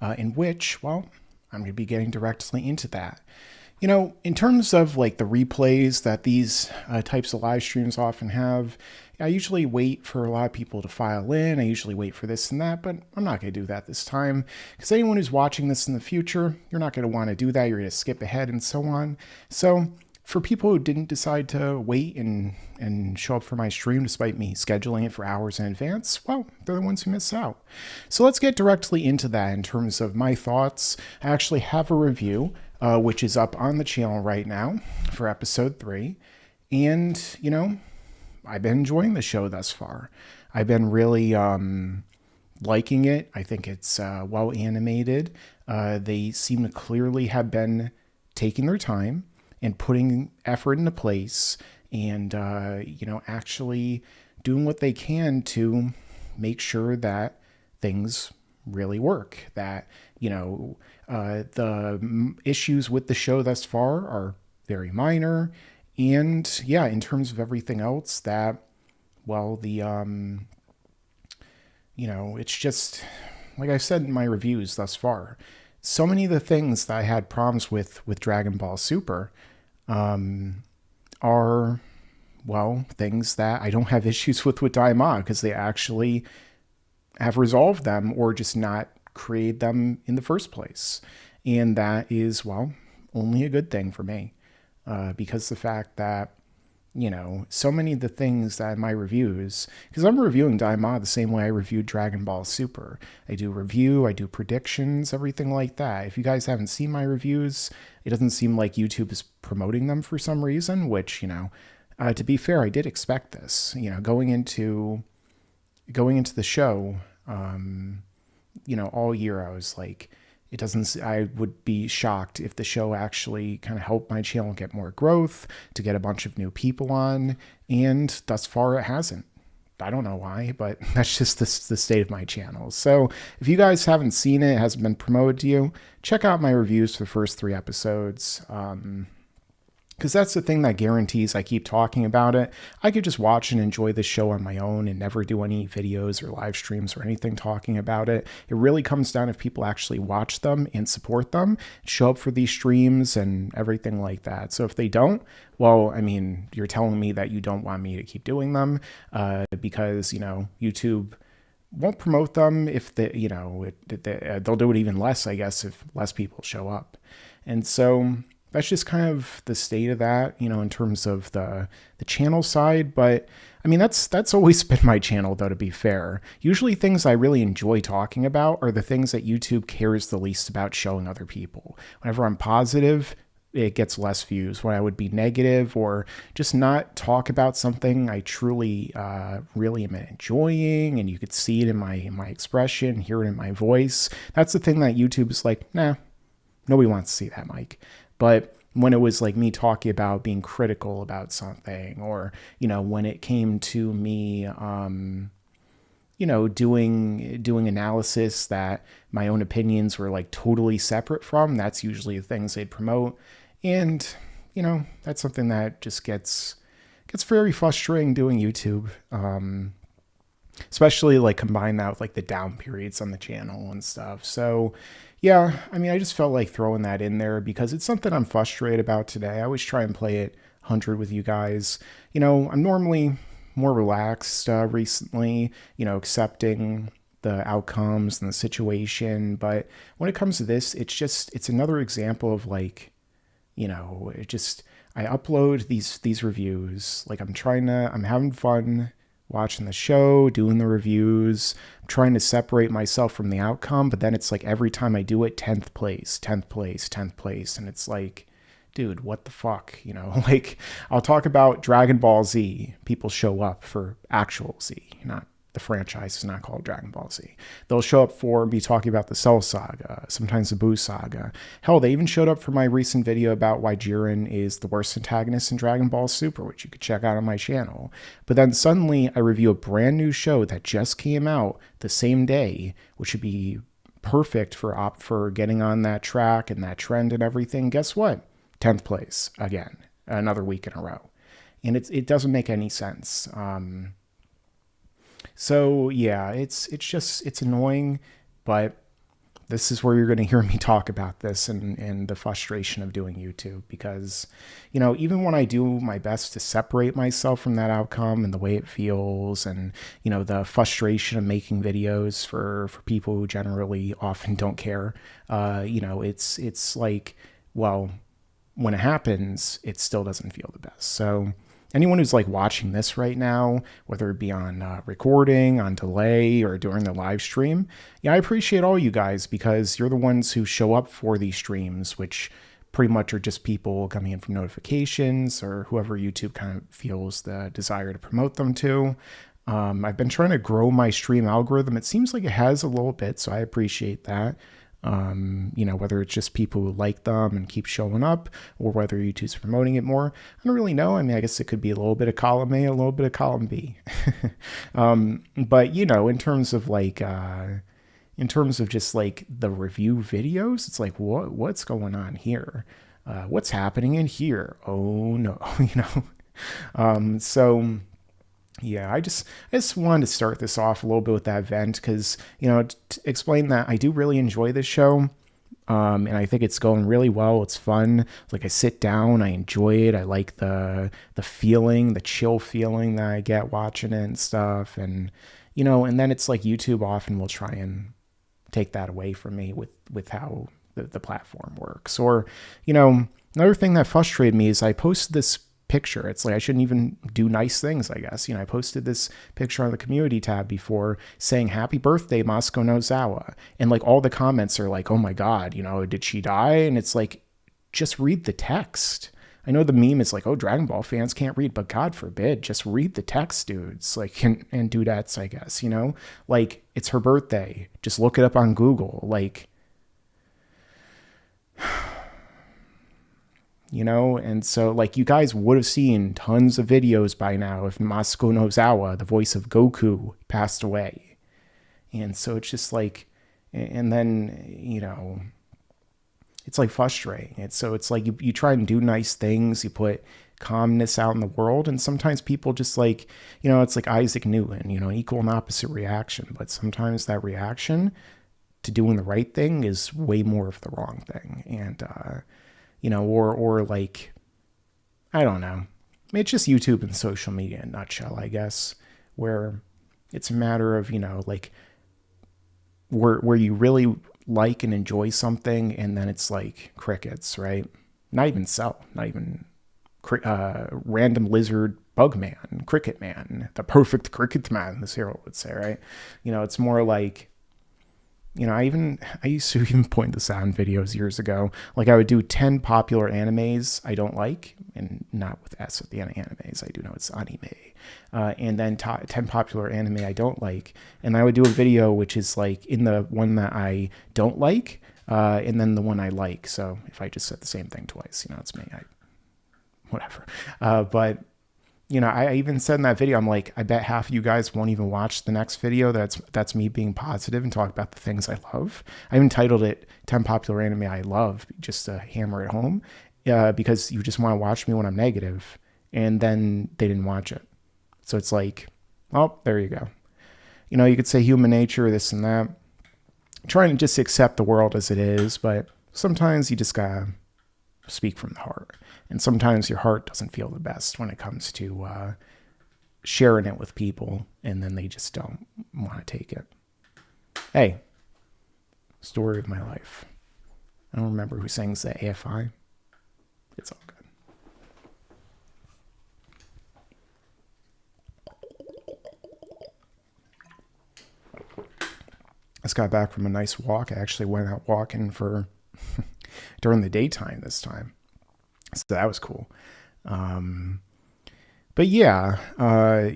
in which, well, I'm going to be getting directly into that. In terms of like the replays that these types of live streams often have, I usually wait for a lot of people to file in. I usually wait for this and that, but I'm not going to do that this time because anyone who's watching this in the future, you're not going to want to do that. You're going to skip ahead and so on. So for people who didn't decide to wait and show up for my stream despite me scheduling it for hours in advance, well, they're the ones who miss out. So let's get directly into that in terms of my thoughts. I actually have a review, which is up on the channel right now for episode 3. And, I've been enjoying the show thus far. I've been really liking it. I think it's well animated. They seem to clearly have been taking their time and putting effort into place and, actually doing what they can to make sure that things really work. That, the issues with the show thus far are very minor. And yeah, in terms of everything else that, well, it's just, like I said in my reviews thus far, so many of the things that I had problems with Dragon Ball Super are, well, things that I don't have issues with Daima because they actually have resolved them or just not create them in the first place. And that is, well, only a good thing for me because the fact that, so many of the things that in my reviews, because I'm reviewing Daima the same way I reviewed Dragon Ball Super. I do review, I do predictions, everything like that. If you guys haven't seen my reviews, it doesn't seem like YouTube is promoting them for some reason, which, to be fair, I did expect this. Going into the show, all year I was like, I would be shocked if the show actually kind of helped my channel get more growth, to get a bunch of new people on, and thus far it hasn't. I don't know why, but that's just the state of my channel. So if you guys haven't seen it, it hasn't been promoted to you, check out my reviews for the first 3 episodes. Because that's the thing that guarantees I keep talking about it. I could just watch and enjoy the show on my own and never do any videos or live streams or anything talking about it. It really comes down if people actually watch them and support them, show up for these streams and everything like that. So if they don't, well, I mean, you're telling me that you don't want me to keep doing them because, YouTube won't promote them if they'll do it even less, I guess, if less people show up. And so that's just kind of the state of that, in terms of the channel side. But I mean, that's always been my channel, though, to be fair. Usually things I really enjoy talking about are the things that YouTube cares the least about showing other people. Whenever I'm positive, it gets less views. When I would be negative or just not talk about something I truly really am enjoying, and you could see it in my expression, hear it in my voice, that's the thing that YouTube is like, nah, nobody wants to see that, Mike. But when it was like me talking about being critical about something, or, when it came to me, doing analysis that my own opinions were like totally separate from, that's usually the things they'd promote. And, that's something that just gets very frustrating doing YouTube. Especially like combine that with like the down periods on the channel and stuff. So yeah, I mean, I just felt like throwing that in there because it's something I'm frustrated about today. I always try and play it 100 with you guys. I'm normally more relaxed recently, accepting the outcomes and the situation. But when it comes to this, it's another example of like, I upload these reviews. Like I'm having fun watching the show, doing the reviews, trying to separate myself from the outcome. But then it's like every time I do it, 10th place, 10th place, 10th place. And it's like, dude, what the fuck? Like I'll talk about Dragon Ball Z. People show up for actual Z, not the franchise is not called Dragon Ball Z. They'll show up for me talking about the Cell Saga, sometimes the Buu Saga. Hell, they even showed up for my recent video about why Jiren is the worst antagonist in Dragon Ball Super, which you could check out on my channel. But then suddenly I review a brand new show that just came out the same day, which would be perfect for getting on that track and that trend and everything. Guess what? 10th place again, another week in a row. And it doesn't make any sense. So yeah, it's annoying, but this is where you're going to hear me talk about this and the frustration of doing YouTube, because, even when I do my best to separate myself from that outcome and the way it feels, and, the frustration of making videos for people who generally often don't care, it's like, well, when it happens, it still doesn't feel the best. So anyone who's like watching this right now, whether it be on recording, on delay, or during the live stream, I appreciate all you guys, because you're the ones who show up for these streams, which pretty much are just people coming in from notifications or whoever YouTube kind of feels the desire to promote them to. I've been trying to grow my stream algorithm. It seems like it has a little bit, so I appreciate that. Whether it's just people who like them and keep showing up, or whether YouTube's promoting it more, I don't really know. I mean, I guess it could be a little bit of column A, a little bit of column B. But in terms of just like the review videos, it's like, what's going on here? What's happening in here? Oh no, so yeah, I just wanted to start this off a little bit with that vent, because, to explain that I do really enjoy this show. And I think it's going really well. It's fun. Like, I sit down, I enjoy it. I like the feeling, the chill feeling that I get watching it and stuff. And, and then it's like YouTube often will try and take that away from me with how the platform works. Or, another thing that frustrated me is I posted this picture. It's like, I shouldn't even do nice things, I guess. I posted this picture on the community tab before saying happy birthday, Moscow Nozawa. And like all the comments are like, oh my God, did she die? And it's like, just read the text. I know the meme is like, oh, Dragon Ball fans can't read, but God forbid, just read the text, dudes. Like, and dudettes, I guess, like, it's her birthday. Just look it up on Google. Like, and so like, you guys would have seen tons of videos by now if Moscow Nozawa, the voice of Goku, passed away. And so it's just like, and then, it's like frustrating. It's like you try and do nice things, you put calmness out in the world, and sometimes people just like, it's like Isaac Newton, equal and opposite reaction. But sometimes that reaction to doing the right thing is way more of the wrong thing. And, or like, I don't know. It's just YouTube and social media in a nutshell, I guess, where it's a matter of, like, where you really like and enjoy something, and then it's like crickets, right? Not even random lizard bug man, cricket man, the perfect cricket man, this hero would say, right? It's more like, I used to even point this out in videos years ago. Like, I would do 10 popular animes I don't like, and not with S at the end of animes. I do know it's anime. And then 10 popular anime I don't like. And I would do a video which is like in the one that I don't like, and then the one I like. So if I just said the same thing twice, it's me. Whatever. But I even said in that video, I'm like, I bet half of you guys won't even watch the next video. That's me being positive and talk about the things I love. I even titled it 10 Popular Anime I Love, just to hammer it home, because you just want to watch me when I'm negative, and then they didn't watch it. So it's like, oh, there you go. You could say human nature, this and that. Trying to just accept the world as it is, but sometimes you just gotta speak from the heart. And sometimes your heart doesn't feel the best when it comes to sharing it with people, and then they just don't want to take it. Hey, story of my life. I don't remember who sings the AFI. It's all good. I just got back from a nice walk. I actually went out walking during the daytime this time. So that was cool. But yeah, I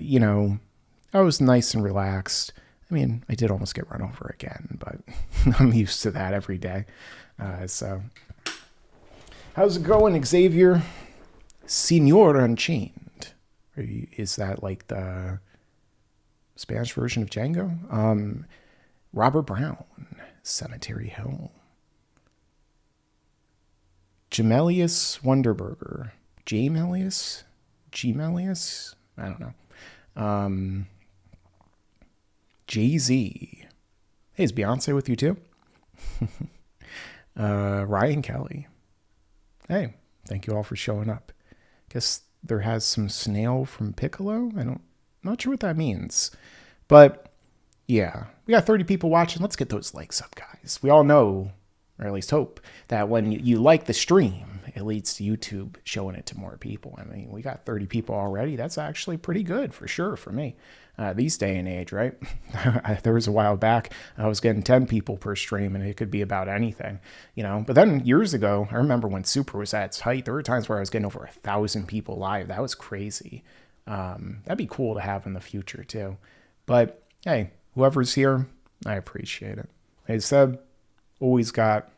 was nice and relaxed. I mean, I did almost get run over again, but I'm used to that every day. So how's it going, Xavier? Senor Unchained. Is that like the Spanish version of Django? Robert Brown, Cemetery Hill. Gemelius Wonderburger. Jamelius? Gemelius? I don't know. Jay-Z. Hey, is Beyonce with you too? Ryan Kelly. Hey, thank you all for showing up. Guess there has some snail from Piccolo. Not sure what that means. But yeah, we got 30 people watching. Let's get those likes up, guys. We all know, or at least hope, that when you like the stream, it leads to YouTube showing it to more people. I mean, we got 30 people already. That's actually pretty good for sure for me. These day and age, right? There was a while back, I was getting 10 people per stream, and it could be about anything, But then years ago, I remember when Super was at its height, there were times where I was getting over 1,000 people live. That was crazy. That'd be cool to have in the future too. But hey, whoever's here, I appreciate it. Like I said, always got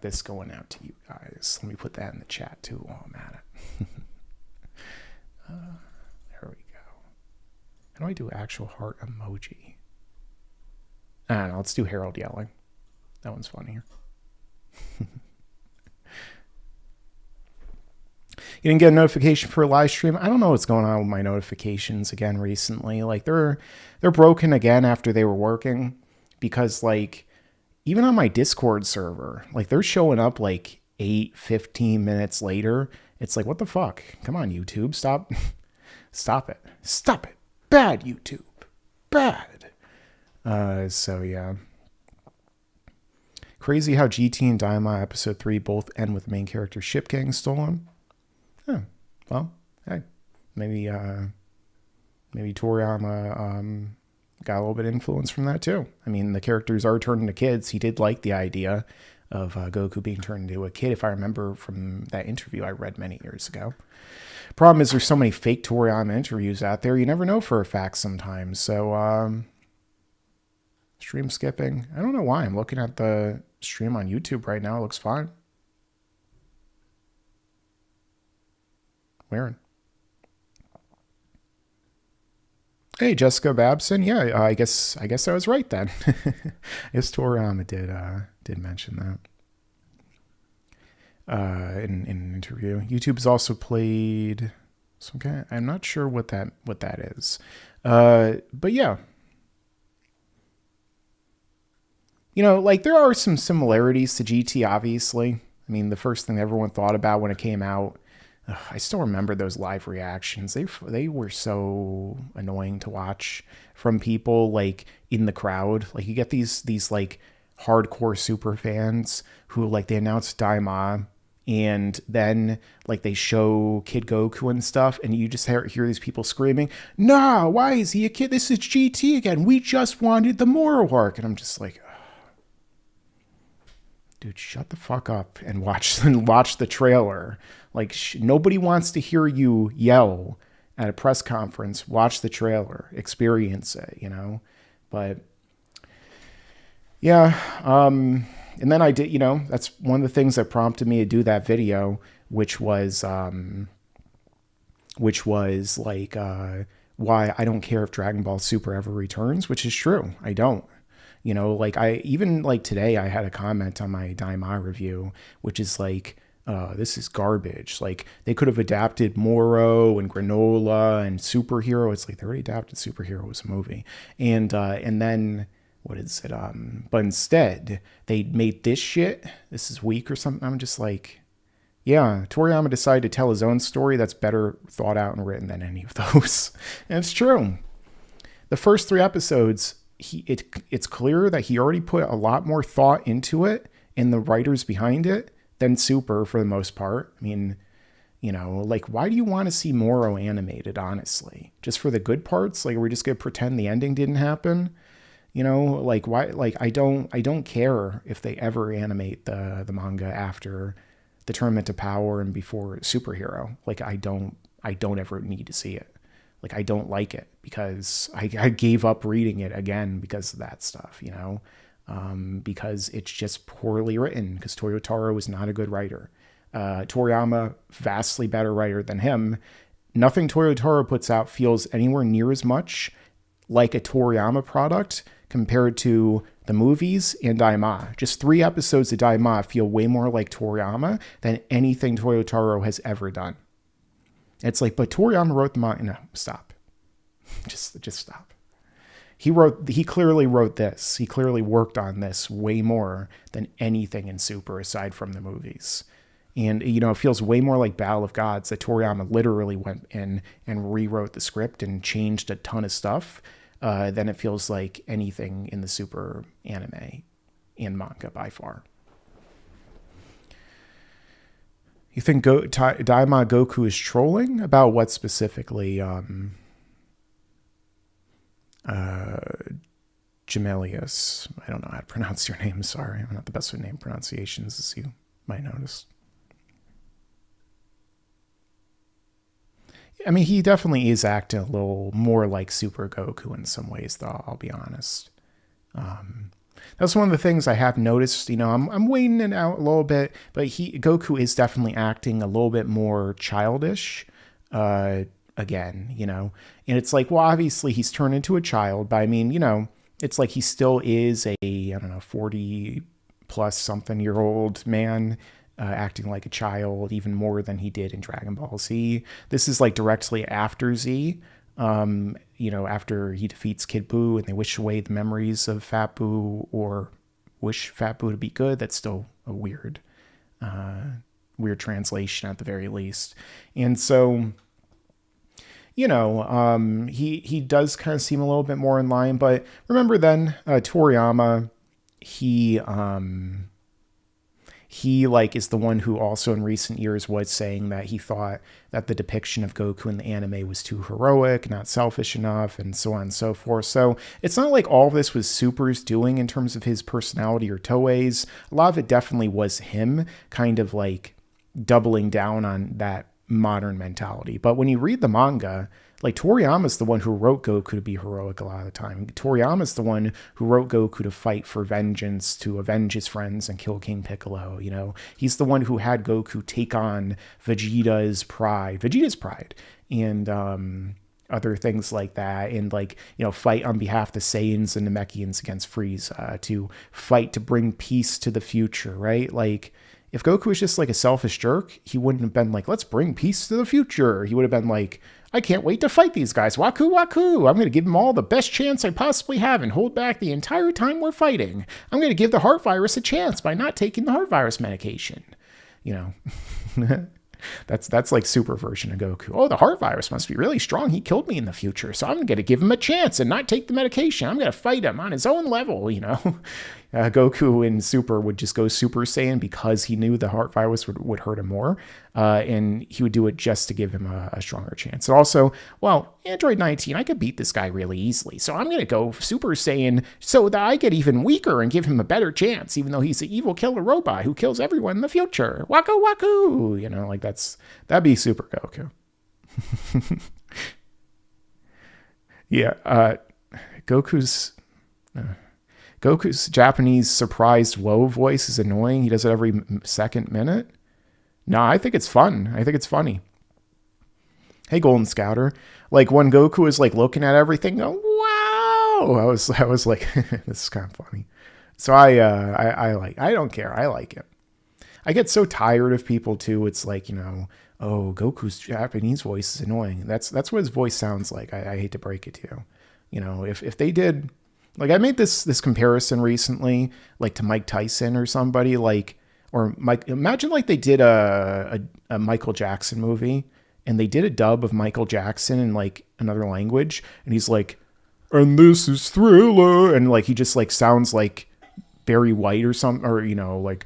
this going out to you guys. Let me put that in the chat too while I'm at it. There we go. How do I do actual heart emoji? I don't know. Let's do Harold yelling. That one's funnier. You didn't get a notification for a live stream? I don't know what's going on with my notifications again recently. Like they're broken again after they were working, because like even on my Discord server, like they're showing up like 15 minutes later. It's like, what the fuck? Come on, YouTube, stop it. Bad, YouTube, bad. So yeah. Crazy how GT and Daima episode 3 both end with the main character ship getting stolen. Oh, well, hey, maybe Toriyama got a little bit of influence from that too. I mean, the characters are turned into kids. He did like the idea of Goku being turned into a kid, if I remember from that interview I read many years ago. Problem is, there's so many fake Toriyama interviews out there, you never know for a fact sometimes. So, stream skipping. I don't know why. I'm looking at the stream on YouTube right now. It looks fine. Wearing. Hey, Jessica Babson. Yeah, I guess I was right then. I guess Toriyama did mention that in an interview. YouTube's also played some kind. I'm not sure what that is. But yeah. Like there are some similarities to GT, obviously. I mean, the first thing everyone thought about when it came out, I still remember those live reactions. They were so annoying to watch from people like in the crowd. Like you get these like hardcore super fans who like they announce Daima, and then like they show Kid Goku and stuff, and you just hear these people screaming, "Nah, why is he a kid? This is GT again. We just wanted the moral arc." And I'm just like, dude, shut the fuck up and watch the trailer. Like nobody wants to hear you yell at a press conference. Watch the trailer, experience it, But yeah, and then I did, that's one of the things that prompted me to do that video, which was like why I don't care if Dragon Ball Super ever returns, which is true. I don't. Like like today I had a comment on my Daima review, which is like, this is garbage. Like they could have adapted Moro and Granola and Superhero. It's like they already adapted Superhero as a movie. And then what is it? But instead they made this shit. This is weak or something. I'm just like, yeah, Toriyama decided to tell his own story that's better thought out and written than any of those. And it's true. The first 3 episodes, it's clear that he already put a lot more thought into it and the writers behind it than Super for the most part. I mean, like why do you want to see Moro animated, honestly? Just for the good parts? Like are we just going to pretend the ending didn't happen? Like why? Like I don't care if they ever animate the manga after the Tournament of Power and before Superhero. Like I don't ever need to see it. Like I don't like it because I gave up reading it again because of that stuff, because it's just poorly written, because Toyotaro is not a good writer. Toriyama, vastly better writer than him. Nothing Toyotaro puts out feels anywhere near as much like a Toriyama product compared to the movies and Daima. Just 3 episodes of Daima feel way more like Toriyama than anything Toyotaro has ever done. It's like, but Toriyama wrote the manga. No, stop. Just stop. he clearly wrote this. He clearly worked on this way more than anything in Super aside from the movies. And, it feels way more like Battle of Gods that Toriyama literally went in and rewrote the script and changed a ton of stuff than it feels like anything in the Super anime and manga by far. You think Daima Goku is trolling? About what specifically? Gemelius. I don't know how to pronounce your name. Sorry. I'm not the best with name pronunciations, as you might notice. I mean, he definitely is acting a little more like Super Goku in some ways, though, I'll be honest. That's one of the things I have noticed. I'm waiting it out a little bit, but Goku is definitely acting a little bit more childish again, And it's like, well, obviously he's turned into a child, but I mean, it's like he still is a, I don't know, 40 plus something year old man acting like a child even more than he did in Dragon Ball Z. This is like directly after Z, after he defeats Kid Buu and they wish away the memories of Fat Buu or wish Fat Buu to be good. That's still a weird translation at the very least. And so, he does kind of seem a little bit more in line, but remember then Toriyama, he like is the one who also in recent years was saying that he thought that the depiction of Goku in the anime was too heroic, not selfish enough, and so on and so forth. So it's not like all of this was Super's doing in terms of his personality or Toei's. A lot of it definitely was him kind of like doubling down on that modern mentality. But when you read the manga, like Toriyama's the one who wrote Goku to be heroic a lot of the time. Toriyama's the one who wrote Goku to fight for vengeance, to avenge his friends and kill King Piccolo. He's the one who had Goku take on Vegeta's pride, and other things like that, and fight on behalf of the Saiyans and Namekians against Frieza, to fight to bring peace to the future, right? Like, if Goku was just like a selfish jerk, he wouldn't have been like, let's bring peace to the future. He would have been like, I can't wait to fight these guys. Waku, waku. I'm going to give them all the best chance I possibly have and hold back the entire time we're fighting. I'm going to give the heart virus a chance by not taking the heart virus medication. That's like super version of Goku. Oh, the heart virus must be really strong. He killed me in the future, so I'm going to give him a chance and not take the medication. I'm going to fight him on his own level, Goku in Super would just go Super Saiyan because he knew the heart virus would hurt him more, and he would do it just to give him a stronger chance. And also, well, Android 19, I could beat this guy really easily, so I'm going to go Super Saiyan so that I get even weaker and give him a better chance, even though he's an evil killer robot who kills everyone in the future. Waku waku! That'd be Super Goku. Yeah, Goku's Japanese surprised woe voice is annoying. He does it every second minute. No, I think it's fun. I think it's funny. Hey, Golden Scouter. Like when Goku is like looking at everything, go, wow. I was like, this is kind of funny. So I don't care. I like it. I get so tired of people too. It's like, oh, Goku's Japanese voice is annoying. That's what his voice sounds like. I hate to break it to you. If they did, like I made this comparison recently, like to Mike Tyson or somebody, imagine like they did a Michael Jackson movie and they did a dub of Michael Jackson in like another language. And he's like, and this is Thriller. And like, he just like sounds like Barry White or something, or, like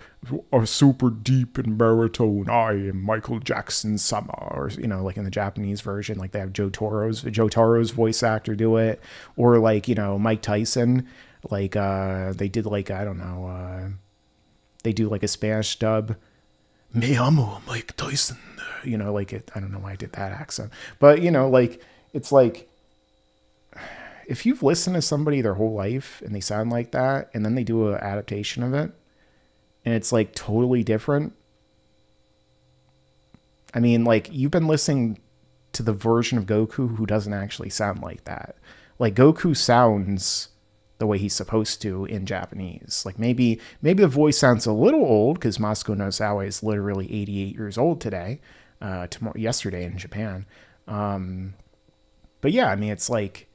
a super deep and baritone. I am Michael Jackson Sama, or, like in the Japanese version, like they have Joe Toro's voice actor do it, or like, Mike Tyson, like, they did like, I don't know, they do like a Spanish dub. Me amo Mike Tyson, like it, I don't know why I did that accent, but like, it's like, if you've listened to somebody their whole life and they sound like that, and then they do an adaptation of it, and it's like totally different. I mean, like you've been listening to the version of Goku who doesn't actually sound like that. Like Goku sounds the way he's supposed to in Japanese. Like maybe the voice sounds a little old because Masuko Nozawa is literally 88 years old today, yesterday in Japan. But yeah, I mean, it's like,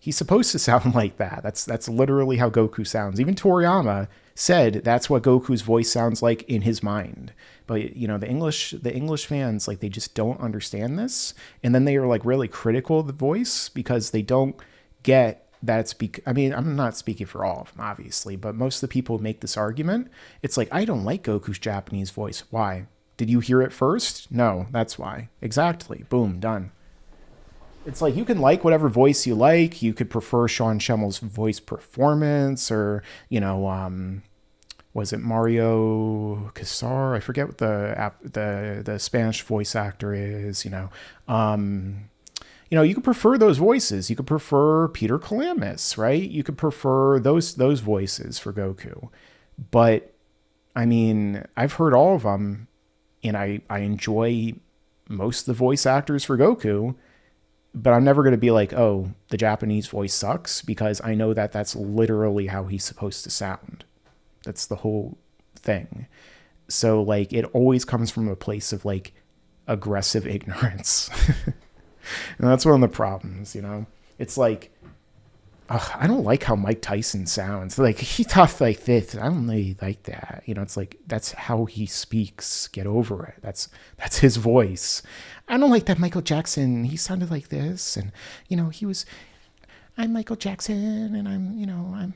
He's supposed to sound like that. That's literally how Goku sounds. Even Toriyama said that's what Goku's voice sounds like in his mind. But you know, the English fans, like, they just don't understand this, and then they are like really critical of the voice because they don't get that it's I mean, I'm not speaking for all of them, obviously, but most of the people who make this argument, it's like, I don't like Goku's Japanese voice. Why? Did you hear it first? No, that's why. Exactly. Boom, done. It's like, you can like whatever voice you like. You could prefer Sean Schemmel's voice performance, or, you know, was it Mario Casar? I forget what the Spanish voice actor is. You could prefer those voices. You could prefer Peter Kalamis, right? You could prefer those voices for Goku. But I mean, I've heard all of them, and I enjoy most of the voice actors for Goku. But I'm never going to be like, oh, the Japanese voice sucks, because I know that that's literally how he's supposed to sound. That's the whole thing. So, like, it always comes from a place of, like, aggressive ignorance. And that's one of the problems, you know? It's like, I don't like how Mike Tyson sounds. Like, he talks like this. I don't really like that. You know, it's like, that's how he speaks. Get over it. That's his voice. I don't like that Michael Jackson. He sounded like this. And, you know, I'm Michael Jackson, and I'm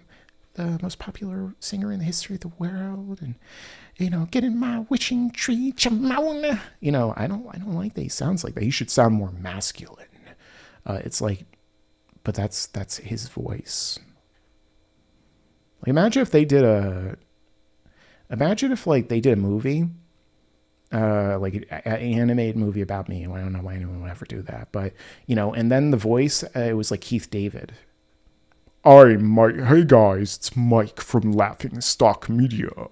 the most popular singer in the history of the world. And, you know, get in my wishing tree, Chamauna. You know, I don't like that he sounds like that. He should sound more masculine. It's like, but that's his voice. Like, imagine if they did a movie, like an animated movie about me. I don't know why anyone would ever do that, but, you know, and then the voice, it was like Keith David. I'm Mike. Hey guys, it's Mike from Laughingstock Media,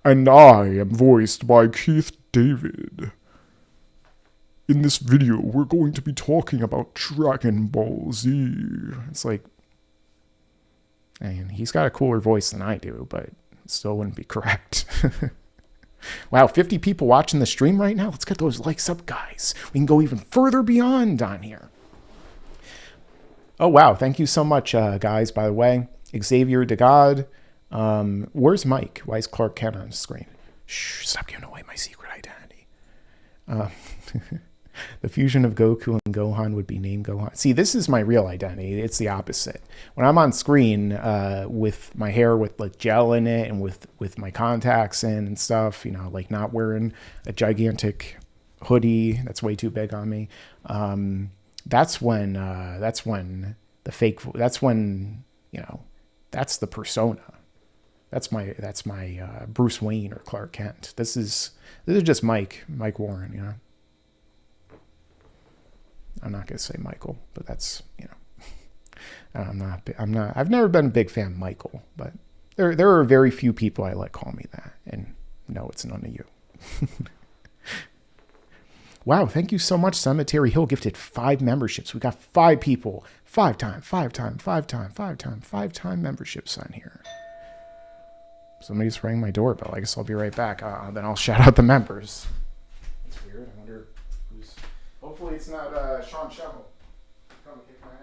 and I am voiced by Keith David. In this video, we're going to be talking about Dragon Ball Z. It's like, and he's got a cooler voice than I do, but it still wouldn't be correct. Wow, 50 people watching the stream right now. Let's get those likes up, guys. We can go even further beyond on here. Oh, wow. Thank you so much, guys, by the way. Xavier DeGod. Where's Mike? Why is Clark Kent on the screen? Shh, stop giving away my secret identity. The fusion of Goku and Gohan would be named Gohan. See, this is my real identity. It's the opposite. When I'm on screen with my hair with like gel in it, and with my contacts in and stuff, you know, like not wearing a gigantic hoodie that's way too big on me. That's when the fake. That's when, you know, that's the persona. That's my Bruce Wayne or Clark Kent. This is just Mike Warren, you know. I'm not gonna say Michael, but that's, you know, I've never been a big fan of Michael, but there are very few people I let call me that, and no, it's none of you. Wow, thank you so much. Cemetery Hill gifted 5 memberships. We got 5 people, 5-time memberships on here. Somebody's ringing my doorbell. I guess I'll be right back. Then I'll shout out the members. It's weird. I wonder who's. Hopefully it's not Sean Schemmel. Come and kick my ass.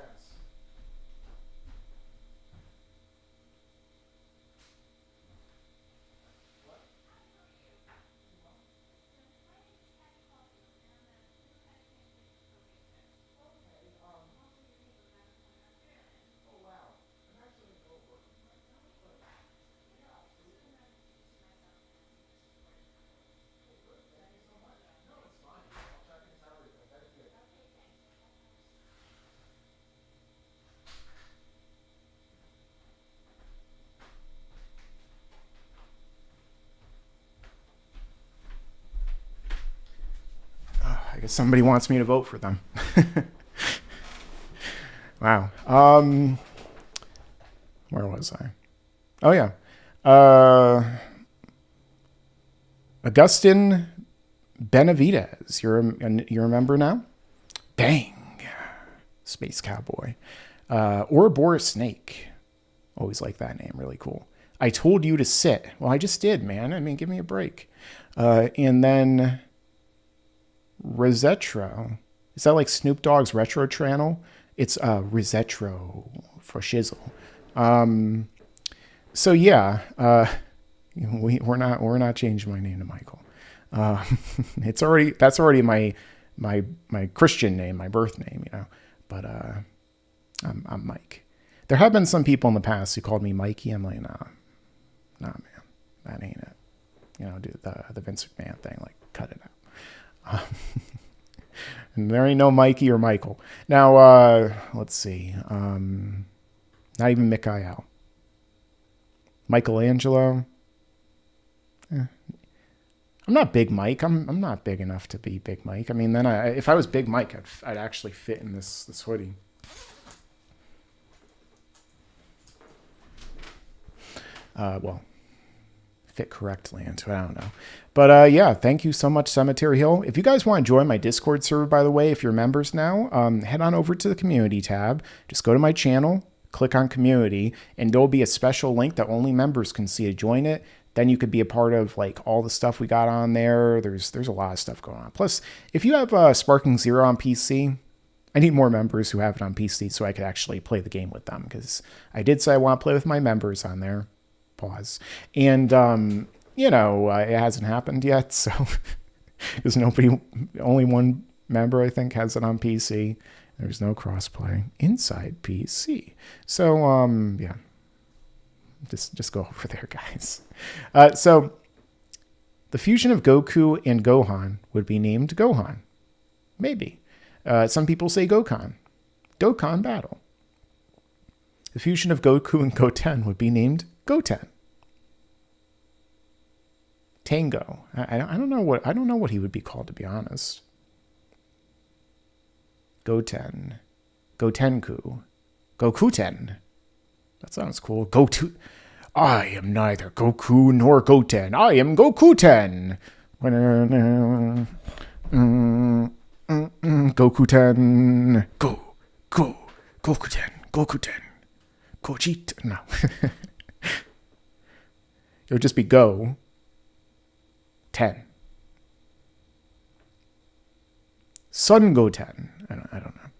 I guess somebody wants me to vote for them. Wow. Where was I? Oh, yeah. Augustin Benavidez. You're a member now? Dang. Space Cowboy. Ouroboros Snake. Always like that name. Really cool. I told you to sit. Well, I just did, man. I mean, give me a break. And then Resetro. Is that like Snoop Dogg's retro channel? It's Resetro for shizzle. So yeah, we're not changing my name to Michael. That's already my Christian name, my birth name, But I'm Mike. There have been some people in the past who called me Mikey. I'm like, nah, man, that ain't it. Do the Vince McMahon thing, like cut it out. And there ain't no Mikey or Michael. Now, let's see. Not even Mikhail. Michelangelo. I'm not Big Mike. I'm not big enough to be Big Mike. I mean, then if I was Big Mike, I'd actually fit in this hoodie. Well, fit correctly into it. I don't know. But yeah, thank you so much, Cemetery Hill. If you guys want to join my Discord server, by the way, if you're members now, head on over to the community tab. Just go to my channel, click on community, and there'll be a special link that only members can see to join it. Then you could be a part of like all the stuff we got on there. There's a lot of stuff going on. Plus, if you have Sparking Zero on PC, I need more members who have it on PC so I could actually play the game with them, because I did say I want to play with my members on there. Pause. And, it hasn't happened yet. So there's only one member, I think, has it on PC. There's no crossplay inside PC. So, yeah, just go over there, guys. So the fusion of Goku and Gohan would be named Gohan. Maybe. Some people say Gokhan. Dokkan Battle. The fusion of Goku and Goten would be named Goten. Tango. I don't know what he would be called, to be honest. Goten. Gotenku. Gokuten. That sounds cool. I am neither Goku nor Goten. I am Gokuten. Gokuten. Gokuten. Gogeta. No. It would just be Go 10. Sun Goten. I don't know.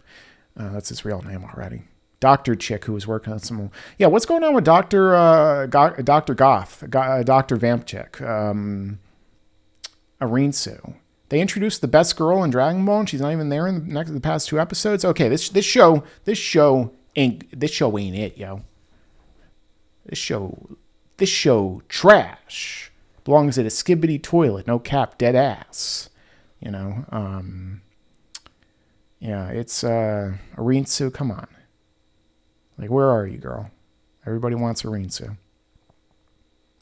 That's his real name already. Dr. Chick, who was working on some... Yeah, what's going on with Dr. Goth? Dr. Vamp Chick? Arinsu. They introduced the best girl in Dragon Ball, and she's not even there in the past 2 episodes. Okay, this show ain't it, yo. This show trash. Belongs at a skibbity toilet, no cap, dead ass. Yeah, it's Arinsu, come on. Like, where are you, girl? Everybody wants Arinsu.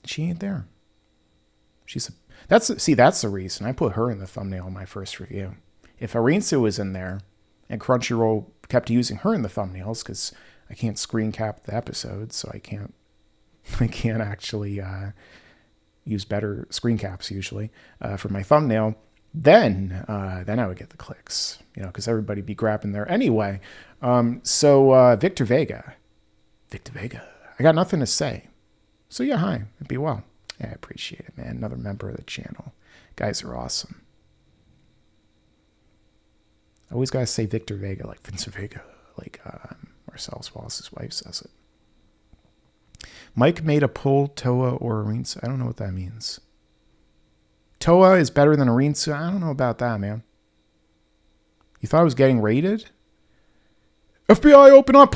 She ain't there. That's the reason I put her in the thumbnail in my first review. If Arinsu was in there, and Crunchyroll kept using her in the thumbnails, because I can't screen cap the episodes, so I can't actually use better screen caps usually for my thumbnail. Then I would get the clicks, because everybody'd be grabbing there anyway. So Victor Vega, I got nothing to say. So yeah, hi, it'd be well. Yeah, I appreciate it, man. Another member of the channel. Guys are awesome. I always gotta say Victor Vega, like Vincent Vega, like Marcellus Wallace's wife says it. Mike made a pull Toa or Arinsu. I don't know what that means. Toa is better than Arinsu. I don't know about that, man. You thought I was getting raided? FBI, open up!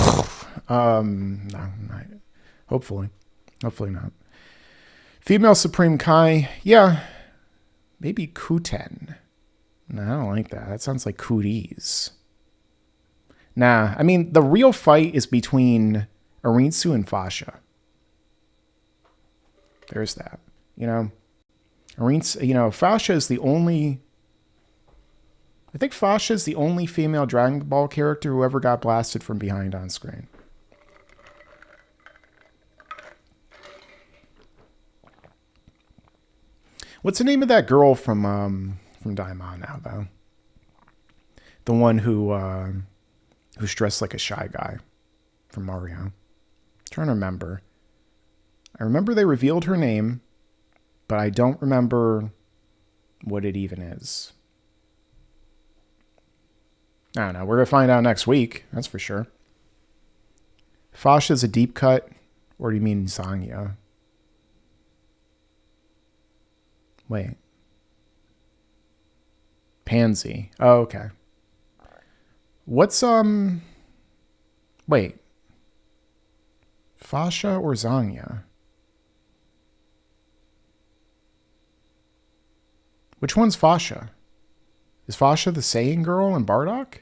No, hopefully not. Female Supreme Kai, yeah, maybe Kuten. No, I don't like that. That sounds like cooties. Nah, I mean, the real fight is between Arinsu and Fasha. There's that. Arinsu, Fasha is the only... I think Fasha is the only female Dragon Ball character who ever got blasted from behind on screen. What's the name of that girl from Daima now, though? The one who's dressed like a shy guy from Mario. I'm trying to remember. I remember they revealed her name, but I don't remember what it even is. I don't know. We're going to find out next week. That's for sure. Fasha's a deep cut, or do you mean Zanya? Wait. Pansy. Oh, okay. What's, wait. Fasha or Zanya? Which one's Fasha? Is Fasha the Saiyan girl in Bardock?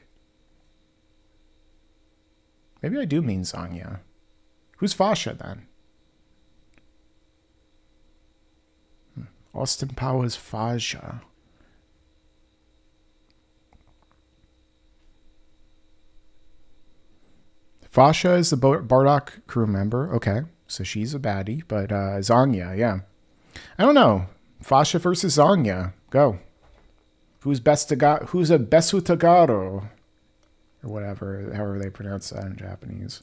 Maybe I do mean Zanya. Who's Fasha then? Austin Powers Fasha. Fasha is the Bardock crew member. Okay, so she's a baddie, but Zanya, yeah. I don't know. Fasha versus Zanya. Go. Who's a Besu Tagaro? Or whatever, however they pronounce that in Japanese.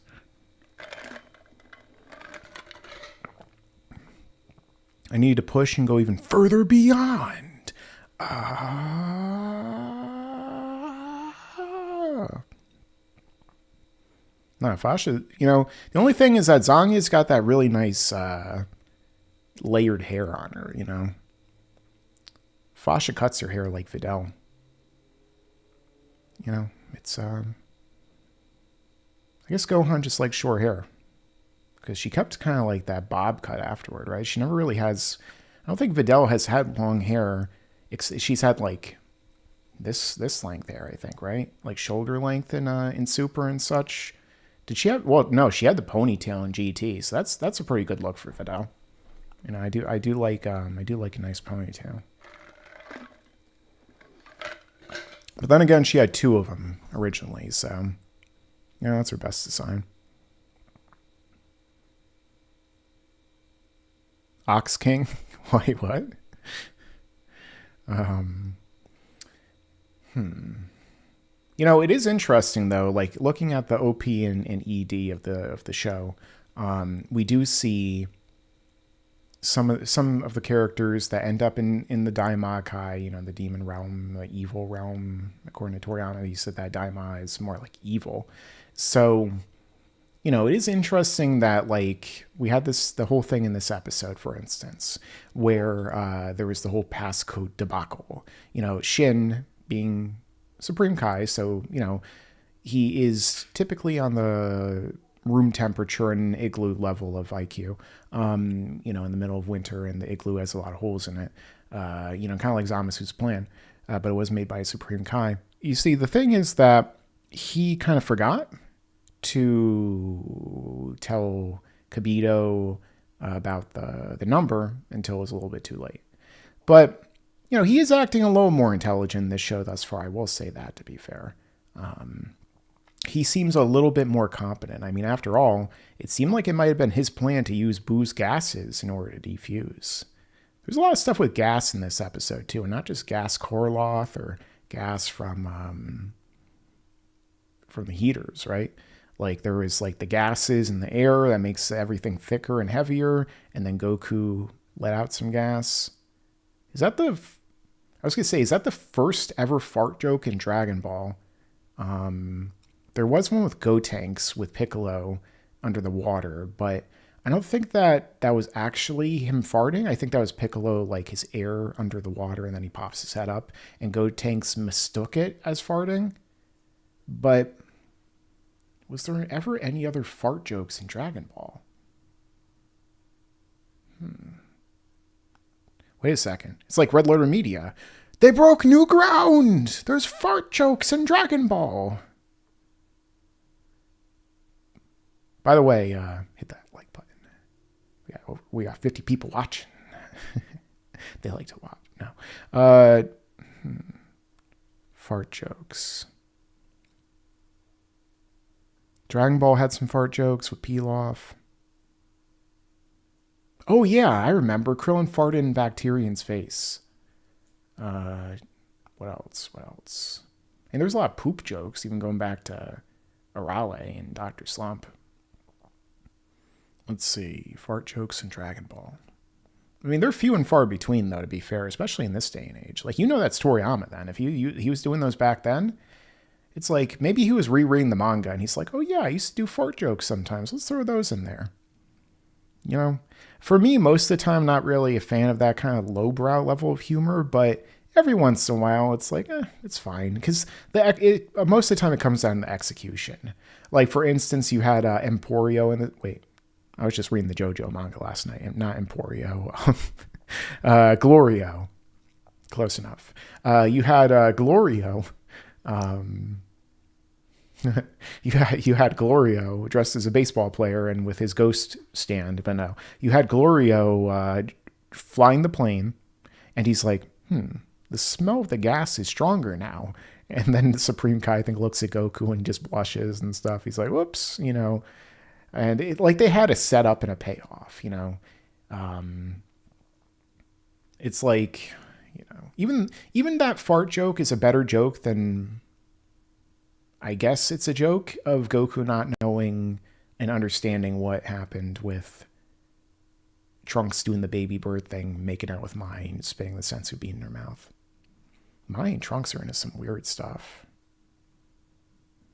I need to push and go even further beyond. No, Fasha, the only thing is that Zanya's got that really nice layered hair on her, Fasha cuts her hair like Videl. It's, I guess Gohan just likes short hair. Because she kept kind of like that bob cut afterward, right? She never really has, I don't think Videl has had long hair. She's had like this length hair, I think, right? Like shoulder length in Super and such. Did she have, well, no, she had the ponytail in GT, so that's a pretty good look for Videl. I do like a nice ponytail. But then again, she had two of them originally, so that's her best design. Ox King? Wait, what? It is interesting though, like looking at the OP and ED of the show, we do see some of the characters that end up in the Daima Kai, the demon realm, the evil realm. According to Toriano, he said that Daima is more like evil. So, it is interesting that like we had the whole thing in this episode, for instance, where there was the whole passcode debacle. Shin being Supreme Kai, so he is typically on the room temperature and igloo level of IQ. In the middle of winter, and the igloo has a lot of holes in it. Kind of like Zamasu's plan, but it was made by a Supreme Kai. You see, the thing is that he kind of forgot to tell Kibito about the number until it was a little bit too late. But he is acting a little more intelligent in this show thus far. I will say that, to be fair. He seems a little bit more competent. I mean, after all, it seemed like it might have been his plan to use Boo's gases in order to defuse. There's a lot of stuff with gas in this episode, too, and not just gas Korloth or gas from the heaters, right? Like, there was, like, the gases in the air that makes everything thicker and heavier, and then Goku let out some gas. Is that the first ever fart joke in Dragon Ball? There was one with Gotenks with Piccolo under the water, but I don't think that was actually him farting. I think that was Piccolo, like his air under the water, and then he pops his head up, and Gotenks mistook it as farting. But was there ever any other fart jokes in Dragon Ball? Wait a second. It's like Red Letter Media. They broke new ground! There's fart jokes in Dragon Ball! By the way, hit that like button. We got 50 people watching. They like to watch. No. Fart jokes. Dragon Ball had some fart jokes with Pilaf. Oh yeah, I remember. Krillin farted in Bacterian's face. What else? And there's a lot of poop jokes, even going back to Arale and Dr. Slump. Let's see. Fart jokes in Dragon Ball. I mean, they're few and far between, though, to be fair, especially in this day and age. Like, that's Toriyama then. If he was doing those back then, It's like maybe he was rereading the manga and he's like, oh yeah, I used to do fart jokes sometimes. Let's throw those in there. You know, for me, most of the time, not really a fan of that kind of lowbrow level of humor, but every once in a while, it's like, it's fine. Because most of the time, it comes down to execution. Like, for instance, you had Emporio in the... Wait, I was just reading the JoJo manga last night. Not Emporio. Glorio. Close enough. You had Glorio. You had Glorio dressed as a baseball player and with his ghost stand, but no. You had Glorio flying the plane, and he's like, the smell of the gas is stronger now. And then the Supreme Kai, I think, looks at Goku and just blushes and stuff. He's like, whoops, you know. And they had a setup and a payoff, you know. It's like, you know, even that fart joke is a better joke than... I guess it's a joke of Goku not knowing and understanding what happened with Trunks doing the baby bird thing, making out with Mai and spitting the senzu bean in her mouth. Mai and Trunks are into some weird stuff.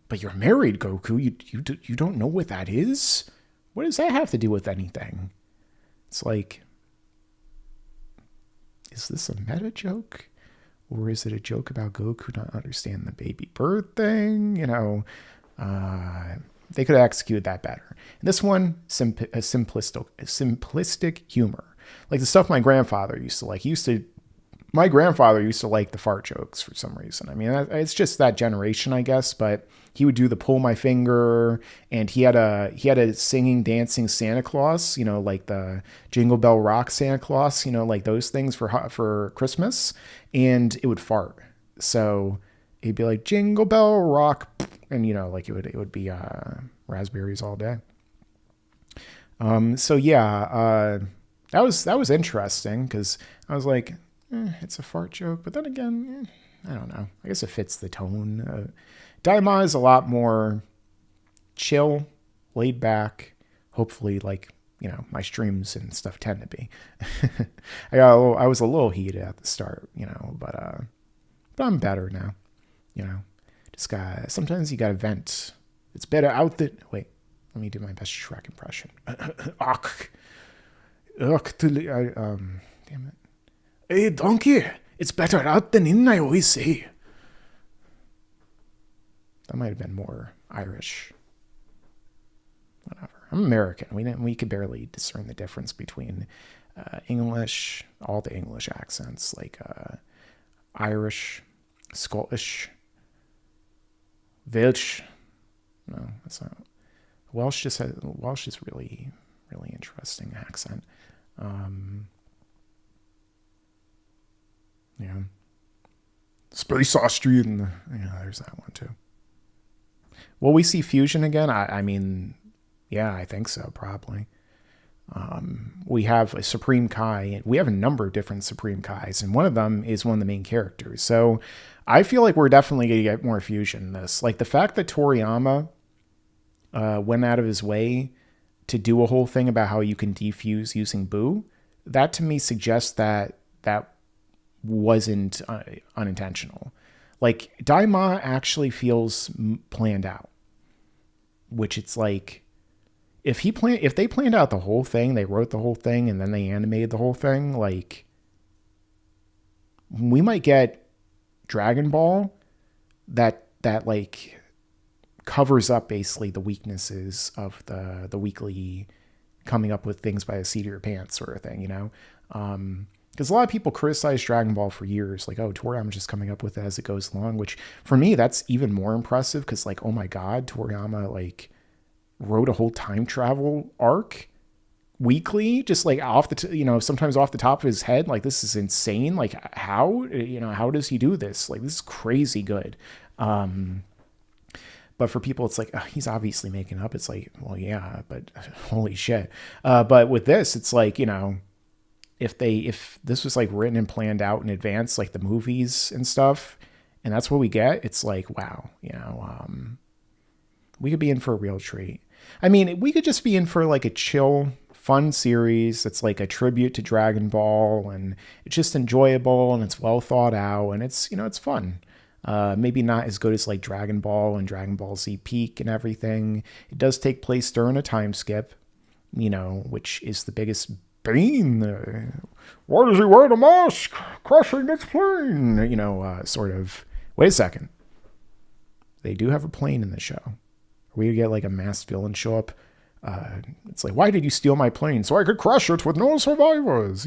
But you're married, Goku. You don't know what that is? What does that have to do with anything? It's like, is this a meta joke? Or is it a joke about Goku not understanding the baby bird thing? You know, they could have executed that better. And this one, simplistic humor. Like the stuff my grandfather used to like. My grandfather used to like the fart jokes for some reason. I mean, it's just that generation, I guess. But he would do the pull my finger, and he had a singing, dancing Santa Claus. You know, like the Jingle Bell Rock Santa Claus. You know, like those things for Christmas, and it would fart. So he'd be like Jingle Bell Rock, and you know, like it would be raspberries all day. So yeah, that was interesting because I was like, it's a fart joke, but then again, I don't know. I guess it fits the tone. Daima is a lot more chill, laid back. Hopefully, like, you know, my streams and stuff tend to be. I was a little heated at the start, you know, but I'm better now. You know, sometimes you gotta vent. It's better out than... Wait, let me do my best Shrek impression. Damn it. Hey, donkey, it's better out than in, I always say. That might have been more Irish. Whatever. I'm American. We could barely discern the difference between English, all the English accents, like Irish, Scottish, Welsh. No, that's not. Welsh is really, really interesting accent. Yeah. Space Austrian. Yeah, there's that one too. Will we see fusion again? I mean, yeah, I think so, probably. We have a Supreme Kai. We have a number of different Supreme Kais, and one of them is one of the main characters. So I feel like we're definitely going to get more fusion in this. Like the fact that Toriyama went out of his way to do a whole thing about how you can defuse using Boo, that to me suggests that wasn't unintentional. Like Daima actually feels planned out, which it's like if they planned out the whole thing, they wrote the whole thing, and then they animated the whole thing, like we might get Dragon Ball that like covers up basically the weaknesses of the weekly coming up with things by the seat of your pants sort of thing, you know. Because a lot of people criticize Dragon Ball for years, like, oh, Toriyama's just coming up with it as it goes along, which for me, that's even more impressive because, like, oh my God, Toriyama, like, wrote a whole time travel arc weekly, just like sometimes off the top of his head. Like, this is insane. Like, how does he do this? Like, this is crazy good. But for people, it's like, he's obviously making up. It's like, well, yeah, but holy shit. But with this, it's like, you know, if this was like written and planned out in advance, like the movies and stuff, and that's what we get, it's like, wow, you know, we could be in for a real treat. I mean, we could just be in for like a chill, fun series that's like a tribute to Dragon Ball, and it's just enjoyable and it's well thought out and it's, you know, it's fun. Maybe not as good as like Dragon Ball and Dragon Ball Z Peak and everything. It does take place during a time skip, which is the biggest bane. Why does he wear the mask? Crashing its plane. Sort of. Wait a second. They do have a plane in the show. We get like a masked villain show up. It's like, why did you steal my plane? So I could crash it with no survivors,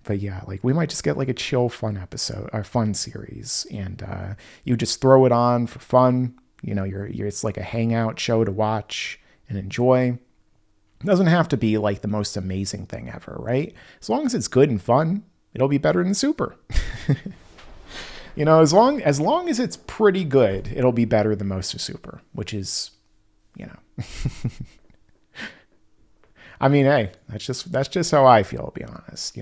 But yeah, like we might just get like a chill, fun episode or fun series, and you just throw it on for fun. It's like a hangout show to watch and enjoy. It doesn't have to be like the most amazing thing ever, right? As long as it's good and fun, it'll be better than Super. As long as it's pretty good, it'll be better than most of Super, which is, I mean, hey, that's just how I feel, to be honest,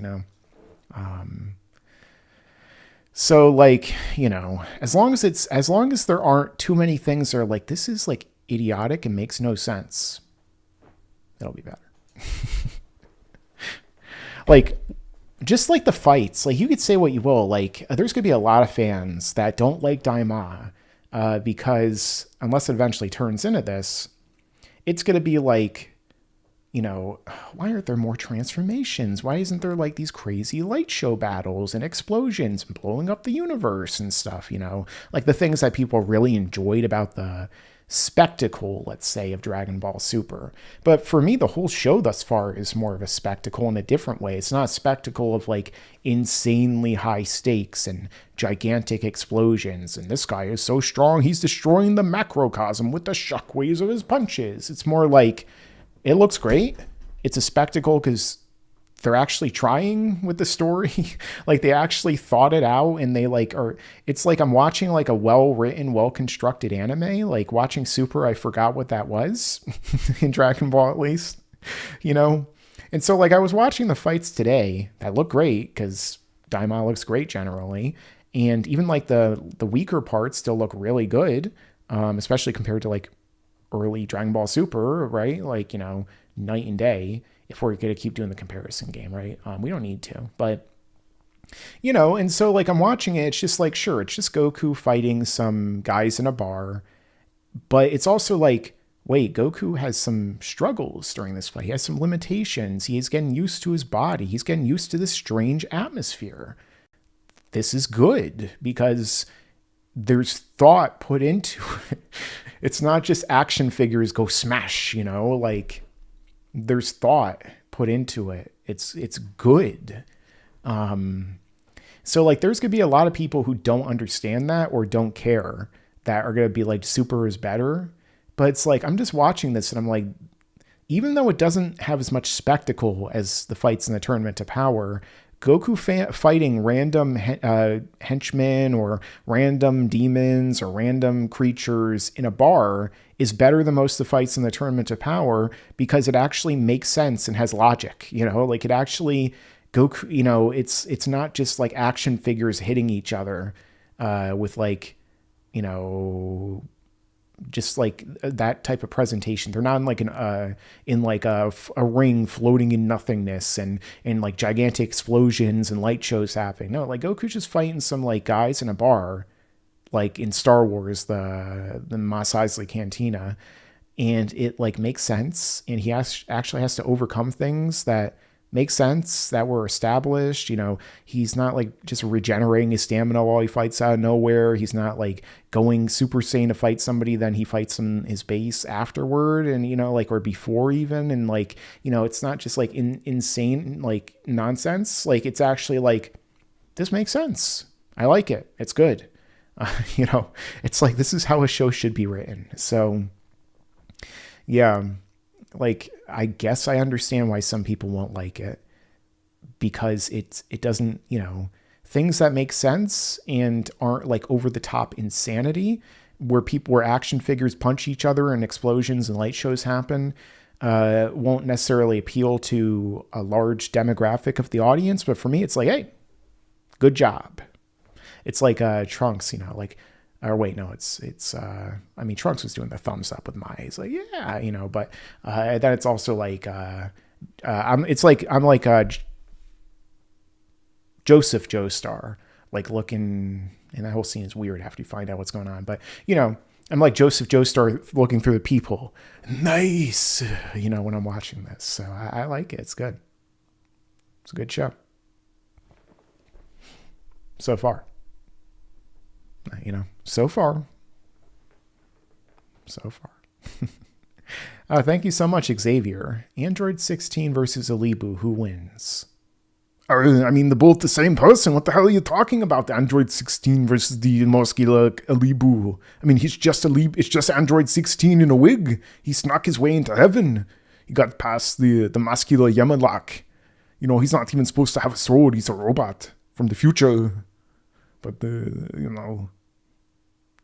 So like, as long as there aren't too many things that are like, this is like idiotic and makes no sense, it'll be better. Like, just like the fights, like you could say what you will, like there's gonna be a lot of fans that don't like Daima, because unless it eventually turns into this, it's gonna be like, why aren't there more transformations? Why isn't there like these crazy light show battles and explosions and blowing up the universe and stuff, like the things that people really enjoyed about the spectacle, let's say, of Dragon Ball Super. But for me, the whole show thus far is more of a spectacle in a different way. It's not a spectacle of like insanely high stakes and gigantic explosions. And this guy is so strong, he's destroying the macrocosm with the shockwaves of his punches. It's more like, it looks great. It's a spectacle because they're actually trying with the story. Like they actually thought it out, and they like are. It's like I'm watching like a well-written, well-constructed anime. Like watching Super, I forgot what that was in Dragon Ball, at least, And so like I was watching the fights today that look great because Daima looks great generally, and even like the weaker parts still look really good, especially compared to like early Dragon Ball Super, right? Like, night and day, if we're going to keep doing the comparison game, right? We don't need to, but, and so like I'm watching it, it's just like, sure, it's just Goku fighting some guys in a bar, but it's also like, wait, Goku has some struggles during this fight. He has some limitations. He's getting used to his body. He's getting used to this strange atmosphere. This is good because there's thought put into it. It's not just action figures go smash, like there's thought put into it. It's good. So like there's going to be a lot of people who don't understand that or don't care that are going to be like Super is better. But it's like, I'm just watching this and I'm like, even though it doesn't have as much spectacle as the fights in the Tournament of Power, Goku fighting random henchmen or random demons or random creatures in a bar is better than most of the fights in the Tournament of Power because it actually makes sense and has logic, like it actually Goku, it's not just like action figures hitting each other with like, just like that type of presentation. They're not in like a ring floating in nothingness and like gigantic explosions and light shows happening. No, like Goku's just fighting some like guys in a bar, like in Star Wars, the Mos Eisley Cantina, and it like makes sense. And he actually has to overcome things that make sense that were established. He's not like just regenerating his stamina while he fights out of nowhere. He's not like going Super Saiyan to fight somebody, then he fights in his base afterward and, like, or before even. And like, it's not just like insane, like nonsense. Like it's actually like, this makes sense. I like it. It's good. It's like, this is how a show should be written. So yeah, like, I guess I understand why some people won't like it because it doesn't, things that make sense and aren't like over the top insanity where action figures punch each other and explosions and light shows happen, won't necessarily appeal to a large demographic of the audience. But for me, it's like, hey, good job. It's like Trunks, like, or wait, no, I mean, Trunks was doing the thumbs up with my eyes, like, yeah, but then it's also like, I'm like Joseph Joestar, like looking, and that whole scene is weird after you find out what's going on. But, you know, I'm like Joseph Joestar looking through the peephole. Nice, you know, when I'm watching this. So I like it. It's good. It's a good show. So far. You know, so far. Thank you so much, Xavier. Android 16 versus Alibu. Who wins? I mean, they're both the same person. What the hell are you talking about? The Android 16 versus the muscular Alibu. I mean, he's just it's just Android 16 in a wig. He snuck his way into heaven. He got past the muscular Yamalak. You know, he's not even supposed to have a sword. He's a robot from the future. But, you know,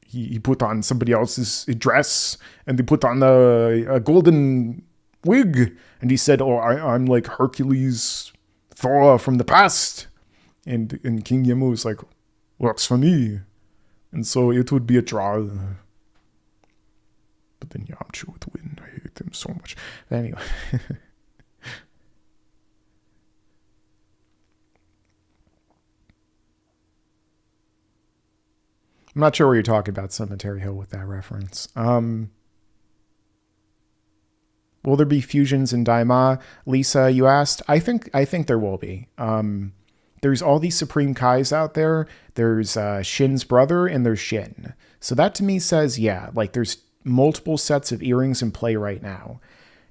he put on somebody else's dress, and they put on a golden wig. And he said, oh, I'm like Hercules Thor from the past. And King Yemu was like, works for me. And so it would be a draw. But then Yamcha would win. I hate him so much. Anyway. I'm not sure what you're talking about, Cemetery Hill, with that reference. Will there be fusions in Daima? Lisa, you asked. I think there will be. There's all these Supreme Kais out there. There's Shin's brother, and there's Shin. So that to me says, yeah, like there's multiple sets of earrings in play right now.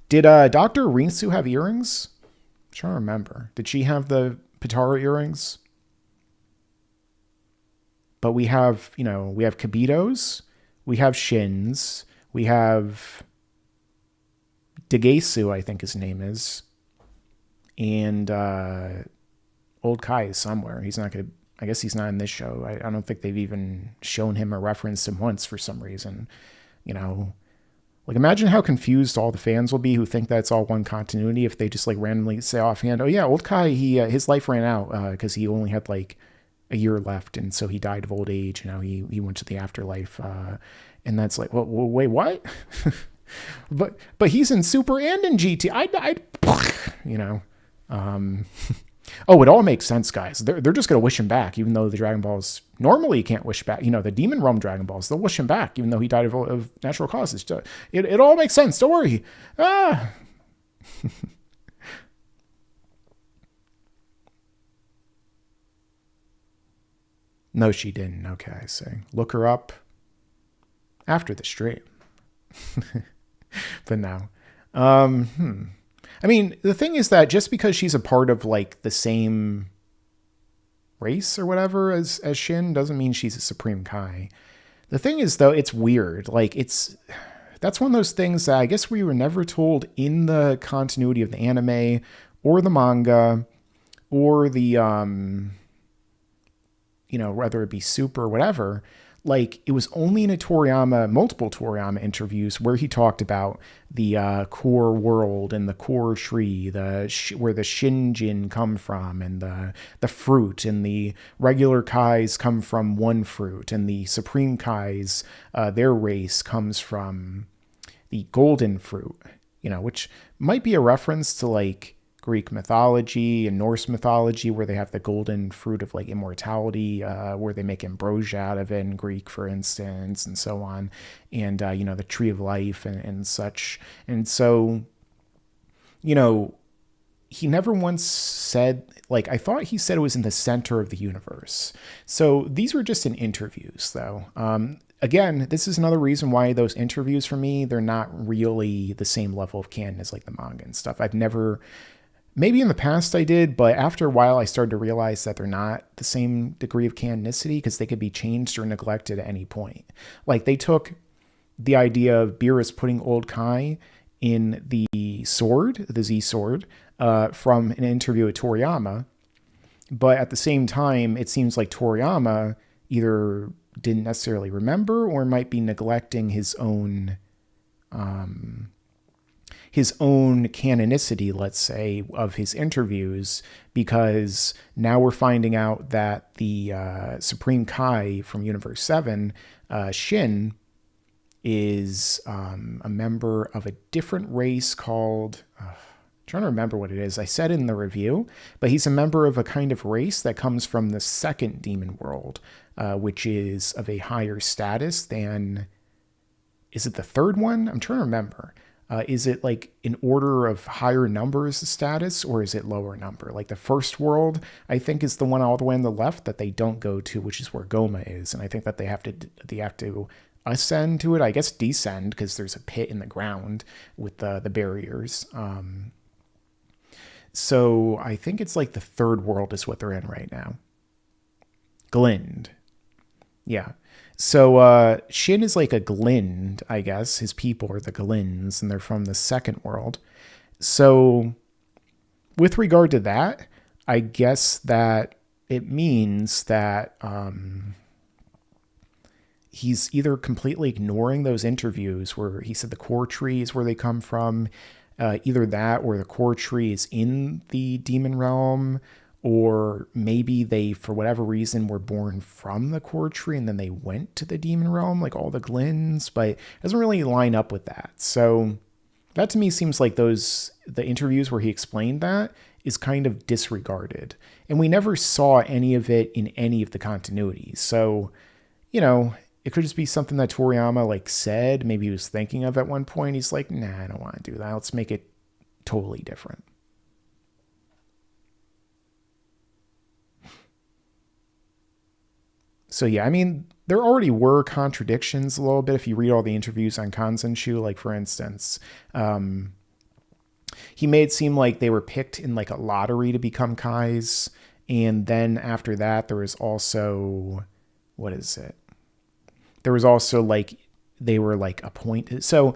Did Dr. Rinsu have earrings? I'm trying to remember. Did she have the Pitara earrings? But we have, you know, we have Kabitos, we have Shins, we have Degesu, I think his name is, and Old Kai is somewhere. He's not going to, I guess he's not in this show. I don't think they've even shown him or referenced him once for some reason. You know, like imagine how confused all the fans will be who think that's all one continuity if they just like randomly say offhand, oh yeah, Old Kai, his life ran out because he only had like a year left, and so he died of old age. You know, he went to the afterlife, and that's like, well wait, what? but he's in Super and in GT. I you know, oh, it all makes sense, guys. They're just gonna wish him back, even though the Dragon Balls normally can't wish back. You know, the Demon Realm Dragon Balls, they'll wish him back, even though he died of natural causes. It all makes sense. Don't worry. No, she didn't. Okay, I see. Look her up after the stream. But no. I mean, the thing is that just because she's a part of like the same race or whatever as Shin doesn't mean she's a Supreme Kai. The thing is, though, it's weird. Like, that's one of those things that I guess we were never told in the continuity of the anime or the manga or the you know, whether it be Super or whatever, like it was only in multiple Toriyama interviews where he talked about the core world and the core tree, where the Shinjin come from, and the fruit, and the regular Kais come from one fruit, and the Supreme Kais, their race comes from the golden fruit, you know, which might be a reference to like Greek mythology and Norse mythology, where they have the golden fruit of like immortality, where they make ambrosia out of it in Greek, for instance, and so on. And, you know, the tree of life and such. And so, you know, he never once said, like, I thought he said it was in the center of the universe. So these were just in interviews, though. Again, this is another reason why those interviews for me, they're not really the same level of canon as like the manga and stuff. I've never... Maybe in the past I did, but after a while I started to realize that they're not the same degree of canonicity because they could be changed or neglected at any point. Like they took the idea of Beerus putting Old Kai in the sword, the Z sword, from an interview with Toriyama. But at the same time, it seems like Toriyama either didn't necessarily remember or might be neglecting his own canonicity, let's say, of his interviews, because now we're finding out that the Supreme Kai from Universe 7, Shin, is a member of a different race called, trying to remember what it is. I said in the review, but he's a member of a kind of race that comes from the second demon world, which is of a higher status than, is it the third one? I'm trying to remember. Is it like in order of higher numbers of status, or is it lower number? Like the first world, I think, is the one all the way on the left that they don't go to, which is where Goma is. And I think that they have to ascend to it. I guess descend, because there's a pit in the ground with the barriers. So I think it's like the third world is what they're in right now. Glind. Yeah. So Shin is like a Glind, I guess. His people are the Glinds, and they're from the second world. So with regard to that, I guess that it means that he's either completely ignoring those interviews where he said the core tree is where they come from, either that or the core tree is in the demon realm, or maybe they, for whatever reason, were born from the core tree and then they went to the demon realm, like all the Glinds, but it doesn't really line up with that. So that to me seems like the interviews where he explained that is kind of disregarded. And we never saw any of it in any of the continuities. So, it could just be something that Toriyama like said, maybe he was thinking of at one point. He's like, nah, I don't want to do that. Let's make it totally different. So yeah, I mean, there already were contradictions a little bit if you read all the interviews on Kanzenshu. Like, for instance, he made it seem like they were picked in like a lottery to become Kais. And then after that, there was also, what is it? There was also like, they were like appointed. So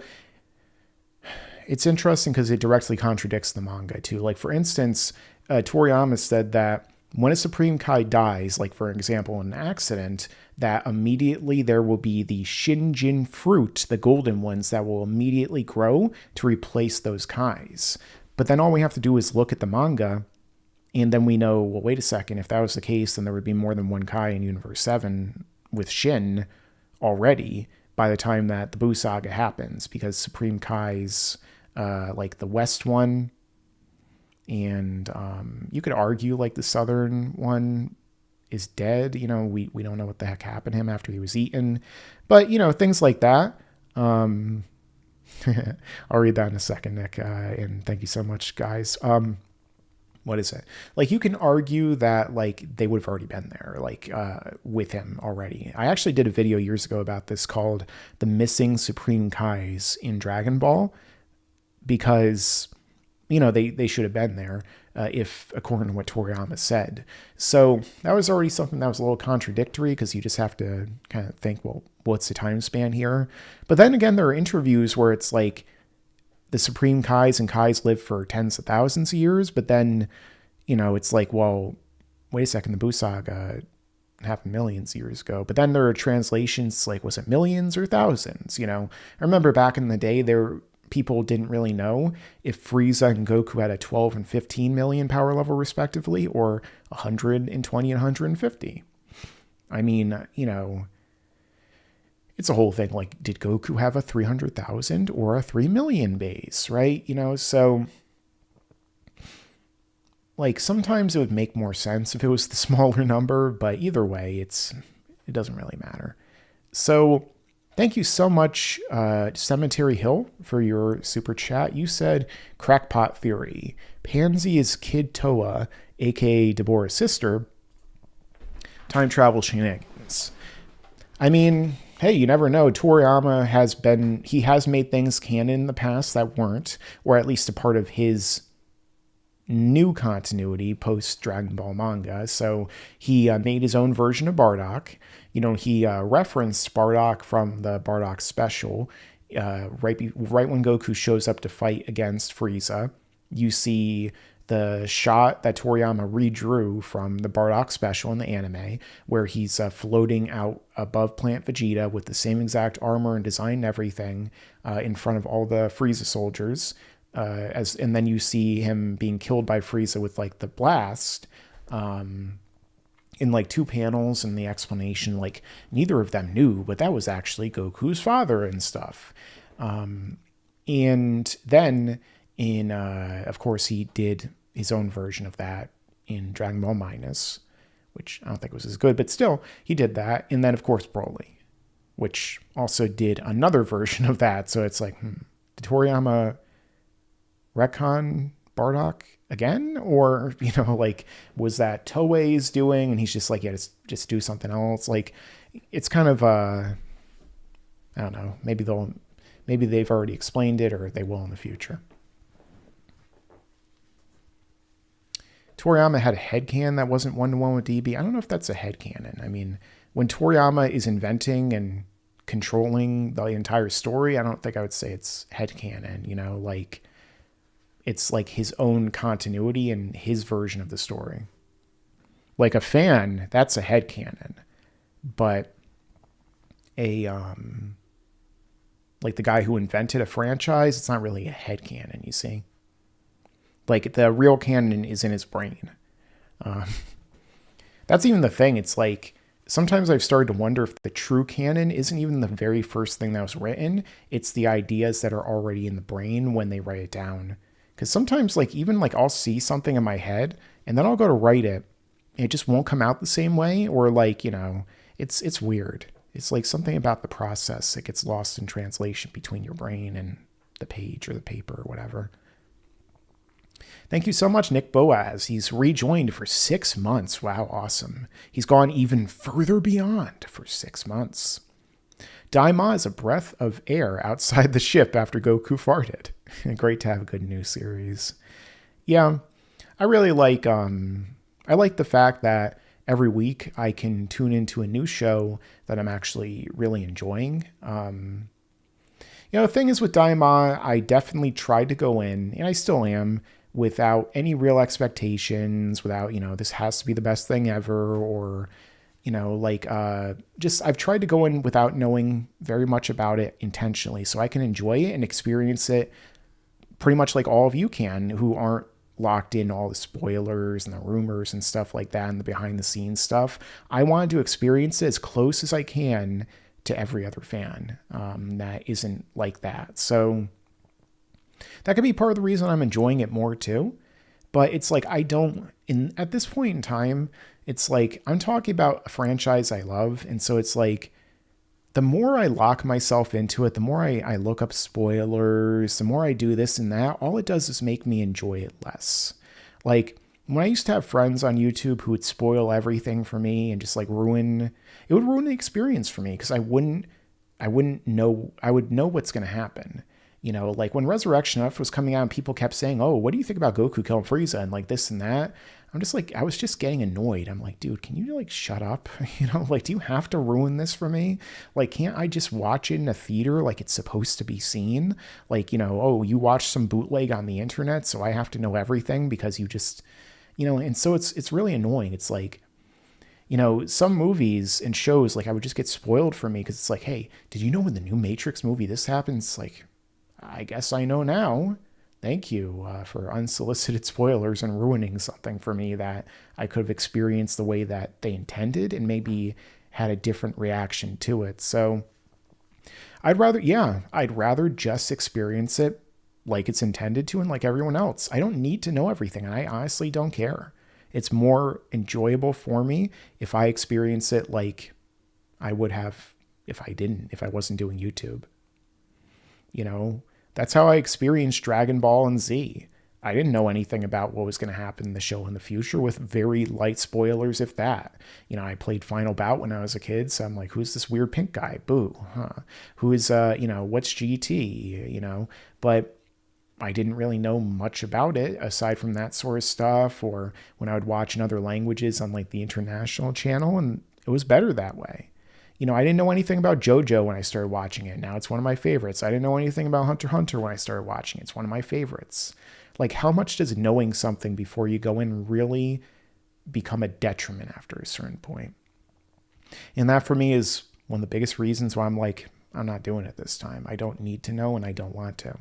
it's interesting because it directly contradicts the manga too. Like, for instance, Toriyama said that when a Supreme Kai dies, like for example, in an accident, that immediately there will be the Shinjin fruit, the golden ones, that will immediately grow to replace those Kais. But then all we have to do is look at the manga, and then we know, well, wait a second, if that was the case, then there would be more than one Kai in Universe 7 with Shin already by the time that the Buu Saga happens, because Supreme Kai's, like the West one, and you could argue like the southern one is dead. We don't know what the heck happened to him after he was eaten. But, things like that. I'll read that in a second, Nick. And thank you so much, guys. What is it? Like, you can argue that like they would have already been there, like with him already. I actually did a video years ago about this called The Missing Supreme Kais in Dragon Ball, because they should have been there if, according to what Toriyama said. So that was already something that was a little contradictory, because you just have to kind of think, well, what's the time span here? But then again, there are interviews where it's like the Supreme Kais and Kais live for tens of thousands of years, but then, it's like, well, wait a second, the Buu Saga happened millions of years ago. But then there are translations like, was it millions or thousands? I remember back in the day, people didn't really know if Frieza and Goku had a 12 and 15 million power level respectively, or 120 and 150. I mean, it's a whole thing. Like, did Goku have a 300,000 or a 3 million base, right? So like sometimes it would make more sense if it was the smaller number, but either way, it doesn't really matter. So thank you so much, Cemetery Hill, for your super chat. You said crackpot theory. Pansy is Kid Toa, aka Deborah's sister. Time travel shenanigans. I mean, hey, you never know. Toriyama has made things canon in the past that weren't, or at least a part of his new continuity post Dragon Ball manga. So he made his own version of Bardock. He referenced Bardock from the Bardock special. Right when Goku shows up to fight against Frieza, you see the shot that Toriyama redrew from the Bardock special in the anime, where he's floating out above Plant Vegeta with the same exact armor and design and everything in front of all the Frieza soldiers. And then you see him being killed by Frieza with like the blast in like 2 panels, and the explanation, like neither of them knew, but that was actually Goku's father and stuff. And then of course, he did his own version of that in Dragon Ball Minus, which I don't think was as good, but still, he did that. And then, of course, Broly, which also did another version of that. So it's like, did Toriyama retcon Bardock again? Or, like, was that Toei's doing? And he's just like, yeah, just do something else. Like, it's kind of, I don't know, maybe they've already explained it, or they will in the future. Toriyama had a headcanon that wasn't one-to-one with DB. I don't know if that's a headcanon. I mean, when Toriyama is inventing and controlling the entire story, I don't think I would say it's headcanon, like it's like his own continuity and his version of the story. Like a fan, that's a headcanon. But like the guy who invented a franchise, it's not really a headcanon, you see? Like, the real canon is in his brain. That's even the thing. It's like, sometimes I've started to wonder if the true canon isn't even the very first thing that was written. It's the ideas that are already in the brain when they write it down. Because sometimes, like, even, like, I'll see something in my head, and then I'll go to write it, and it just won't come out the same way. Or, like, it's weird. It's like something about the process that gets lost in translation between your brain and the page or the paper or whatever. Thank you so much, Nick Boaz. He's rejoined for 6 months. Wow, awesome. He's gone even further beyond for 6 months. Daima is a breath of air outside the ship after Goku farted. Great to have a good new series. Yeah, I really like I like the fact that every week I can tune into a new show that I'm actually really enjoying. The thing is with Daima, I definitely tried to go in, and I still am, without any real expectations, without, this has to be the best thing ever, or, I've tried to go in without knowing very much about it intentionally, so I can enjoy it and experience it pretty much like all of you can, who aren't locked in all the spoilers and the rumors and stuff like that and the behind the scenes stuff. I wanted to experience it as close as I can to every other fan that isn't like that. So that could be part of the reason I'm enjoying it more too. But it's like, at this point in time, it's like I'm talking about a franchise I love. And so it's like, the more I lock myself into it, the more I look up spoilers, the more I do this and that, all it does is make me enjoy it less. Like, when I used to have friends on YouTube who would spoil everything for me and just like it would ruin the experience for me, because I would know what's going to happen. Like when Resurrection F was coming out and people kept saying, oh, what do you think about Goku killing Frieza and like this and that? I'm just like, I was just getting annoyed. I'm like, dude, can you like shut up? Like, do you have to ruin this for me? Like, can't I just watch it in a theater like it's supposed to be seen? Like, oh, you watched some bootleg on the internet, so I have to know everything because you just, and so it's really annoying. It's like, some movies and shows, like I would just get spoiled for me because it's like, hey, did you know in the new Matrix movie this happens? Like, I guess I know now. Thank you for unsolicited spoilers and ruining something for me that I could have experienced the way that they intended and maybe had a different reaction to it. So I'd rather just experience it like it's intended to and like everyone else. I don't need to know everything, and I honestly don't care. It's more enjoyable for me if I experience it like I would have if I wasn't doing YouTube. That's how I experienced Dragon Ball and Z. I didn't know anything about what was going to happen in the show in the future, with very light spoilers, if that. I played Final Bout when I was a kid, so I'm like, who's this weird pink guy? Boo. Huh? Who is, what's GT? But I didn't really know much about it aside from that sort of stuff, or when I would watch in other languages on like the international channel, and it was better that way. I didn't know anything about JoJo when I started watching it. Now it's one of my favorites. I didn't know anything about Hunter x Hunter when I started watching it. It's one of my favorites. Like, how much does knowing something before you go in really become a detriment after a certain point? And that for me is one of the biggest reasons why I'm like, I'm not doing it this time. I don't need to know and I don't want to.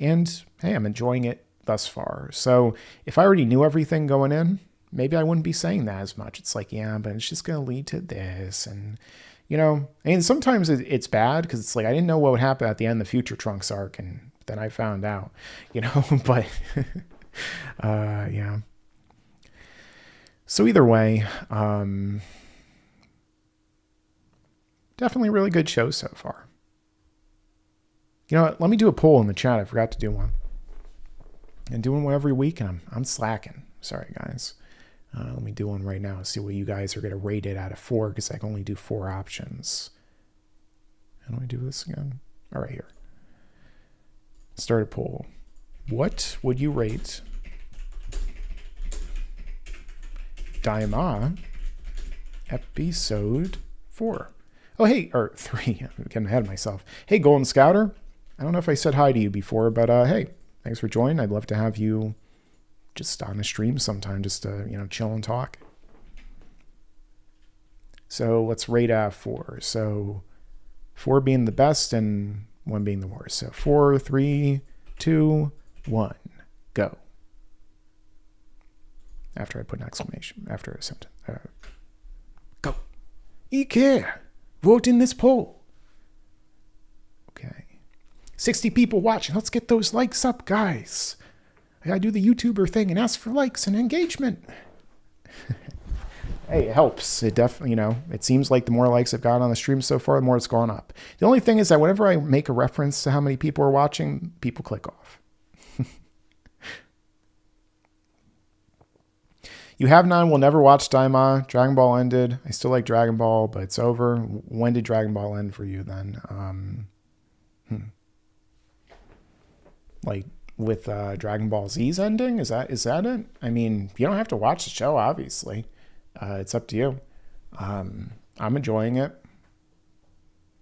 And hey, I'm enjoying it thus far. So if I already knew everything going in, maybe I wouldn't be saying that as much. It's like, yeah, but it's just going to lead to this. And, and sometimes it's bad because it's like, I didn't know what would happen at the end of the Future Trunks arc. And Then I found out, but yeah. So either way, definitely a really good show so far. You know what? Let me do a poll in the chat. I forgot to do one. And doing one every week, and I'm slacking. Sorry, guys. Let me do one right now. See what you guys are going to rate it out of 4, because I can only do 4 options. How do I do this again? All right, here. Start a poll. What would you rate Daima episode 4? Oh, hey, or 3. I'm getting ahead of myself. Hey, Golden Scouter. I don't know if I said hi to you before, but hey, thanks for joining. I'd love to have you just on a stream sometime, just to, chill and talk. So let's rate 4. So 4 being the best and 1 being the worst. So 4, 3, 2, 1, go. After I put an exclamation, after a sentence. Go. Ike, vote in this poll. Okay. 60 people watching. Let's get those likes up, guys. I gotta do the YouTuber thing and ask for likes and engagement. Hey, it helps. It definitely, it seems like the more likes I've got on the stream so far, the more it's gone up. The only thing is that whenever I make a reference to how many people are watching, people click off. You have none, will never watch Daima. Dragon Ball ended. I still like Dragon Ball, but it's over. When did Dragon Ball end for you then? Like with Dragon Ball Z's ending? Is that it? I mean, you don't have to watch the show, obviously. It's up to you. I'm enjoying it.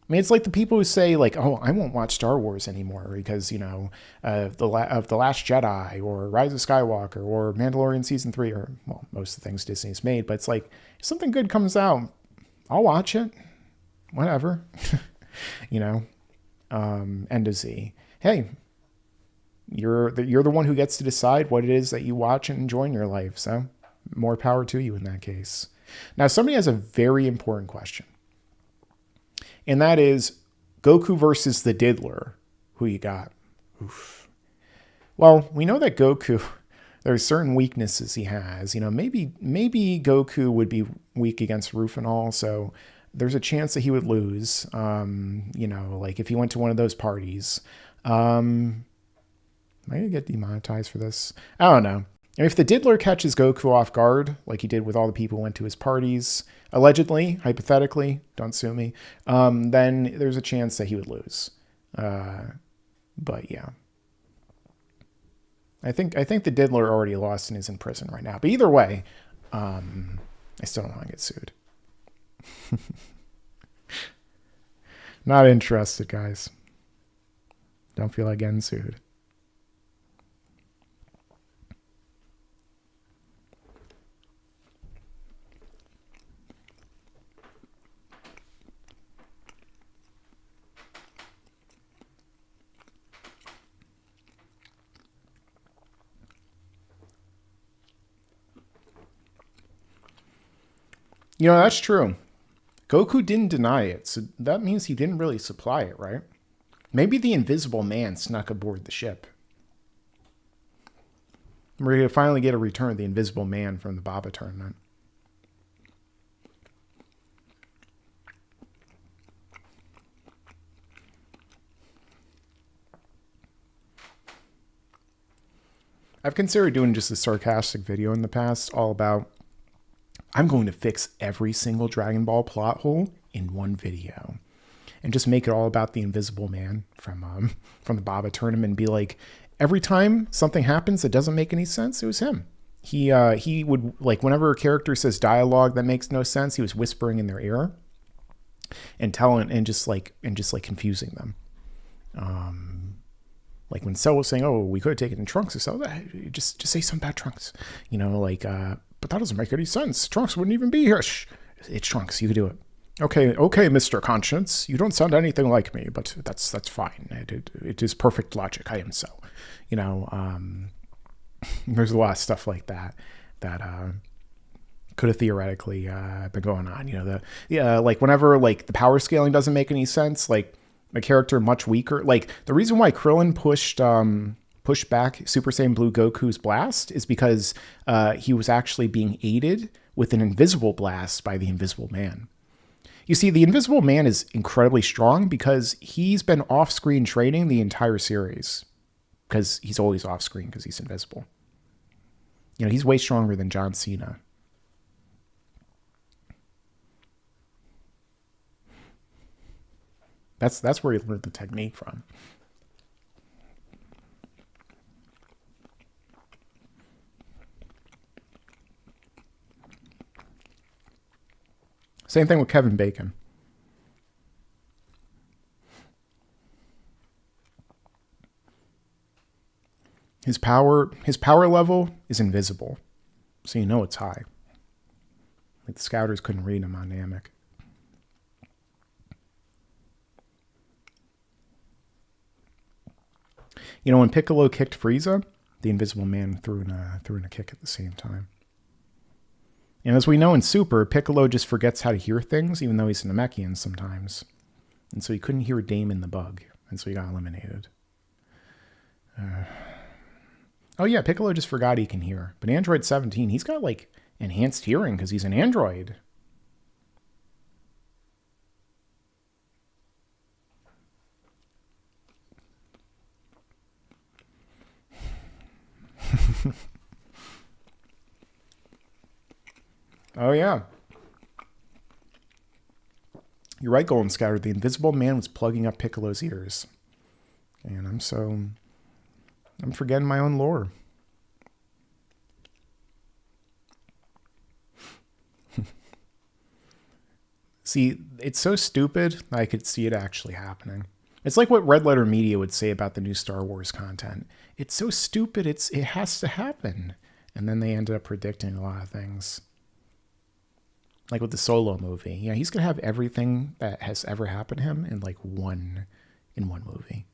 I mean, it's like the people who say, like, oh, I won't watch Star Wars anymore because, of The Last Jedi or Rise of Skywalker or Mandalorian Season 3 or, well, most of the things Disney's made. But it's like, if something good comes out, I'll watch it. Whatever. End of Z. Hey, you're the one who gets to decide what it is that you watch and enjoy in your life. So more power to you in that case. Now, somebody has a very important question. And that is Goku versus the Diddler. Who you got? Oof. Well, we know that Goku, there's certain weaknesses he has. Maybe Goku would be weak against Rufinol, so there's a chance that he would lose. Like if he went to one of those parties. Am I going to get demonetized for this? I don't know. If the Diddler catches Goku off guard, like he did with all the people who went to his parties, allegedly, hypothetically, don't sue me, then there's a chance that he would lose. But yeah. I think the Diddler already lost and is in prison right now. But either way, I still don't want to get sued. Not interested, guys. Don't feel like getting sued. That's true. Goku didn't deny it, so that means he didn't really supply it, right? Maybe the Invisible Man snuck aboard the ship. We're going to finally get a return of the Invisible Man from the Baba tournament. I've considered doing just a sarcastic video in the past all about I'm going to fix every single Dragon Ball plot hole in one video and just make it all about the Invisible Man from the Baba tournament and be like, every time something happens that doesn't make any sense, it was him. He would, like, whenever a character says dialogue that makes no sense, he was whispering in their ear and telling and just confusing them. Like when Cell was saying, "Oh, we could have taken Trunks," so just say something about Trunks, but that doesn't make any sense. Trunks wouldn't even be here. Shh, it's Trunks. You can do it. Okay, Mr. Conscience. You don't sound anything like me, but that's fine. It is perfect logic. I am so. There's a lot of stuff like that could have theoretically been going on. Like whenever like the power scaling doesn't make any sense, like A character much weaker. Like, the reason why Krillin pushed back Super Saiyan Blue Goku's blast is because he was actually being aided with an invisible blast by the Invisible Man. You see, the Invisible Man is incredibly strong because he's been off-screen training the entire series. Because he's always off-screen because he's invisible. You know, he's way stronger than John Cena. That's where he learned the technique from. Same thing with Kevin Bacon. His power level is invisible, so you know it's high. Like the scouters couldn't read him on Namek. You know, when Piccolo kicked Frieza, the Invisible Man threw in a kick at the same time. And as we know in Super, Piccolo just forgets how to hear things, even though he's a Namekian sometimes. And so he couldn't hear Daima the bug, and so he got eliminated. Oh yeah, Piccolo just forgot he can hear. But Android 17, he's got like enhanced hearing because he's an android. Oh yeah. You're right, Golden Scouter. The Invisible Man was plugging up Piccolo's ears. And I'm forgetting my own lore. See, it's so stupid that I could see it actually happening. It's like what Red Letter Media would say about the new Star Wars content. It's so stupid, it has to happen. And then they ended up predicting a lot of things. Like with the Solo movie. Yeah, he's going to have everything that has ever happened to him in like one movie.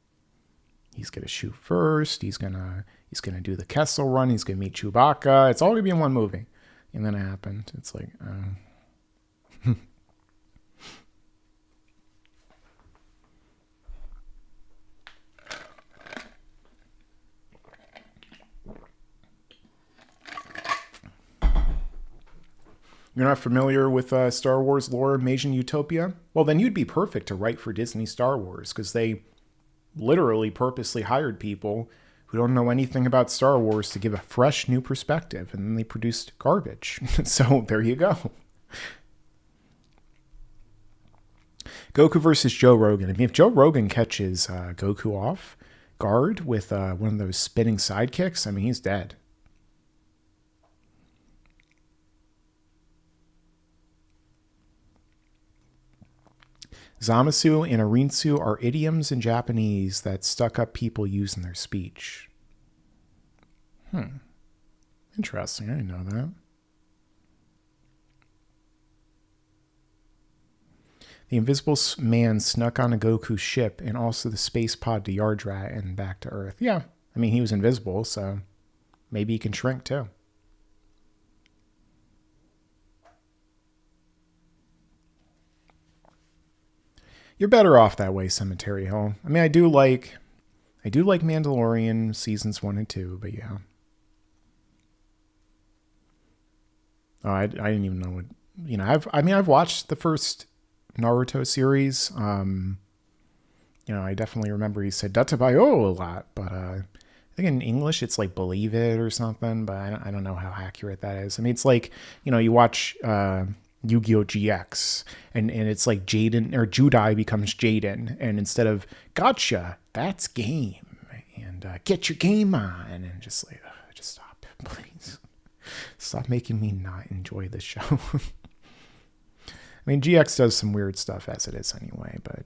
He's going to shoot first. He's going to do the Kessel Run. He's going to meet Chewbacca. It's all going to be in one movie. And then it happened. It's like, You're not familiar with Star Wars lore, Majin Utopia? Well, then you'd be perfect to write for Disney Star Wars, because they literally purposely hired people who don't know anything about Star Wars to give a fresh new perspective, and then they produced garbage. So there you go. Goku versus Joe Rogan. I mean, if Joe Rogan catches Goku off guard with one of those spinning sidekicks, I mean, he's dead. Zamasu and Arinsu are idioms in Japanese that stuck-up people use in their speech. Interesting. I didn't know that. The Invisible Man snuck on a Goku ship and also the space pod to Yardrat and back to Earth. Yeah, I mean, he was invisible, so maybe he can shrink too. You're better off that way, Cemetery Hill. I mean, I do like Mandalorian seasons 1 and 2, but yeah. Oh, I didn't even know what, you know, I've watched the first Naruto series. You know, I definitely remember he said Databayo a lot, but I think in English it's like believe it or something, but I don't know how accurate that is. I mean, it's like, you know, you watch Yu-Gi-Oh! GX, and it's like Jaden or Judai becomes Jaden, and instead of gotcha, that's game, and get your game on, and just like, just stop, please. Stop making me not enjoy this show. I mean, GX does some weird stuff as it is anyway, but...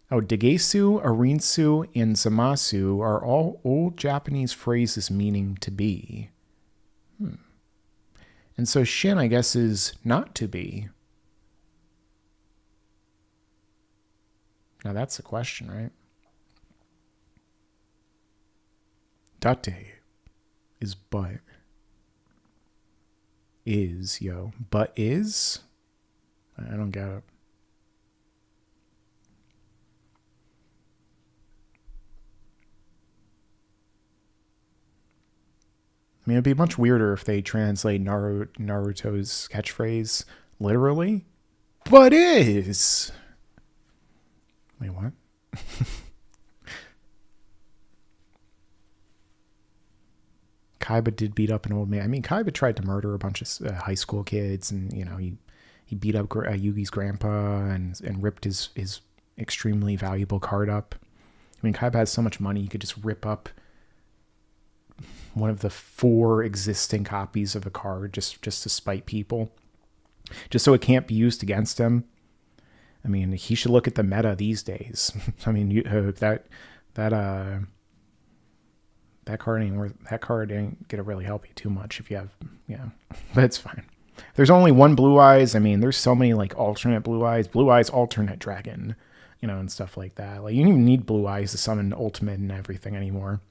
Oh, Degesu, Arinsu, and Zamasu are all old Japanese phrases meaning to be. And so Shin, I guess, is not to be. Now that's the question, right? Date is but. Is, yo. But is? I don't get it. mean, it'd be much weirder if they translate Naruto's catchphrase literally. But is. Wait, what? Kaiba did beat up an old man. I mean, Kaiba tried to murder a bunch of high school kids, and he beat up Yugi's grandpa and ripped his extremely valuable card up. I mean, Kaiba has so much money, he could just rip up one of the 4 existing copies of a card just to spite people, just so it can't be used against him. I mean, he should look at the meta these days. I mean, that card ain't gonna really help you too much if you have, but it's fine. There's only one Blue Eyes. I mean, there's so many like alternate Blue Eyes alternate dragon, and stuff like that. Like, you don't even need Blue Eyes to summon ultimate and everything anymore.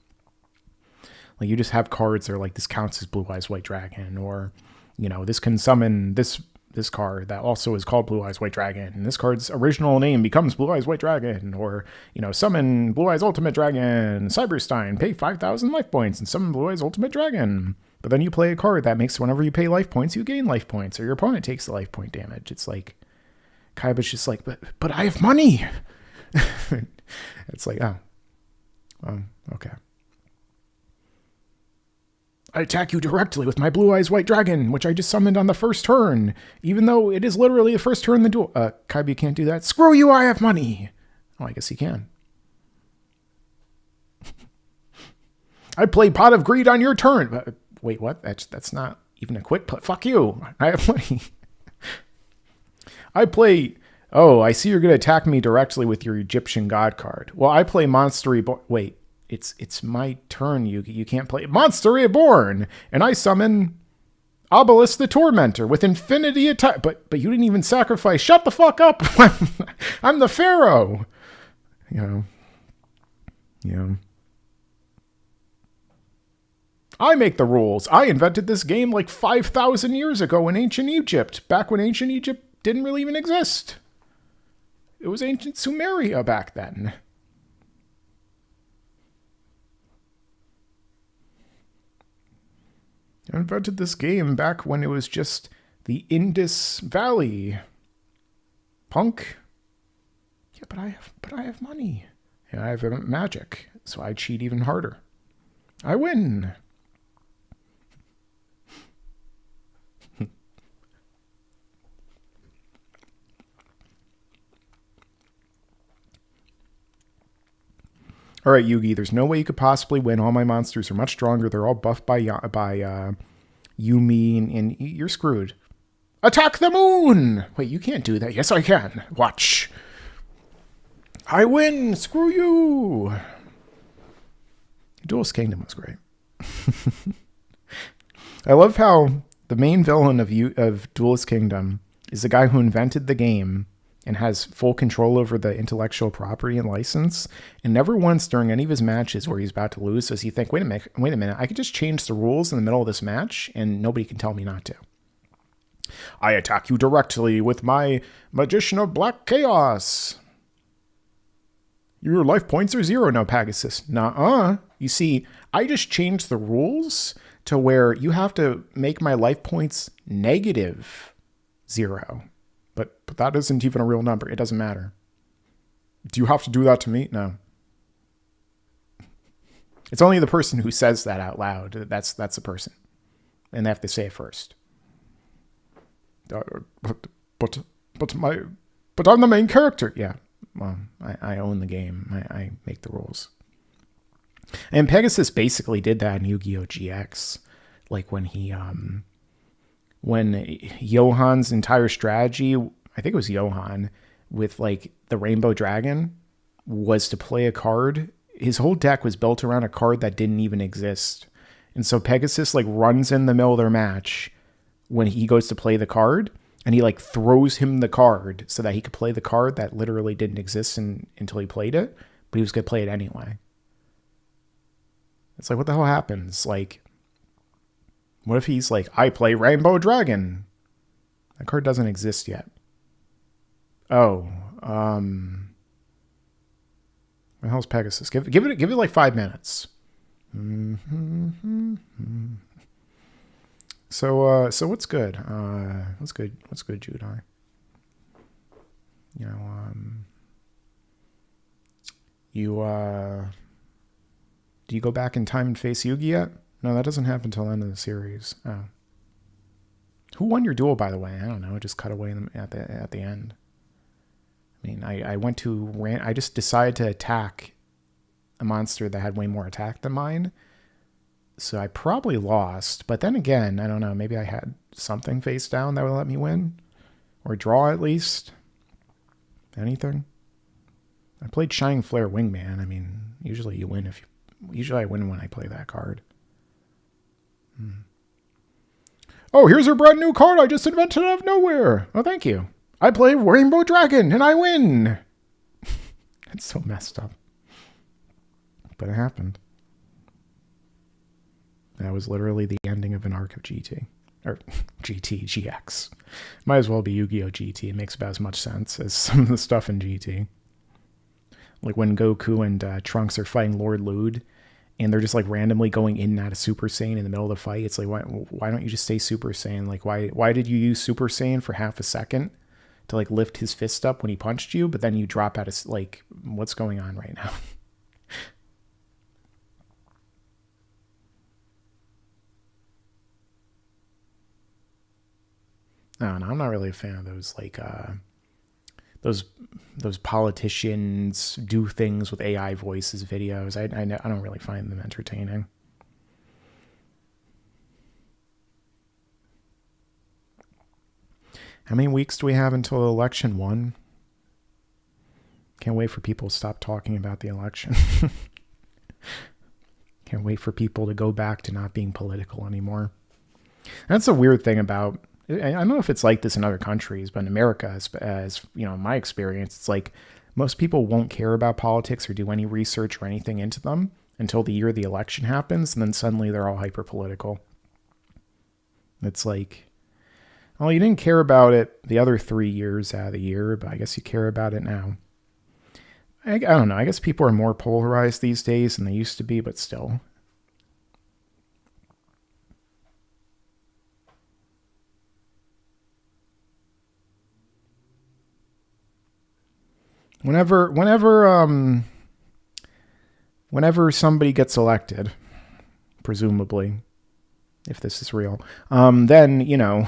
Like, you just have cards that are like, this counts as Blue Eyes White Dragon, or this can summon this card that also is called Blue Eyes White Dragon, and this card's original name becomes Blue Eyes White Dragon, or summon Blue Eyes Ultimate Dragon Cyberstein, pay 5,000 life points and summon Blue Eyes Ultimate Dragon. But then you play a card that makes whenever you pay life points, you gain life points, or your opponent takes the life point damage. It's like, Kaiba's just like, but I have money. It's like, okay. I attack you directly with my Blue Eyes White Dragon, which I just summoned on the first turn, even though it is literally the first turn in the duel. Kaiba, you can't do that. Screw you, I have money. Oh, I guess he can. I play Pot of Greed on your turn. Wait, what? That's not even a quick play. Fuck you. I have money. I play... Oh, I see you're going to attack me directly with your Egyptian God card. Well, I play Monster Reborn. Wait. It's my turn. You can't play Monster Reborn, and I summon Obelisk the Tormentor with infinity attack. But you didn't even sacrifice. Shut the fuck up. I'm the Pharaoh. I make the rules. I invented this game like 5,000 years ago in ancient Egypt, back when ancient Egypt didn't really even exist. It was ancient Sumeria back then. I invented this game back when it was just the Indus Valley. Punk? Yeah, but I have money. Yeah, I have magic, so I cheat even harder. I win. All right, Yugi, there's no way you could possibly win. All my monsters are much stronger. They're all buffed by Yumi, and you're screwed. Attack the moon! Wait, you can't do that. Yes, I can. Watch. I win. Screw you. Duelist Kingdom was great. I love how the main villain of Duelist Kingdom is the guy who invented the game and has full control over the intellectual property and license. And never once during any of his matches where he's about to lose does he think, wait a minute, I could just change the rules in the middle of this match and nobody can tell me not to. I attack you directly with my Magician of Black Chaos. Your life points are 0 now, Pegasus. Nuh-uh. You see, I just changed the rules to where you have to make my life points -0. But that isn't even a real number. It doesn't matter. Do you have to do that to me? No. It's only the person who says that out loud. That's the person. And they have to say it first. But I'm the main character. Yeah. Well, I own the game. I make the rules. And Pegasus basically did that in Yu-Gi-Oh! GX. Like when he... when Johan's entire strategy, I think it was Johan, with like the Rainbow Dragon, was to play a card. His whole deck was built around a card that didn't even exist. And so Pegasus like runs in the middle of their match when he goes to play the card, and he like throws him the card so that he could play the card that literally didn't exist until he played it, but he was going to play it anyway. It's like, what the hell happens? Like, what if he's like, I play Rainbow Dragon? That card doesn't exist yet. Oh, where the hell's Pegasus? Give it like 5 minutes. So what's good? What's good? What's good, Judai? You know, do you go back in time and face Yugi yet? No, that doesn't happen till the end of the series. Oh. Who won your duel, by the way? I don't know. It just cut away at the end. I mean, I just decided to attack a monster that had way more attack than mine. So I probably lost. But then again, I don't know. Maybe I had something face down that would let me win. Or draw at least. Anything. I played Shining Flare Wingman. I mean, usually I win when I play that card. Oh, here's a brand new card I just invented out of nowhere. Oh, thank you. I play Rainbow Dragon and I win. It's so messed up. But it happened. That was literally the ending of an arc of GT. Or GT, GX. Might as well be Yu-Gi-Oh! GT. It makes about as much sense as some of the stuff in GT. Like when Goku and Trunks are fighting Lord Lude, and they're just like randomly going in and out of Super Saiyan in the middle of the fight. It's like, why don't you just stay Super Saiyan? Like, why did you use Super Saiyan for half a second to like lift his fist up when he punched you, but then you drop out of, like, what's going on right now? No, I'm not really a fan of those, like, those politicians do things with AI voices videos. I don't really find them entertaining. How many weeks do we have until election 1? Can't wait for people to stop talking about the election. Can't wait for people to go back to not being political anymore. That's a weird thing about, I don't know if it's like this in other countries, but in America, as you know, in my experience, it's like most people won't care about politics or do any research or anything into them until the year the election happens, and then suddenly they're all hyper political. It's like, well, you didn't care about it the other 3 years out of the year, but I guess you care about it now. I don't know. I guess people are more polarized these days than they used to be, but still. Whenever somebody gets elected, presumably, if this is real, then, you know,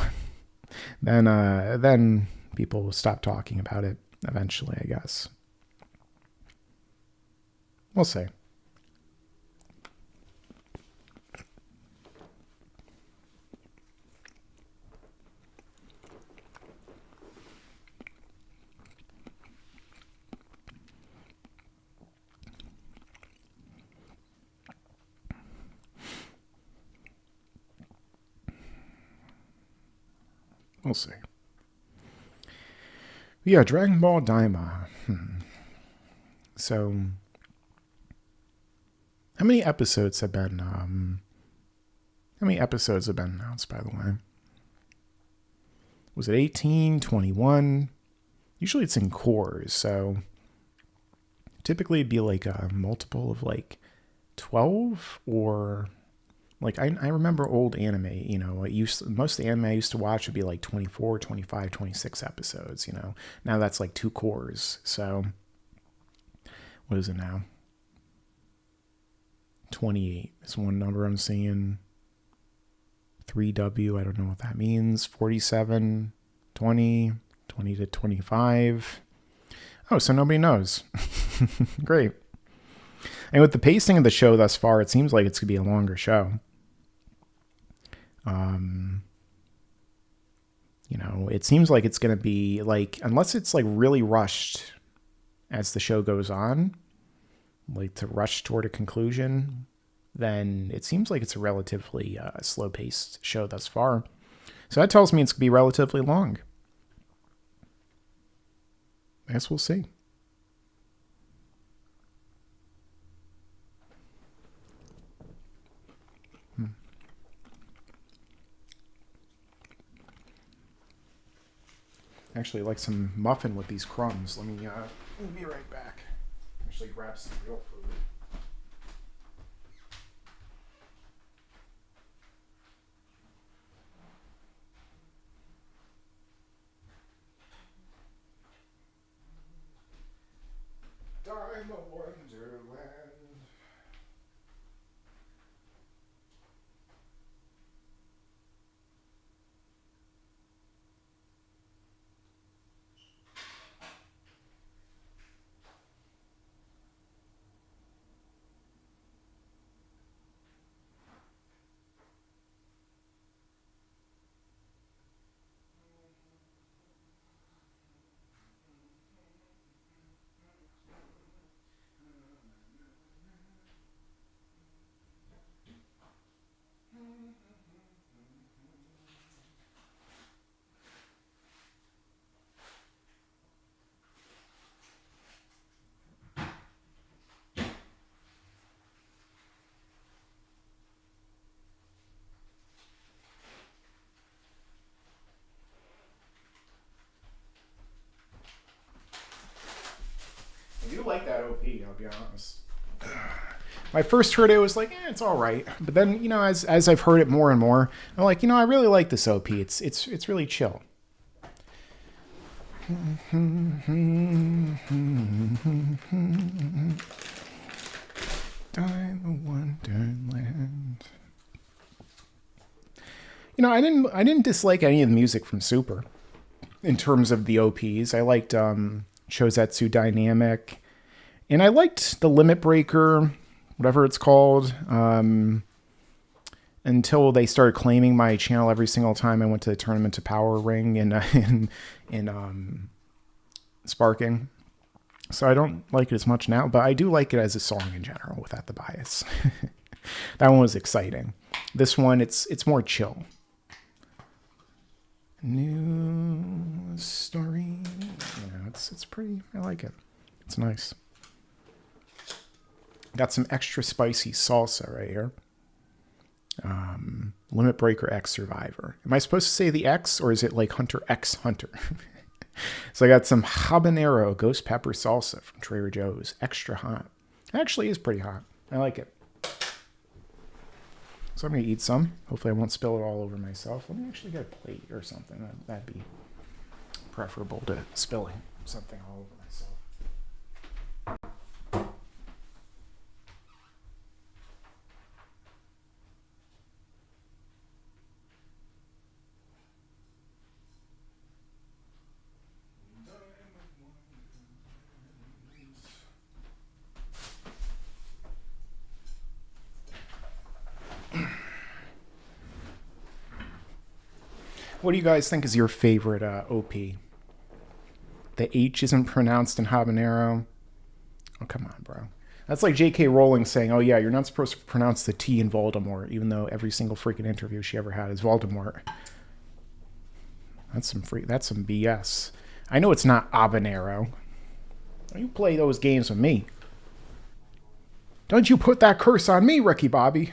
then people will stop talking about it eventually, I guess. We'll see. We'll see. Yeah, Dragon Ball Daima. So, how many episodes have been announced, by the way? Was it 18, 21? Usually it's in cores, so typically it'd be like a multiple of like 12, or like I remember old anime, you know, most of the anime I used to watch would be like 24, 25, 26 episodes, you know. Now that's like 2 cores. So what is it now? 28 is one number I'm seeing. 3W, I don't know what that means. 47, 20, 20 to 25. Oh, so nobody knows. Great. And with the pacing of the show thus far, it seems like it's going to be a longer show. You know, it seems like it's going to be like, unless it's like really rushed as the show goes on, like to rush toward a conclusion, then it seems like it's a relatively slow-paced show thus far. So that tells me it's going to be relatively long. I guess we'll see. Actually, like some muffin with these crumbs. Let me be right back. Actually grab some real food. like that OP, I'll be honest. When I first heard it, it was like, it's all right. But then, as I've heard it more and more, I'm like, I really like this OP. It's really chill. Daima Wonderland. I didn't dislike any of the music from Super in terms of the OPs. I liked Chozetsu Dynamic, and I liked the Limit Breaker, whatever it's called, until they started claiming my channel every single time I went to the Tournament to Power Ring in Sparking. So I don't like it as much now, but I do like it as a song in general without the bias. That one was exciting. This one, it's more chill. New story. It's pretty, I like it. It's nice. Got some extra spicy salsa right here. Limit Breaker X Survivor. Am I supposed to say the X, or is it like Hunter X Hunter? So I got some habanero ghost pepper salsa from Trader Joe's. Extra hot. It actually is pretty hot. I like it. So I'm going to eat some. Hopefully I won't spill it all over myself. Let me actually get a plate or something. That'd be preferable to spilling something all over myself. What do you guys think is your favorite OP? The H isn't pronounced in habanero. Oh, come on, bro. That's like J.K. Rowling saying, oh, yeah, you're not supposed to pronounce the T in Voldemort, even though every single freaking interview she ever had is Voldemort. That's some BS. I know it's not habanero. Don't you play those games with me. Don't you put that curse on me, Ricky Bobby.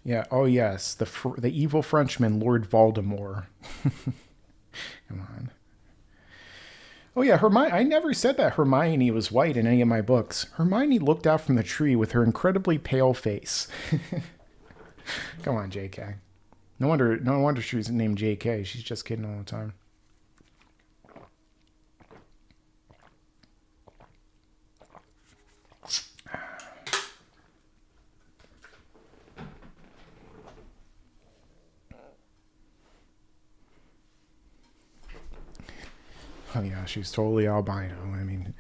Yeah, oh yes, the evil Frenchman, Lord Voldemort. Come on. Oh yeah, Hermione. I never said that Hermione was white in any of my books. Hermione looked out from the tree with her incredibly pale face. Come on, JK. No wonder she's named JK. She's just kidding all the time. Oh yeah, she's totally albino. I mean,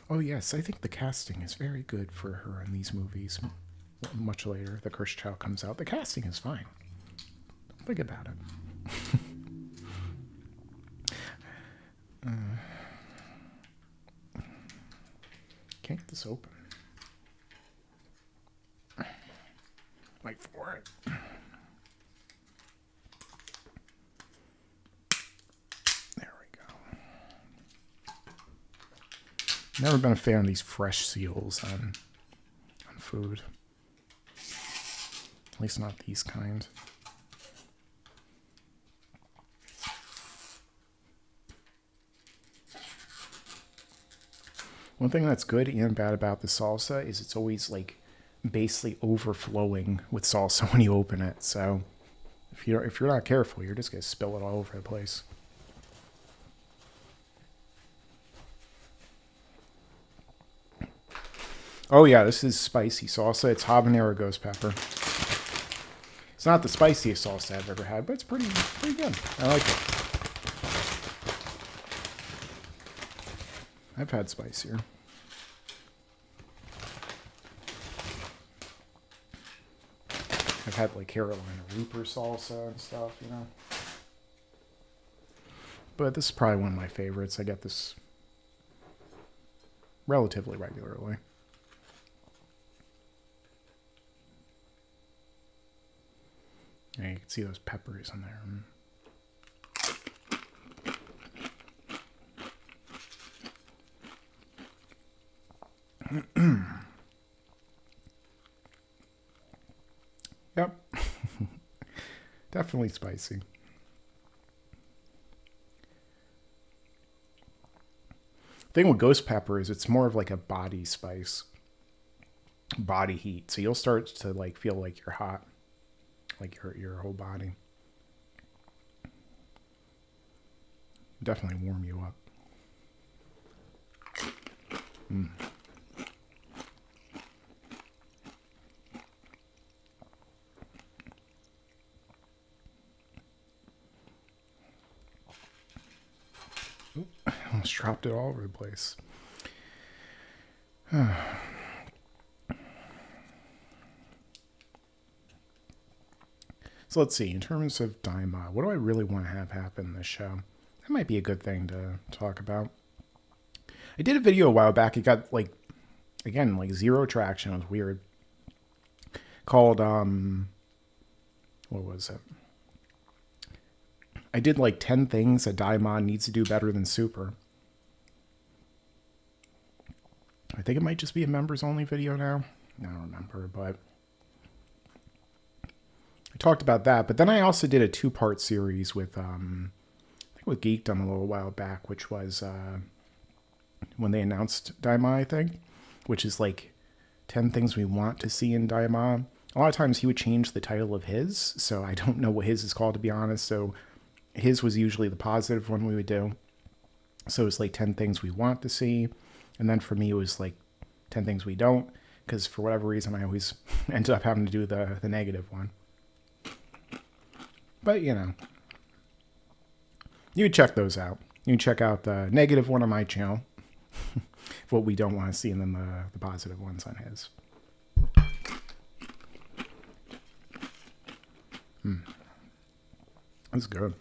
oh yes, I think the casting is very good for her in these movies. Much later, The Cursed Child comes out. The casting is fine. Don't think about it. Can't get this open. Wait for it. There we go. Never been a fan of these fresh seals on food. At least not these kind. One thing that's good and bad about the salsa is it's always like basically overflowing with salsa when you open it. So if you're not careful, you're just gonna spill it all over the place. Oh yeah, this is spicy salsa. It's habanero ghost pepper. It's not the spiciest salsa I've ever had, but it's pretty good. I like it. I've had spicier. I've had like Carolina Reaper salsa and stuff, you know. But this is probably one of my favorites. I get this relatively regularly. Yeah, you can see those peppers in there. Yep. Definitely spicy. Thing with ghost pepper is it's more of like a body spice, body heat. So you'll start to like feel like you're hot, like your whole body. Definitely warm you up. Mm. Oop, I almost dropped it all over the place. So let's see, in terms of Daima, what do I really want to have happen in this show? That might be a good thing to talk about. I did a video a while back. It got like, again, like zero traction. It was weird. Called, what was it? I did like 10 things that Daima needs to do better than Super. I think it might just be a members only video now. I don't remember, but I talked about that. But then I also did a 2-part series with, I think with Geekdom a little while back, which was when they announced Daima, I think, which is like 10 things we want to see in Daima. A lot of times he would change the title of his, so I don't know what his is called, to be honest. So his was usually the positive one we would do. So it's like 10 things we want to see. And then for me, it was like 10 things we don't, because for whatever reason, I always ended up having to do the negative one. But, you know, you can check those out. You can check out the negative one on my channel, what we don't want to see, and then the positive ones on his. That's good.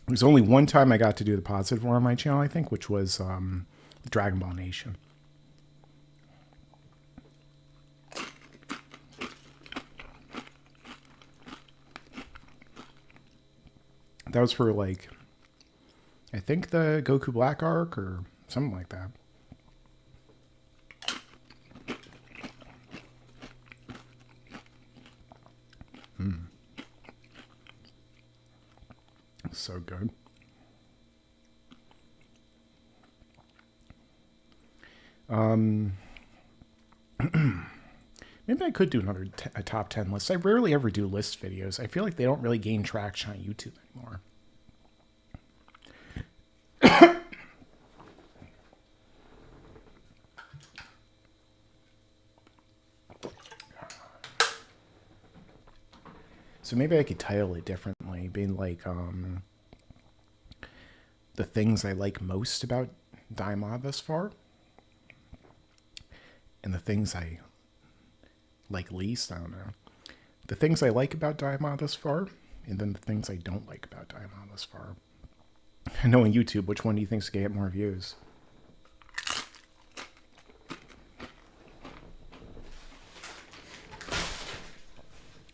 There's only one time I got to do the positive one on my channel, I think, which was Dragon Ball Nation. That was for, like, I think the Goku Black arc or something like that. So good. Maybe I could do another a top 10 list. I rarely ever do list videos. I feel like they don't really gain traction on YouTube anymore. So maybe I could title it differently, being like the things I like most about Daima thus far, and the things I like least. I don't know. The things I like about Daima thus far, and then the things I don't like about Daima thus far. I know on YouTube, which one do you think's gonna get more views?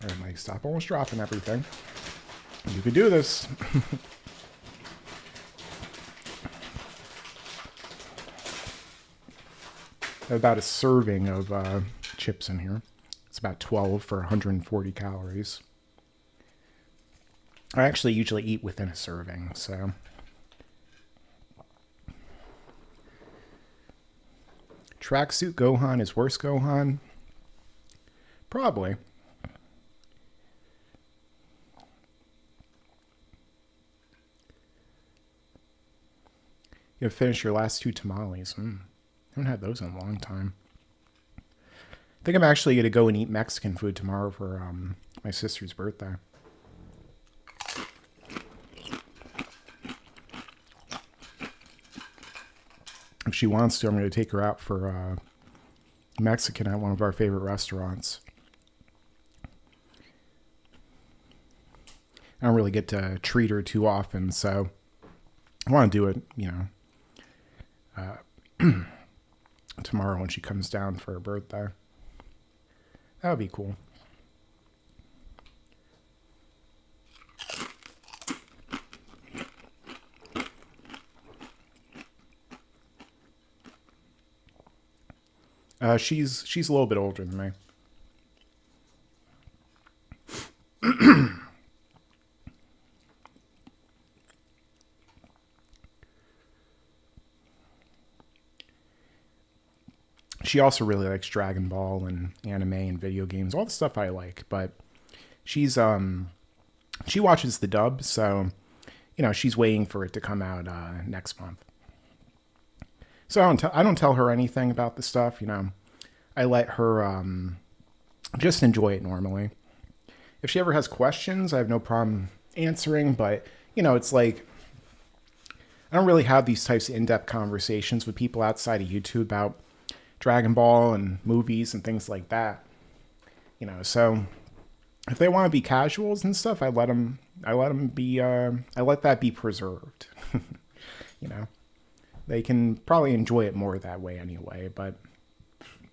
All right, Mike, stop almost dropping everything. You could do this. About a serving of chips in here. It's about 12 for 140 calories. I actually usually eat within a serving, so. Tracksuit Gohan is worse Gohan? Probably. You have finished your last 2 tamales. I haven't had those in a long time. I think I'm actually going to go and eat Mexican food tomorrow for my sister's birthday. If she wants to, I'm going to take her out for Mexican at one of our favorite restaurants. I don't really get to treat her too often, so I want to do it, you know, tomorrow when she comes down for her birthday. That would be cool. She's a little bit older than me. She also really likes Dragon Ball and anime and video games, all the stuff I like. But she's she watches the dub, so she's waiting for it to come out next month. So I don't tell her anything about the stuff. I let her just enjoy it normally. If she ever has questions, I have no problem answering. But it's like I don't really have these types of in-depth conversations with people outside of YouTube about Dragon Ball and movies and things like that. So if they want to be casuals and stuff, I let them be. I let that be preserved. They can probably enjoy it more that way anyway. But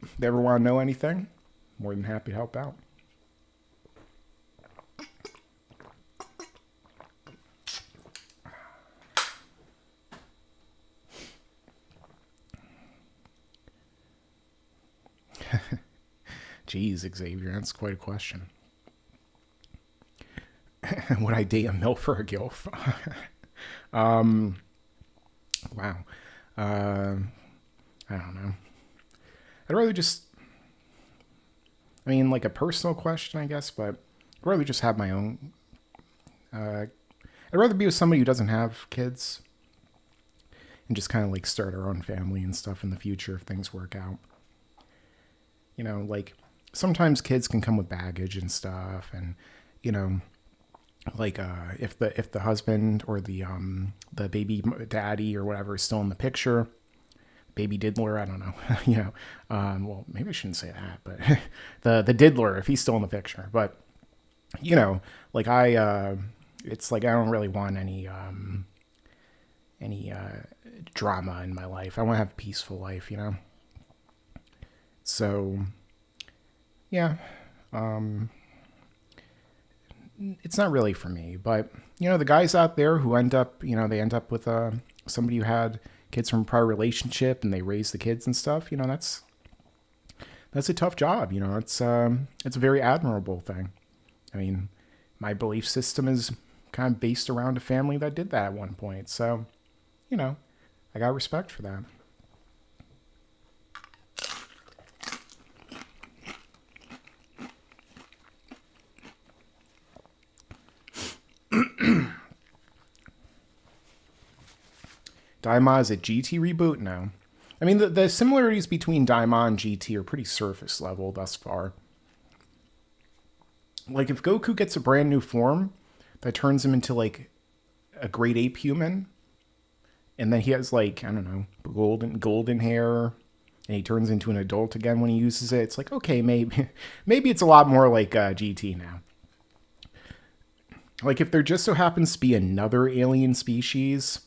if they ever want to know anything, more than happy to help out. Geez, Xavier, that's quite a question. Would I date a MILF or a GILF? Wow. I don't know. I'd rather just, like a personal question, I guess, but I'd rather just have my own. I'd rather be with somebody who doesn't have kids and just kind of like start our own family and stuff in the future if things work out. Like sometimes kids can come with baggage and stuff, and like if the husband or the baby daddy or whatever is still in the picture, baby diddler, I don't know, well, maybe I shouldn't say that, but the diddler, if he's still in the picture, but like it's like I don't really want any drama in my life. I want to have a peaceful life, So, yeah, it's not really for me, but the guys out there who end up, they end up with somebody who had kids from a prior relationship and they raise the kids and stuff. That's a tough job. It's a very admirable thing. My belief system is kind of based around a family that did that at one point. So, I got respect for that. Daima is a GT reboot? No. The similarities between Daima and GT are pretty surface level thus far. Like, if Goku gets a brand new form that turns him into, like, a great ape human, and then he has, like, I don't know, golden hair, and he turns into an adult again when he uses it, it's like, okay, maybe it's a lot more like GT now. Like, if there just so happens to be another alien species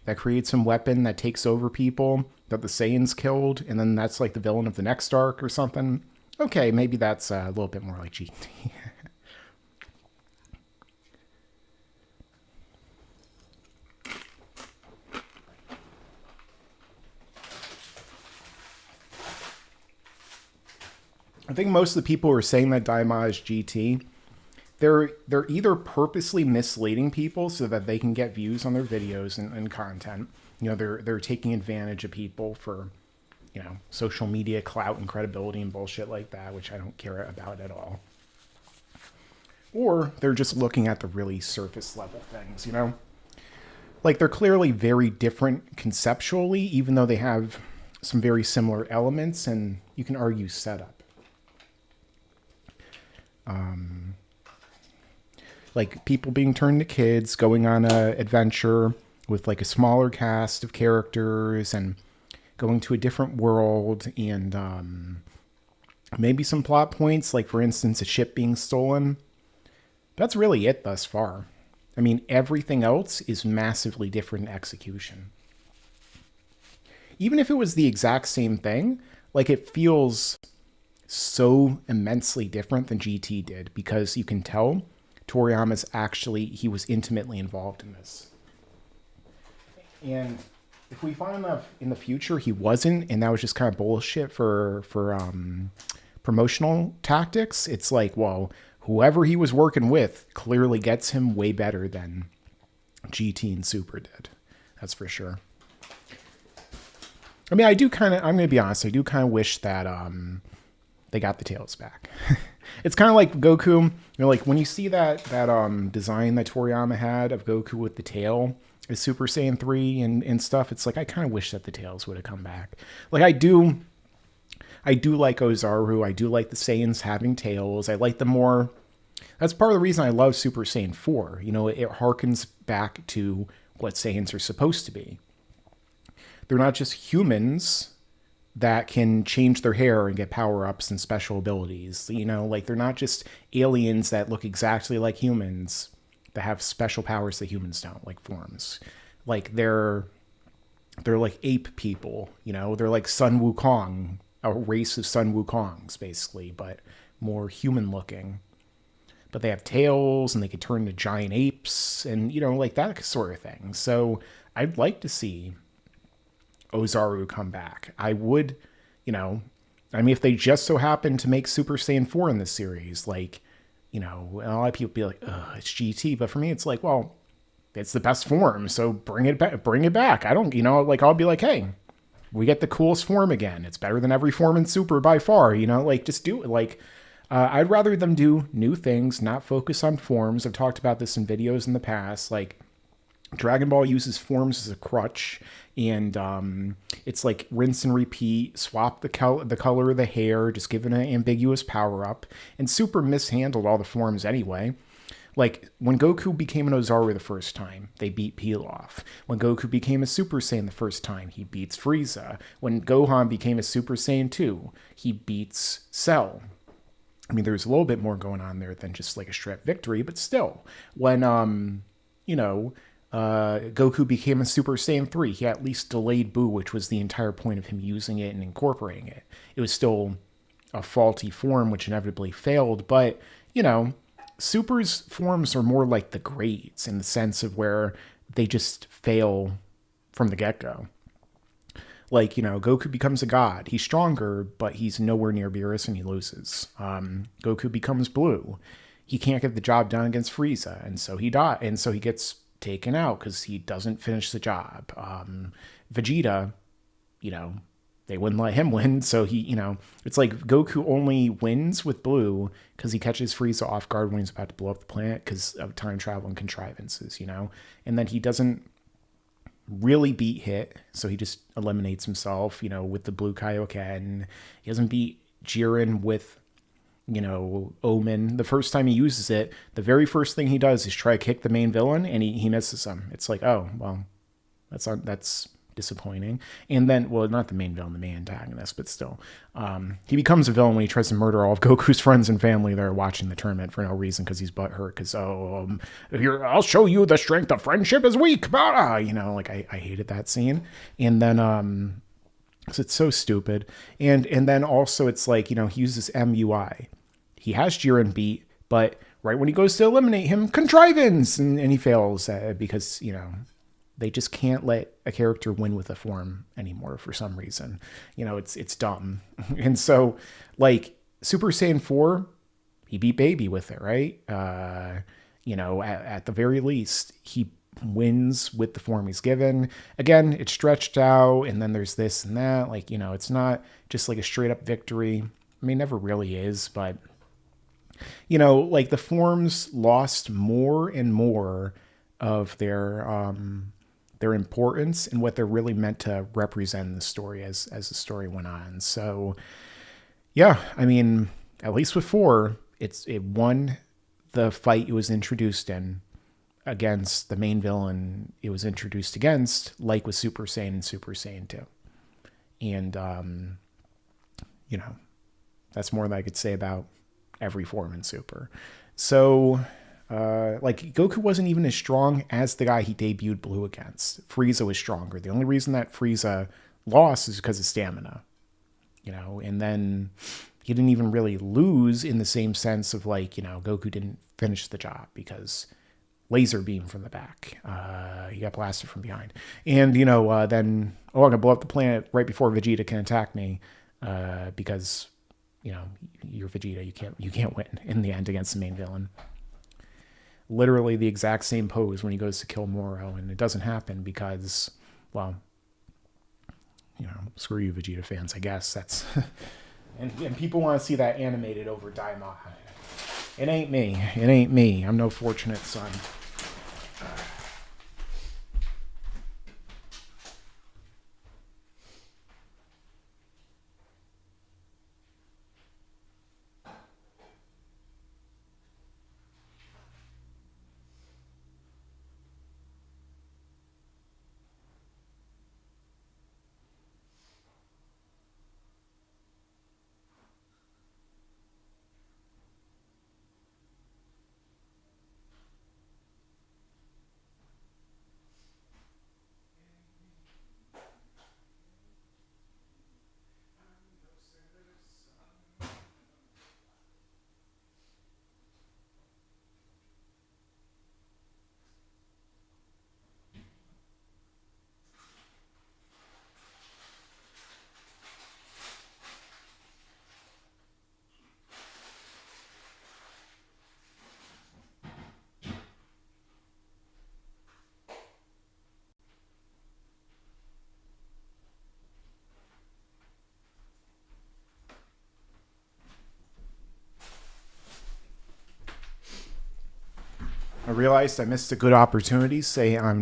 that creates some weapon that takes over people that the Saiyans killed, and then that's like the villain of the next arc or something, okay, maybe that's a little bit more like GT. I think most of the people who are saying that Daima is GT, they're either purposely misleading people so that they can get views on their videos and content. They're taking advantage of people for, social media clout and credibility and bullshit like that, which I don't care about at all. Or they're just looking at the really surface level things, Like, they're clearly very different conceptually, even though they have some very similar elements, and you can argue setup. Like people being turned to kids, going on a adventure with like a smaller cast of characters and going to a different world, and maybe some plot points, like for instance, a ship being stolen. That's really it thus far. Everything else is massively different in execution. Even if it was the exact same thing, like it feels so immensely different than GT did, because you can tell Toriyama's he was intimately involved in this. And if we find enough in the future he wasn't, and that was just kind of bullshit for promotional tactics, it's like, well, whoever he was working with clearly gets him way better than GT and Super did. That's for sure. I mean, I'm going to be honest, I do kind of wish that they got the tails back. It's kind of like Goku, you know, like when you see that design that Toriyama had of Goku with the tail as Super Saiyan 3 and stuff, it's like I kind of wish that the tails would have come back. Like I do like Ozaru, I do like the Saiyans having tails. I like them more. That's part of the reason I love Super Saiyan 4. You know, it harkens back to what Saiyans are supposed to be. They're not just humans that can change their hair and get power-ups and special abilities. You know, like they're not just aliens that look exactly like humans that have special powers that humans don't, like forms. Like they're like ape people, you know? They're like Sun Wukong, a race of Sun Wukongs, basically, but more human-looking. But they have tails and they can turn into giant apes and, you know, like that sort of thing. So I'd like to see Ozaru come back. I would, you know, I mean, if they just so happen to make Super Saiyan 4 in this series, like, you know, a lot of people be like, ugh, it's GT. But for me, it's like, well, it's the best form. So bring it back. I don't, you know, like I'll be like, hey, we get the coolest form again. It's better than every form in Super by far, you know, like just do it. Like, I'd rather them do new things, not focus on forms. I've talked about this in videos in the past. Like, Dragon Ball uses forms as a crutch, and it's like rinse and repeat, swap the color of the hair, just give it an ambiguous power-up. And Super mishandled all the forms anyway. Like, when Goku became an Ozaru the first time, they beat Pilaf. When Goku became a Super Saiyan the first time, he beats Frieza. When Gohan became a Super Saiyan 2, he beats Cell. I mean, there's a little bit more going on there than just like a straight victory, but still. When, you know, Goku became a Super Saiyan 3, he at least delayed Buu, which was the entire point of him using it and incorporating it. It was still a faulty form, which inevitably failed, but, you know, Super's forms are more like the grades in the sense of where they just fail from the get-go. Like, you know, Goku becomes a god. He's stronger, but he's nowhere near Beerus and he loses. Goku becomes blue. He can't get the job done against Frieza, and so he dies, and so he gets taken out because he doesn't finish the job. Vegeta, you know, they wouldn't let him win, so he, you know, it's like Goku only wins with blue because he catches Frieza off guard when he's about to blow up the planet because of time travel and contrivances, you know, and then he doesn't really beat Hit, so he just eliminates himself, you know, with the blue Kaioken. He doesn't beat Jiren with, you know, Omen. The first time he uses it, the very first thing he does is try to kick the main villain, and he misses him. It's like, oh, well, that's disappointing. And then, well, not the main villain, the main antagonist, but still. He becomes a villain when he tries to murder all of Goku's friends and family that are watching the tournament for no reason because he's butthurt because, here, I'll show you the strength of friendship is weak. You know, like, I hated that scene. And then, because it's so stupid. And then also it's like, you know, he uses MUI. He has Jiren beat, but right when he goes to eliminate him, contrivance, and he fails because, you know, they just can't let a character win with a form anymore for some reason. You know, it's dumb. And so, like, Super Saiyan 4, he beat Baby with it, right? You know, at the very least, he wins with the form he's given. Again, it's stretched out, and then there's this and that. Like, you know, it's not just like a straight up victory. I mean, it never really is, but, you know, like the forms lost more and more of their importance and what they're really meant to represent in the story as the story went on. So, yeah, I mean, at least with 4, it won the fight it was introduced in against the main villain it was introduced against, like with Super Saiyan and Super Saiyan 2. And, you know, that's more than I could say about every form in Super. So, like, Goku wasn't even as strong as the guy he debuted Blue against. Frieza was stronger. The only reason that Frieza lost is because of stamina, you know, and then he didn't even really lose in the same sense of, like, you know, Goku didn't finish the job because laser beam from the back. He got blasted from behind. And, then, I'm going to blow up the planet right before Vegeta can attack me because, you're Vegeta. You can't win in the end against the main villain. Literally the exact same pose when he goes to kill Moro, and it doesn't happen because, well, screw you, Vegeta fans, I guess. That's and people want to see that animated over Daima. It ain't me. It ain't me. I'm no fortunate son. I realized I missed a good opportunity. Say I'm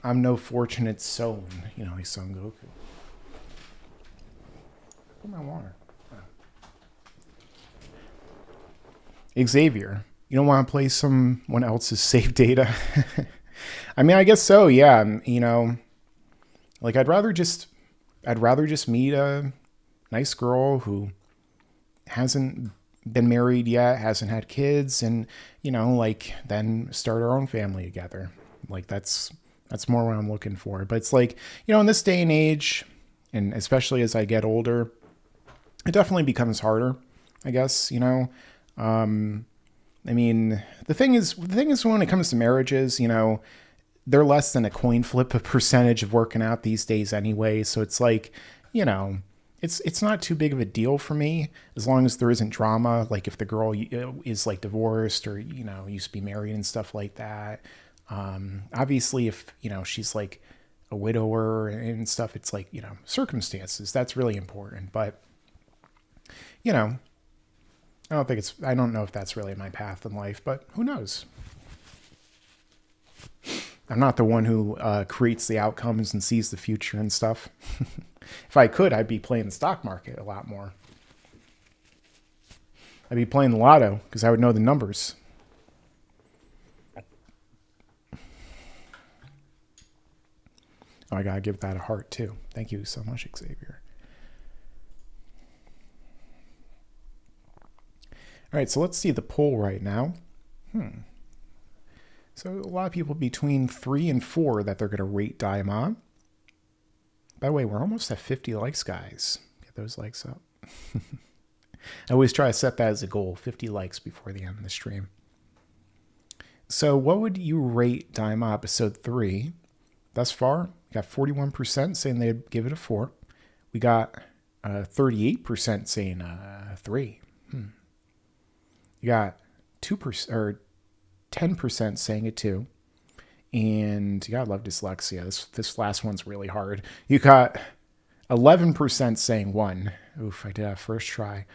no fortunate son. He's Son Goku. Put my water. Xavier, you don't want to play someone else's save data? I mean, I guess so. Yeah. I'd rather just meet a nice girl who hasn't been married yet, hasn't had kids, and then start our own family together. That's more what I'm looking for. But it's in this day and age, and especially as I get older, it definitely becomes harder, I guess. I mean, the thing is when it comes to marriages, they're less than a coin flip a percentage of working out these days anyway. So it's it's not too big of a deal for me as long as there isn't drama. Like if the girl is divorced or, used to be married and stuff like that. Obviously if, she's a widower and stuff, it's circumstances, that's really important. But, I don't know if that's really my path in life, but who knows? I'm not the one who creates the outcomes and sees the future and stuff. If I could, I'd be playing the stock market a lot more. I'd be playing the lotto because I would know the numbers. Oh, I gotta give that a heart too. Thank you so much, Xavier. All right, so let's see the poll right now. So a lot of people between 3 and 4 that they're going to rate Daima. By the way, we're almost at 50 likes, guys. Get those likes up. I always try to set that as a goal, 50 likes before the end of the stream. So what would you rate Daima episode 3? Thus far, we got 41% saying they'd give it a 4. We got 38% saying 3. You got 2% or 10% saying it 2. And you gotta love dyslexia. This last one's really hard. You got 11% saying 1. Oof, I did that first try.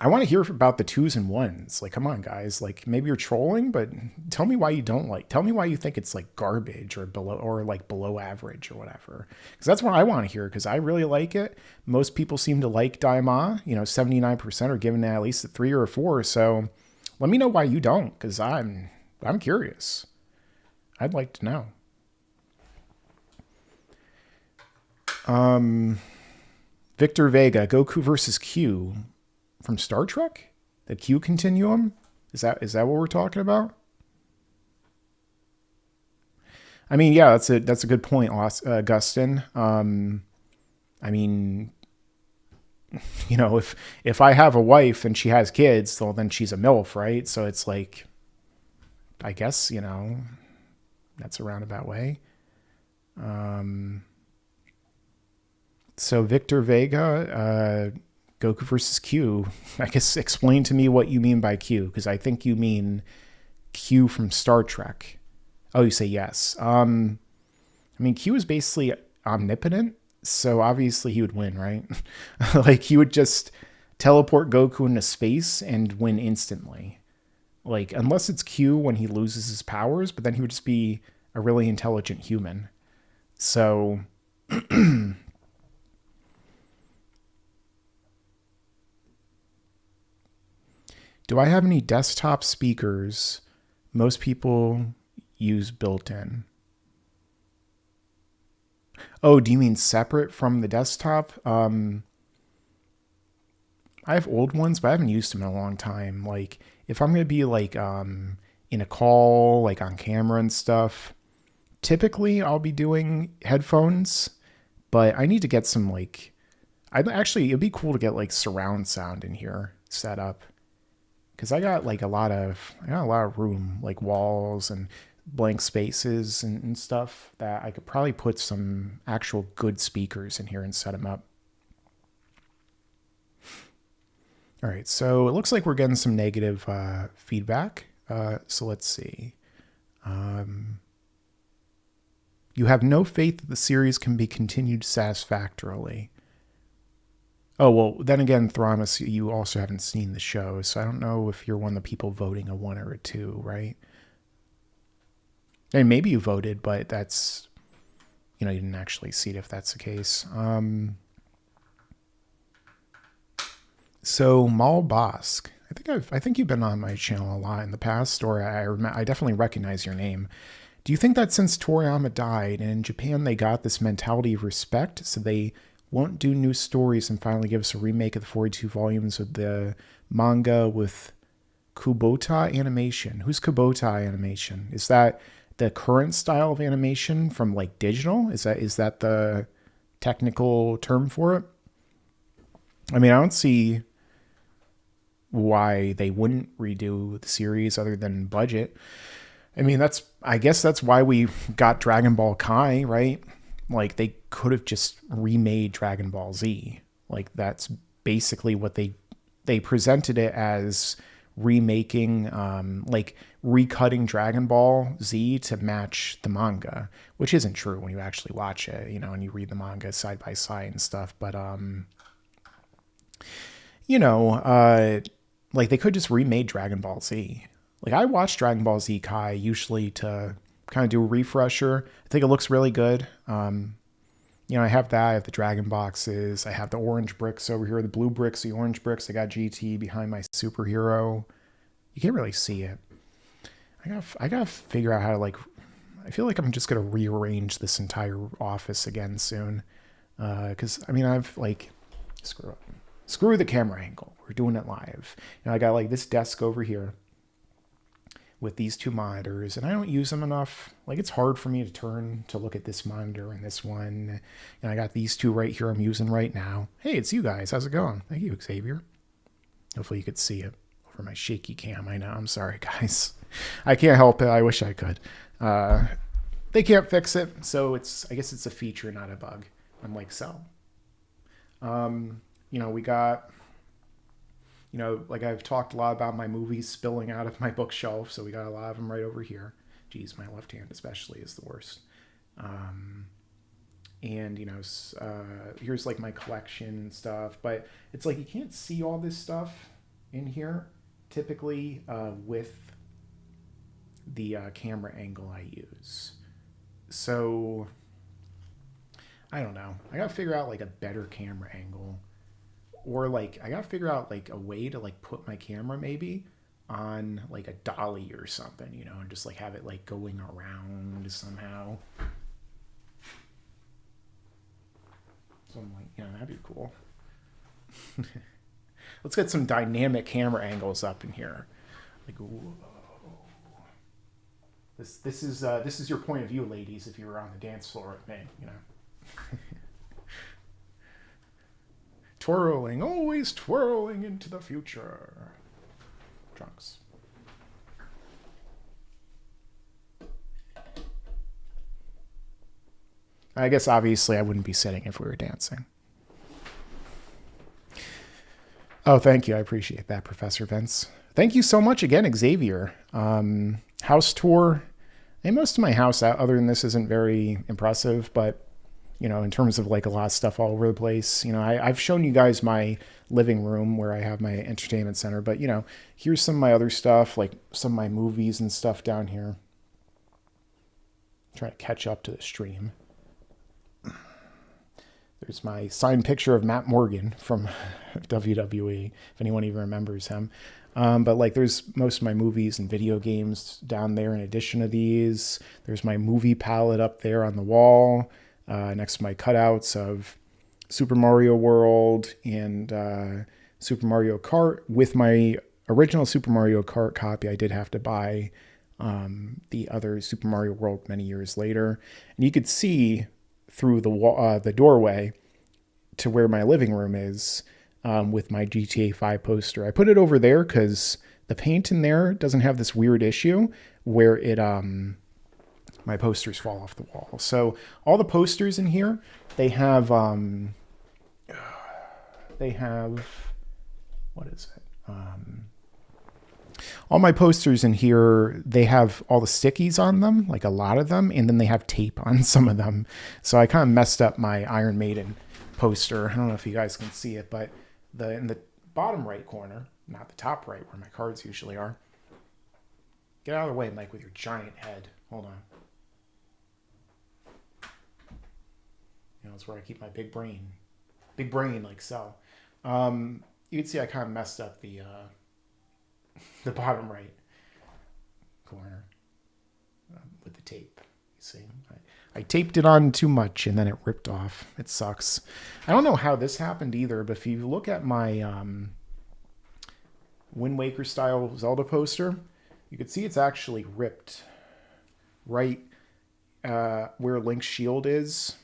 I want to hear about the 2s and 1s. Come on, guys. Maybe you're trolling, but tell me why you don't tell me why you think it's garbage or below average or whatever. Because that's what I want to hear, because I really like it. Most people seem to like Daima. 79% are giving it at least a 3 or a 4. So let me know why you don't, because I'm curious. I'd like to know. Victor Vega, Goku versus Q from Star Trek? The Q continuum? Is that what we're talking about? I mean, yeah, that's a good point, Augustin. I mean, if I have a wife and she has kids, well, then she's a MILF, right? So it's I guess, you know, that's a roundabout way. So Victor Vega, Goku versus Q. I guess explain to me what you mean by Q, because I think you mean Q from Star Trek. Oh, you say yes. I mean, Q is basically omnipotent, so obviously he would win, right? Like he would just teleport Goku into space and win instantly. Like unless it's Q when he loses his powers, but then he would just be a really intelligent human. So do I have any desktop speakers? Most people use built-in. Oh, do you mean separate from the desktop? I have old ones, but I haven't used them in a long time. Like if I'm gonna be like in a call, like on camera and stuff, typically I'll be doing headphones, but I need to get some like I'd actually it'd be cool to get like surround sound in here set up. Because I got a lot of room, like walls and blank spaces and stuff that I could probably put some actual good speakers in here and set them up. All right, so it looks like we're getting some negative feedback. So let's see. You have no faith that the series can be continued satisfactorily. Oh, well, then again, Thramas, you also haven't seen the show, so I don't know if you're one of the people voting a 1 or a 2, right? And maybe you voted, but that's, you didn't actually see it if that's the case. So Mal Bosk, I think you've been on my channel a lot in the past, or I definitely recognize your name. Do you think that since Toriyama died and in Japan they got this mentality of respect, so they won't do new stories and finally give us a remake of the 42 volumes of the manga with Kubota animation? Who's Kubota animation? Is that the current style of animation from like digital? Is that the technical term for it? I mean, I don't see why they wouldn't redo the series other than budget. I mean, I guess that's why we got Dragon Ball Kai, right? Like they could have just remade Dragon Ball Z. Like that's basically what they presented it as, remaking, like recutting Dragon Ball Z to match the manga, which isn't true when you actually watch it, and you read the manga side by side and stuff. But like they could just remade Dragon Ball Z. Like I watch Dragon Ball Z Kai usually to kind of do a refresher. I think it looks really good. I have that. I have the Dragon boxes. I have the orange bricks over here, the blue bricks, the orange bricks. I got GT behind my superhero. You can't really see it. I gotta figure out how to like. I feel like I'm just gonna rearrange this entire office again soon. Because I've like screw the camera angle. We're doing it live. I got like this desk over here with these two monitors, and I don't use them enough. Like it's hard for me to turn to look at this monitor and this one. And I got these two right here I'm using right now. Hey, it's you guys. How's it going? Thank you, Xavier. Hopefully you could see it over my shaky cam. I know. I'm sorry, guys. I can't help it. I wish I could. They can't fix it, so I guess it's a feature, not a bug. Unlike so. We got, like I've talked a lot about my movies spilling out of my bookshelf, so we got a lot of them right over here. Geez, my left hand especially is the worst. And, here's like my collection and stuff, but it's like you can't see all this stuff in here typically with the camera angle I use. So, I don't know. I gotta figure out like a better camera angle. Or like I gotta figure out like a way to like put my camera maybe on like a dolly or something, and just like have it like going around somehow. So I'm like, that'd be cool. Let's get some dynamic camera angles up in here. Like, whoa. This is your point of view, ladies, if you were on the dance floor with me, Twirling, always twirling into the future. Trunks. I guess obviously I wouldn't be sitting if we were dancing. Oh, thank you. I appreciate that, Professor Vince. Thank you so much again, Xavier. House tour. And most of my house, other than this, isn't very impressive, but in terms of like a lot of stuff all over the place. I've shown you guys my living room where I have my entertainment center, but here's some of my other stuff, like some of my movies and stuff down here. I'm trying to catch up to the stream. There's my signed picture of Matt Morgan from WWE, if anyone even remembers him. But like there's most of my movies and video games down there in addition to these. There's my movie palette up there on the wall next to my cutouts of Super Mario World and Super Mario Kart. With my original Super Mario Kart copy, I did have to buy the other Super Mario World many years later. And you could see through the wall, the doorway to where my living room is with my GTA 5 poster. I put it over there because the paint in there doesn't have this weird issue where it my posters fall off the wall. So all the posters in here, they have what is it? All my posters in here, they have all the stickies on them, like a lot of them, and then they have tape on some of them. So I kind of messed up my Iron Maiden poster. I don't know if you guys can see it, but in the bottom right corner, not the top right where my cards usually are. Get out of the way, Mike, with your giant head. Hold on. That's where I keep my big brain. Big brain, like so. You can see I kind of messed up the bottom right corner with the tape. You see, I taped it on too much and then it ripped off. It sucks. I don't know how this happened either, but if you look at my Wind Waker style Zelda poster, you can see it's actually ripped right where Link's shield is,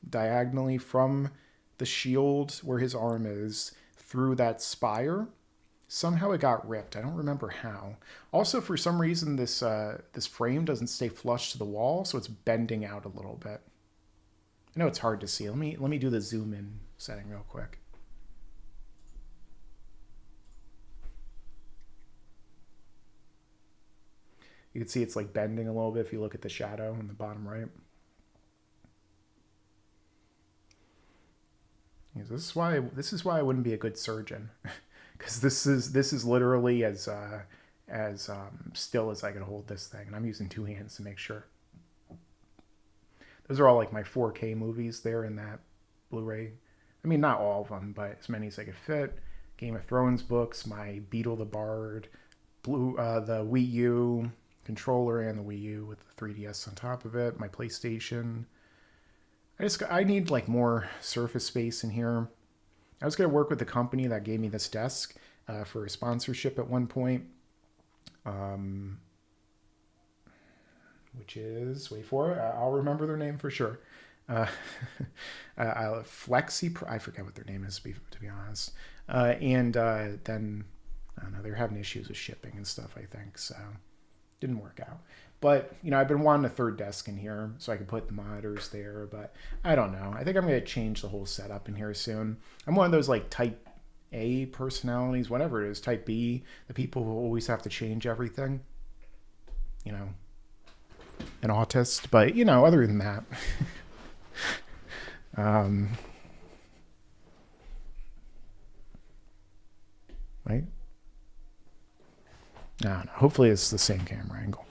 diagonally from the shield where his arm is through that spire. Somehow it got ripped. I don't remember how. Also, for some reason, this frame doesn't stay flush to the wall, so it's bending out a little bit. I know it's hard to see. Let me do the zoom in setting real quick. You can see it's like bending a little bit if you look at the shadow in the bottom right. This is why I wouldn't be a good surgeon, because this is literally as still as I can hold this thing, and I'm using two hands to make sure. Those are all like my 4K movies there in that Blu-ray. I mean, not all of them, but as many as I could fit. Game of Thrones books, my Beetle the Bard, the Wii U controller and the Wii U with the 3DS on top of it, my PlayStation. I need like more surface space in here. I was going to work with the company that gave me this desk for a sponsorship at one point. Which is, wait for it, I'll remember their name for sure. Flexi, I forget what their name is, to be honest. And then, I don't know, they're having issues with shipping and stuff, I think, so didn't work out. But, I've been wanting a third desk in here so I can put the monitors there, but I don't know. I think I'm going to change the whole setup in here soon. I'm one of those, like, type A personalities, whatever it is, type B, the people who always have to change everything. An autist, but, other than that. Right? I don't know. Hopefully it's the same camera angle.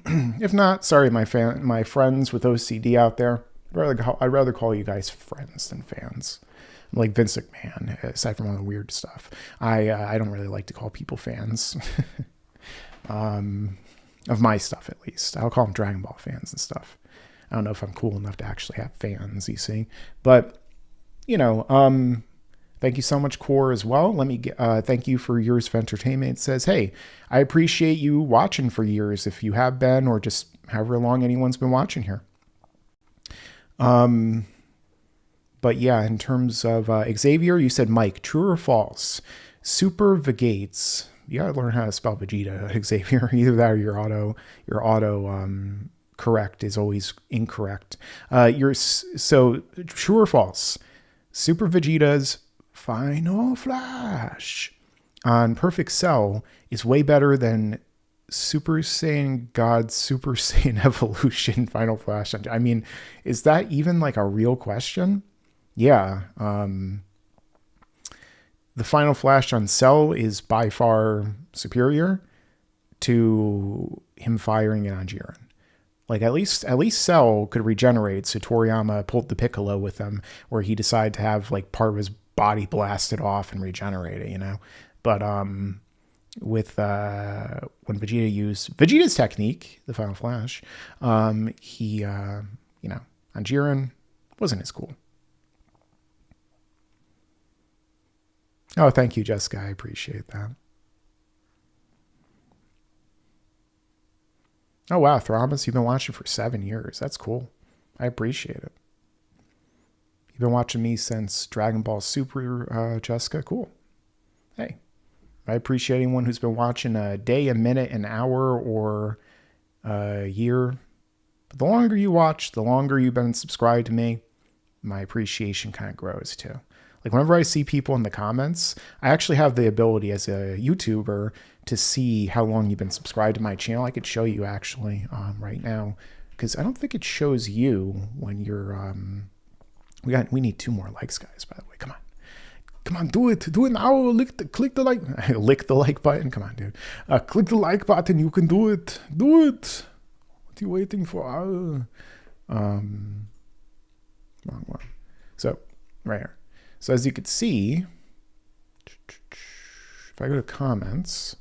If not, sorry, my friends with OCD out there. I'd rather call you guys friends than fans. I'm like Vince McMahon, aside from all the weird stuff. I don't really like to call people fans. Of my stuff, at least. I'll call them Dragon Ball fans and stuff. I don't know if I'm cool enough to actually have fans, you see. But, thank you so much, Core, as well. Let me thank you for years of entertainment. It says, hey, I appreciate you watching for years, if you have been, or just however long anyone's been watching here. But yeah, in terms of Xavier, you said Mike, true or false? Super Vegates. You gotta learn how to spell Vegeta, Xavier. Either that or your auto correct is always incorrect. So true or false? Super Vegeta's Final Flash on Perfect Cell is way better than Super Saiyan God Super Saiyan Evolution Final Flash. I mean, is that even like a real question? Yeah. The Final Flash on Cell is by far superior to him firing it on Jiren. Like at least Cell could regenerate. So Toriyama pulled the Piccolo with him, where he decided to have like part of his body blasted off and regenerate it, you know. But with when Vegeta used Vegeta's technique, the Final Flash, he you know, on Jiren wasn't as cool. Oh, thank you, Jessica. I appreciate that. Oh, wow. Thrombus, you've been watching for 7 years. That's cool. I appreciate it. You've been watching me since Dragon Ball Super, Jessica. Cool. Hey, I appreciate anyone who's been watching a day, a minute, an hour, or a year. But the longer you watch, the longer you've been subscribed to me, my appreciation kind of grows too. Like whenever I see people in the comments, I actually have the ability as a YouTuber to see how long you've been subscribed to my channel. I could show you actually right now, because I don't think it shows you when you're. We need 2 more likes, guys. By the way, come on, do it now. Click the like, lick the like button. Come on, dude. Click the like button. You can do it. Do it. What are you waiting for? Wrong one. So right here. So as you can see, if I go to comments,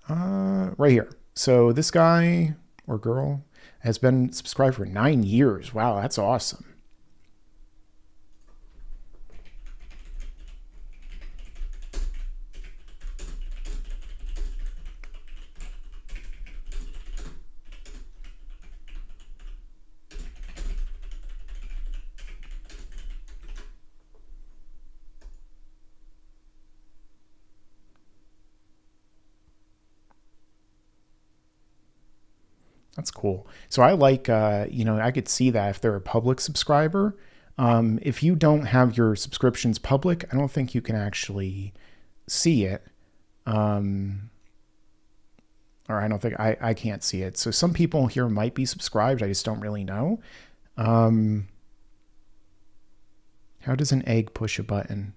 right here. So this guy or girl has been subscribed for 9 years. Wow, that's awesome. That's cool. So I like, you know, I could see that if they're a public subscriber. If you don't have your subscriptions public, I don't think you can actually see it. Or I don't think, I can't see it. So some people here might be subscribed. I just don't really know. How does an egg push a button?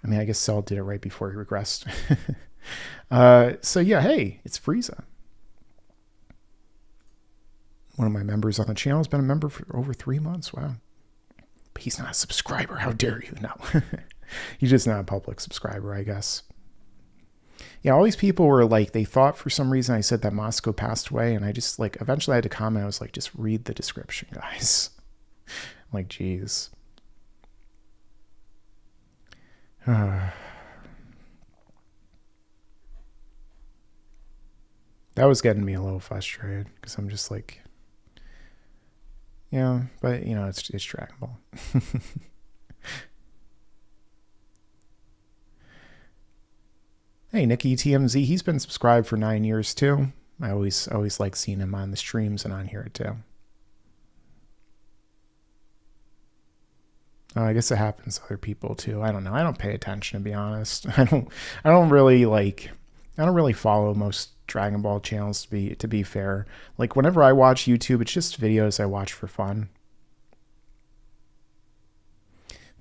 I mean, I guess Cell did it right before he regressed. So yeah, hey, it's Frieza. One of my members on the channel has been a member for over 3 months. Wow. But he's not a subscriber. How dare you? No. He's just not a public subscriber, I guess. Yeah, all these people were like, they thought for some reason I said that Moscow passed away. And I just like, eventually I had to comment. I was like, just read the description, guys. I'm like, geez. That was getting me a little frustrated because I'm just like, yeah, but you know, it's Dragon Ball. Hey, Nicky TMZ, he's been subscribed for 9 years too. I always like seeing him on the streams and on here too. I guess it happens to other people too. I don't know. I don't pay attention, to be honest. I don't really follow most Dragon Ball channels to be fair. Like whenever I watch YouTube, it's just videos I watch for fun.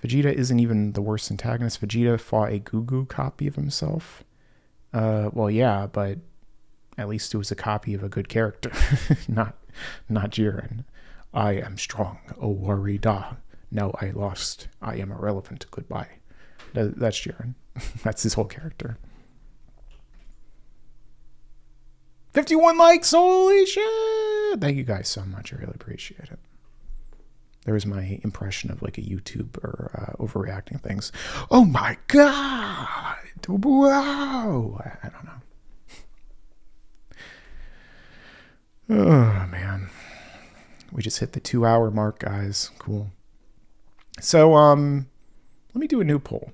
Vegeta isn't even the worst antagonist. Vegeta fought a Goku copy of himself. Well, yeah, but at least it was a copy of a good character, not Jiren. I am strong. Oh, Warida. No, I lost. I am irrelevant. Goodbye. That's Jiren. That's his whole character. 51 likes. Holy shit. Thank you guys so much. I really appreciate it. There was my impression of like a YouTuber overreacting things. Oh my God. Wow. I don't know. Oh man. We just hit the 2-hour mark, guys. Cool. So, let me do a new poll.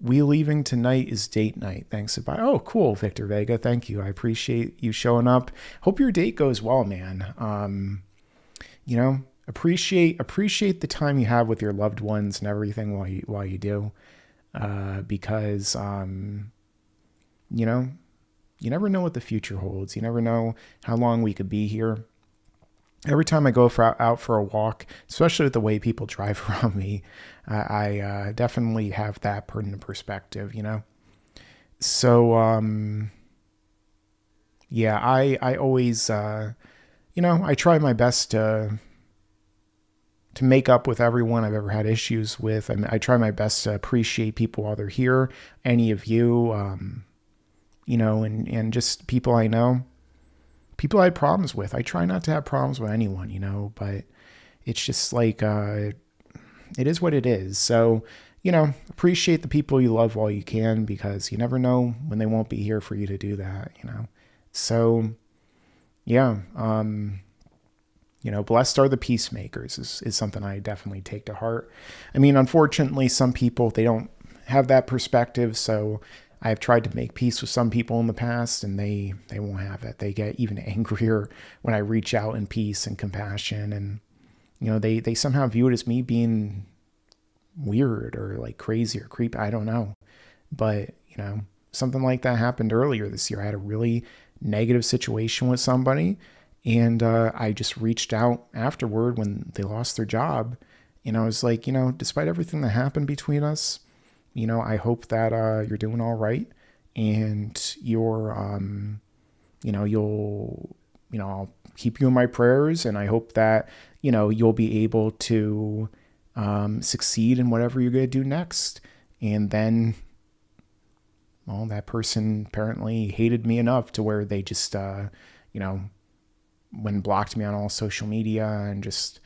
We leaving tonight is date night. Thanks. Bye. Oh, cool, Victor Vega. Thank you. I appreciate you showing up. Hope your date goes well, man. You know, appreciate the time you have with your loved ones and everything while you do, because you know, you never know what the future holds. You never know how long we could be here. Every time I go out for a walk, especially with the way people drive around me, I definitely have that put into perspective, you know? So, yeah, I always, you know, I try my best to make up with everyone I've ever had issues with. I mean, I try my best to appreciate people while they're here. Any of you, you know, and just people I know. People I had problems with. I try not to have problems with anyone, you know, but it's just like, it is what it is. So, you know, appreciate the people you love while you can, because you never know when they won't be here for you to do that, you know? So, yeah, you know, blessed are the peacemakers is something I definitely take to heart. I mean, unfortunately, some people, they don't have that perspective, so I've tried to make peace with some people in the past, and they won't have it. They get even angrier when I reach out in peace and compassion. And, you know, they somehow view it as me being weird or like crazy or creepy. I don't know. But, you know, something like that happened earlier this year. I had a really negative situation with somebody, and I just reached out afterward when they lost their job. And I was like, you know, despite everything that happened between us, you know, I hope that you're doing all right, and you're, you know, I'll keep you in my prayers, and I hope that, you know, you'll be able to succeed in whatever you're going to do next. And then, well, that person apparently hated me enough to where they just, you know, went and blocked me on all social media and just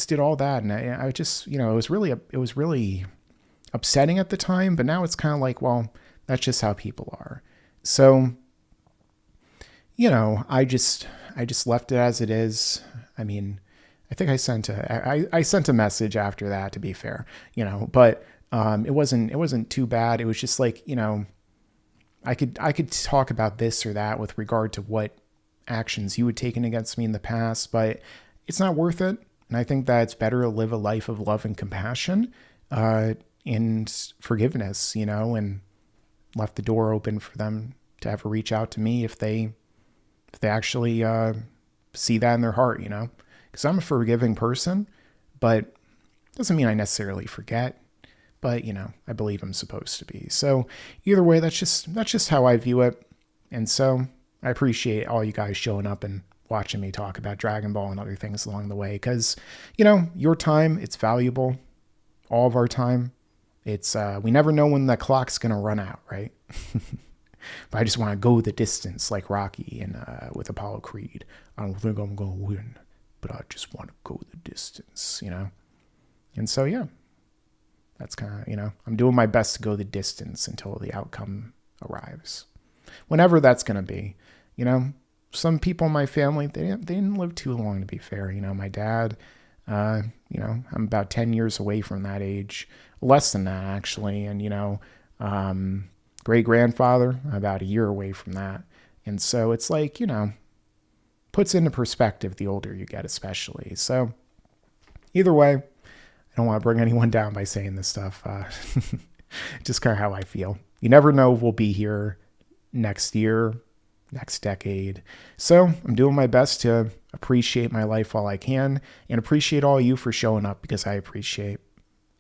did all that. And I just, you know, it was really upsetting at the time, but now it's kind of like, well, that's just how people are. So, you know, I just left it as it is. I mean, I think I sent a message after that, to be fair, you know, but it wasn't too bad. It was just like, you know, I could talk about this or that with regard to what actions you had taken against me in the past, but it's not worth it. And I think that it's better to live a life of love and compassion, and forgiveness, you know, and left the door open for them to ever reach out to me if they actually see that in their heart, you know, because I'm a forgiving person, but doesn't mean I necessarily forget, but, you know, I believe I'm supposed to be. So either way, that's just how I view it. And so I appreciate all you guys showing up and watching me talk about Dragon Ball and other things along the way, because, you know, your time, it's valuable. All of our time. It's, we never know when the clock's going to run out, right? But I just want to go the distance like Rocky and with Apollo Creed. I don't think I'm going to win, but I just want to go the distance, you know? And so, yeah, that's kind of, you know, I'm doing my best to go the distance until the outcome arrives. Whenever that's going to be, you know, some people in my family, they didn't live too long, to be fair. You know, my dad, you know, I'm about 10 years away from that age, less than that actually. And, you know, great grandfather, about a year away from that. And so it's like, you know, puts into perspective the older you get, especially. So either way, I don't want to bring anyone down by saying this stuff. Just kind of how I feel. You never know if we'll be here next year, next decade. So I'm doing my best to appreciate my life while I can, and appreciate all you for showing up, because I appreciate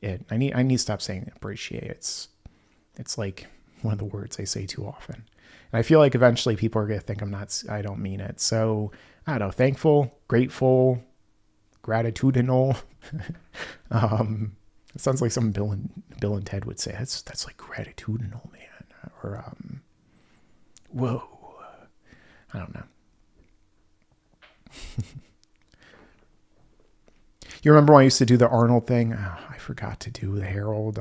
it. I need to stop saying appreciate. It's like one of the words I say too often. And I feel like eventually people are going to think I don't mean it. So I don't know, thankful, grateful, gratitudinal. It sounds like something Bill and Ted would say. That's like gratitudinal, man. Or, whoa. I don't know. You remember when I used to do the Arnold thing? Oh, I forgot to do the Herald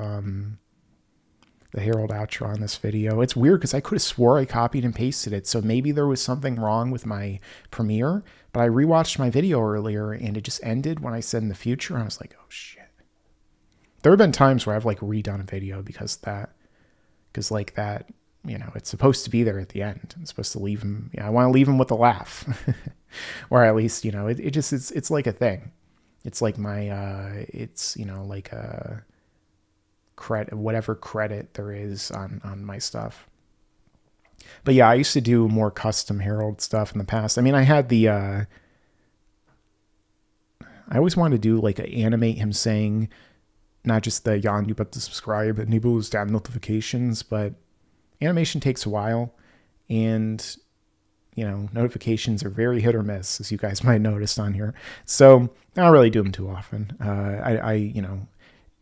outro on this video. It's weird because I could have swore I copied and pasted it. So maybe there was something wrong with my Premiere, but I rewatched my video earlier and it just ended when I said in the future. I was like, oh shit. There have been times where I've like redone a video because of that. because like that, it's supposed to be there at the end. I'm supposed to leave him. I want to leave him with a laugh, or at least, it's like a thing. It's like my, like a credit, whatever credit there is on my stuff. But yeah, I used to do more custom Herald stuff in the past. I mean, I had I always wanted to do like animate him saying, not just the Jan, you but to subscribe, enable his damn notifications, but animation takes a while, and notifications are very hit or miss, as you guys might notice on here. So I don't really do them too often.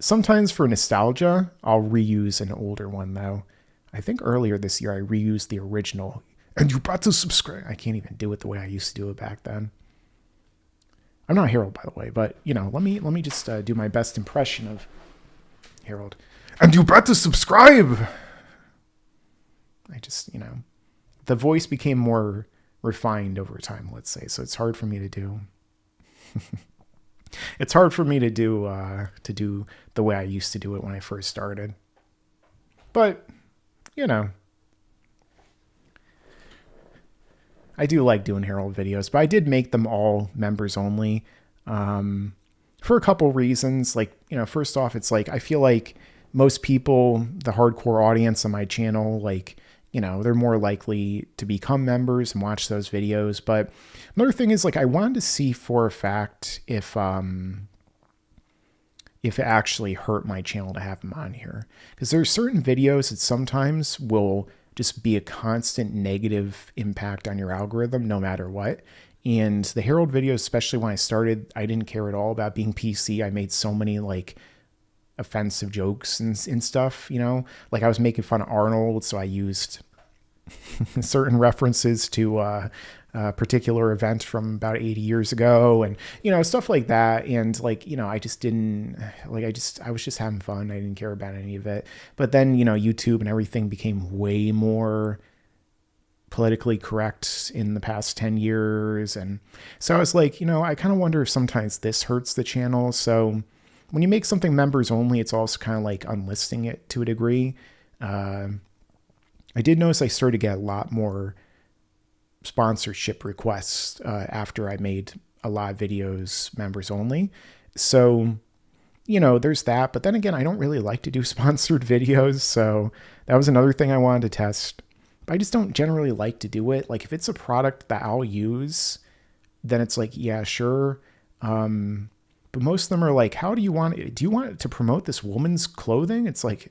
Sometimes for nostalgia, I'll reuse an older one though. I think earlier this year I reused the original, and you about to subscribe. I can't even do it the way I used to do it back then. I'm not Harold, by the way, but let me just do my best impression of Harold. And you about to subscribe. I just, the voice became more refined over time, let's say. So it's hard for me to do. It's hard for me to do the way I used to do it when I first started. But, I do like doing Herald videos, but I did make them all members only for a couple reasons. Like, first off, it's like I feel like most people, the hardcore audience on my channel, like, they're more likely to become members and watch those videos. But another thing is, like, I wanted to see for a fact if it actually hurt my channel to have them on here. Because there are certain videos that sometimes will just be a constant negative impact on your algorithm no matter what. And the Herald videos, especially when I started, I didn't care at all about being PC. I made so many like offensive jokes and stuff, like I was making fun of Arnold. So I used certain references to a particular event from about 80 years ago and, stuff like that. And like, I just didn't like, I was just having fun. I didn't care about any of it. But then, YouTube and everything became way more politically correct in the past 10 years. And so I was like, I kind of wonder if sometimes this hurts the channel. So when you make something members only, it's also kind of like unlisting it to a degree. I did notice I started to get a lot more sponsorship requests after I made a lot of videos members only. So, there's that. But then again, I don't really like to do sponsored videos. So that was another thing I wanted to test. But I just don't generally like to do it. Like if it's a product that I'll use, then it's like, yeah, sure. But most of them are like, how do you want it? Do you want it to promote this woman's clothing? It's like,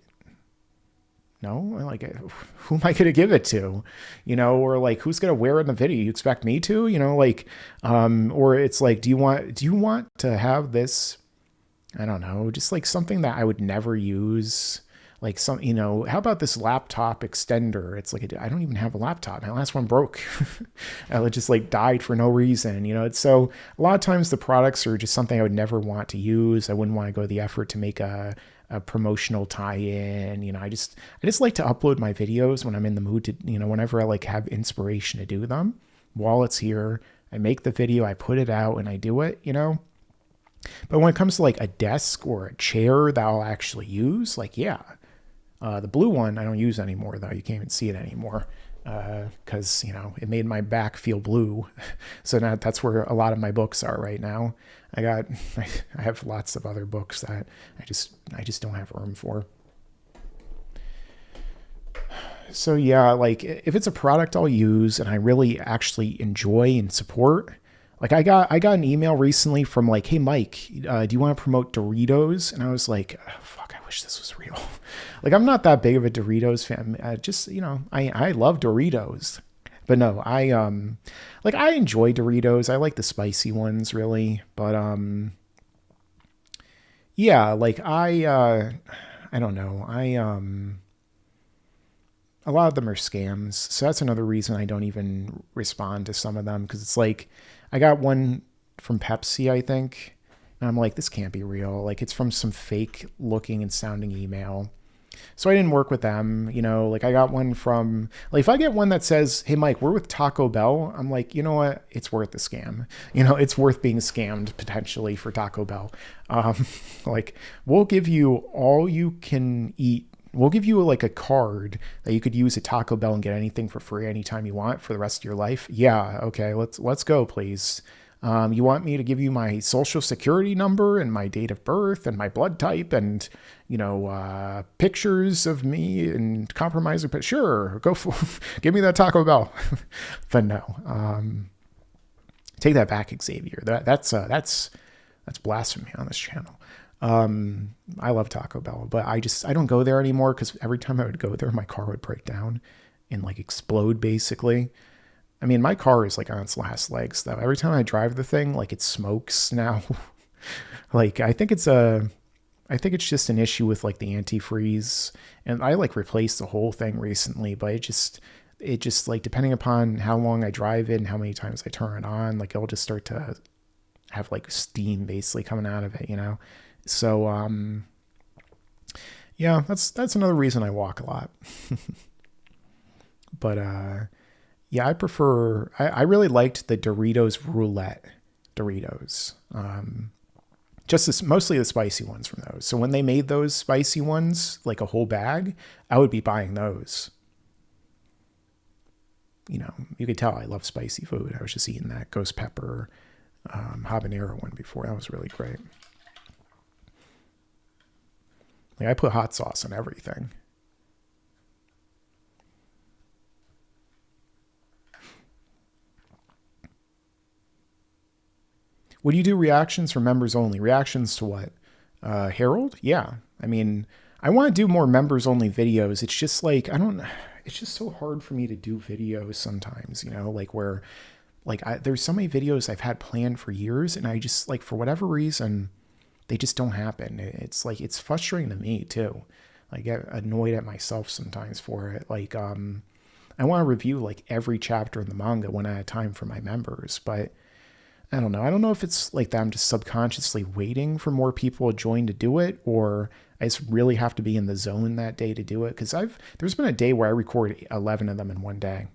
no, like, who am I going to give it to? Or like, who's going to wear it in the video? You expect me to, or it's like, do you want to have this? I don't know, just like something that I would never use. Like how about this laptop extender? It's like, I don't even have a laptop. My last one broke. It just like died for no reason, It's so a lot of times the products are just something I would never want to use. I wouldn't want to go to the effort to make a promotional tie-in. I just like to upload my videos when I'm in the mood to, whenever I like have inspiration to do them. While it's here, I make the video, I put it out and I do it, But when it comes to like a desk or a chair that I'll actually use, like, yeah. The blue one I don't use anymore though. You can't even see it anymore because, it made my back feel blue. So now that's where a lot of my books are right now. I have lots of other books that I just don't have room for. So yeah, like if it's a product I'll use and I really actually enjoy and support, like I got an email recently from like, hey Mike, do you want to promote Doritos? And I was like, oh, fuck, I wish this was real. Like I'm not that big of a Doritos fan. I love Doritos. But no, I enjoy Doritos. I like the spicy ones really, but yeah, like I don't know. A lot of them are scams. So that's another reason I don't even respond to some of them, because it's like I got one from Pepsi, I think, and I'm like, this can't be real. Like it's from some fake looking and sounding email. So I didn't work with them, like I got one from, like if I get one that says, hey Mike, we're with Taco Bell, I'm like, you know what? It's worth the scam. It's worth being scammed potentially for Taco Bell. Like we'll give you all you can eat We'll give you like a card that you could use at Taco Bell and get anything for free anytime you want for the rest of your life. Yeah, okay, let's go, please. You want me to give you my social security number and my date of birth and my blood type and, pictures of me and compromiser, but sure, go for give me that Taco Bell. But no, take that back, Xavier. That's blasphemy on this channel. I love Taco Bell, but I don't go there anymore because every time I would go there, my car would break down and like explode basically. I mean, my car is like on its last legs though. Every time I drive the thing, like it smokes now. Like I think it's just an issue with like the antifreeze, and I like replaced the whole thing recently, but it just like depending upon how long I drive it and how many times I turn it on, like it'll just start to have like steam basically coming out of it, So yeah, that's another reason I walk a lot. But yeah, I really liked the Doritos Roulette Doritos. Mostly the spicy ones from those. So when they made those spicy ones, like a whole bag, I would be buying those. You could tell I love spicy food. I was just eating that ghost pepper habanero one before. That was really great. Like I put hot sauce on everything. Would you do reactions for members only? Reactions to what? Harold? Yeah. I mean, I want to do more members only videos. It's just like, it's just so hard for me to do videos sometimes, like where there's so many videos I've had planned for years and I just like, for whatever reason, they just don't happen. It's like, it's frustrating to me too. I get annoyed at myself sometimes for it. Like, I want to review like every chapter in the manga when I had time for my members, but I don't know. I don't know if it's like that I'm just subconsciously waiting for more people to join to do it, or I just really have to be in the zone that day to do it. Because there's been a day where I recorded 11 of them in one day.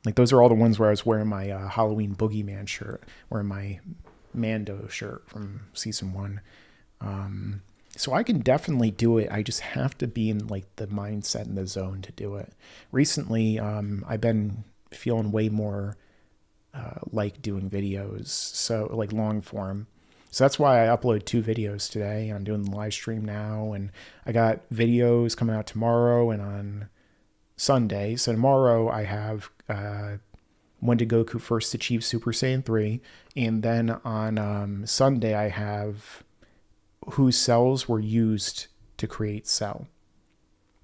Like those are all the ones where I was wearing my Halloween Boogeyman shirt, wearing my Mando shirt from season 1. So I can definitely do it. I just have to be in like the mindset and the zone to do it. Recently, I've been feeling way more like doing videos, so like long form. So that's why I upload 2 videos today. I'm doing the live stream now, and I got videos coming out tomorrow and on Sunday. So tomorrow I have when did Goku first achieve Super Saiyan 3, and then on Sunday I have whose cells were used to create Cell.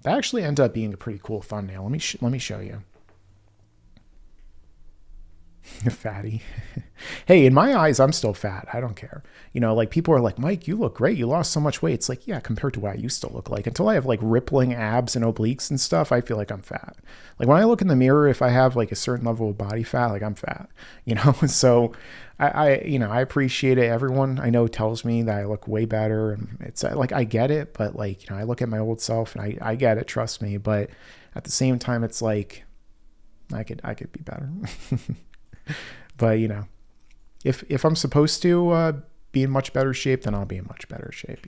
That actually ended up being a pretty cool thumbnail. Let me show you. Fatty. Hey, in my eyes, I'm still fat. I don't care. Like people are like, Mike, you look great. You lost so much weight. It's like, yeah, compared to what I used to look like. Until I have like rippling abs and obliques and stuff, I feel like I'm fat. Like when I look in the mirror, if I have like a certain level of body fat, like I'm fat, So I appreciate it. Everyone I know tells me that I look way better, and it's like, I get it, but like, I look at my old self and I get it, trust me. But at the same time, it's like, I could be better. But if I'm supposed to be in much better shape, then I'll be in much better shape.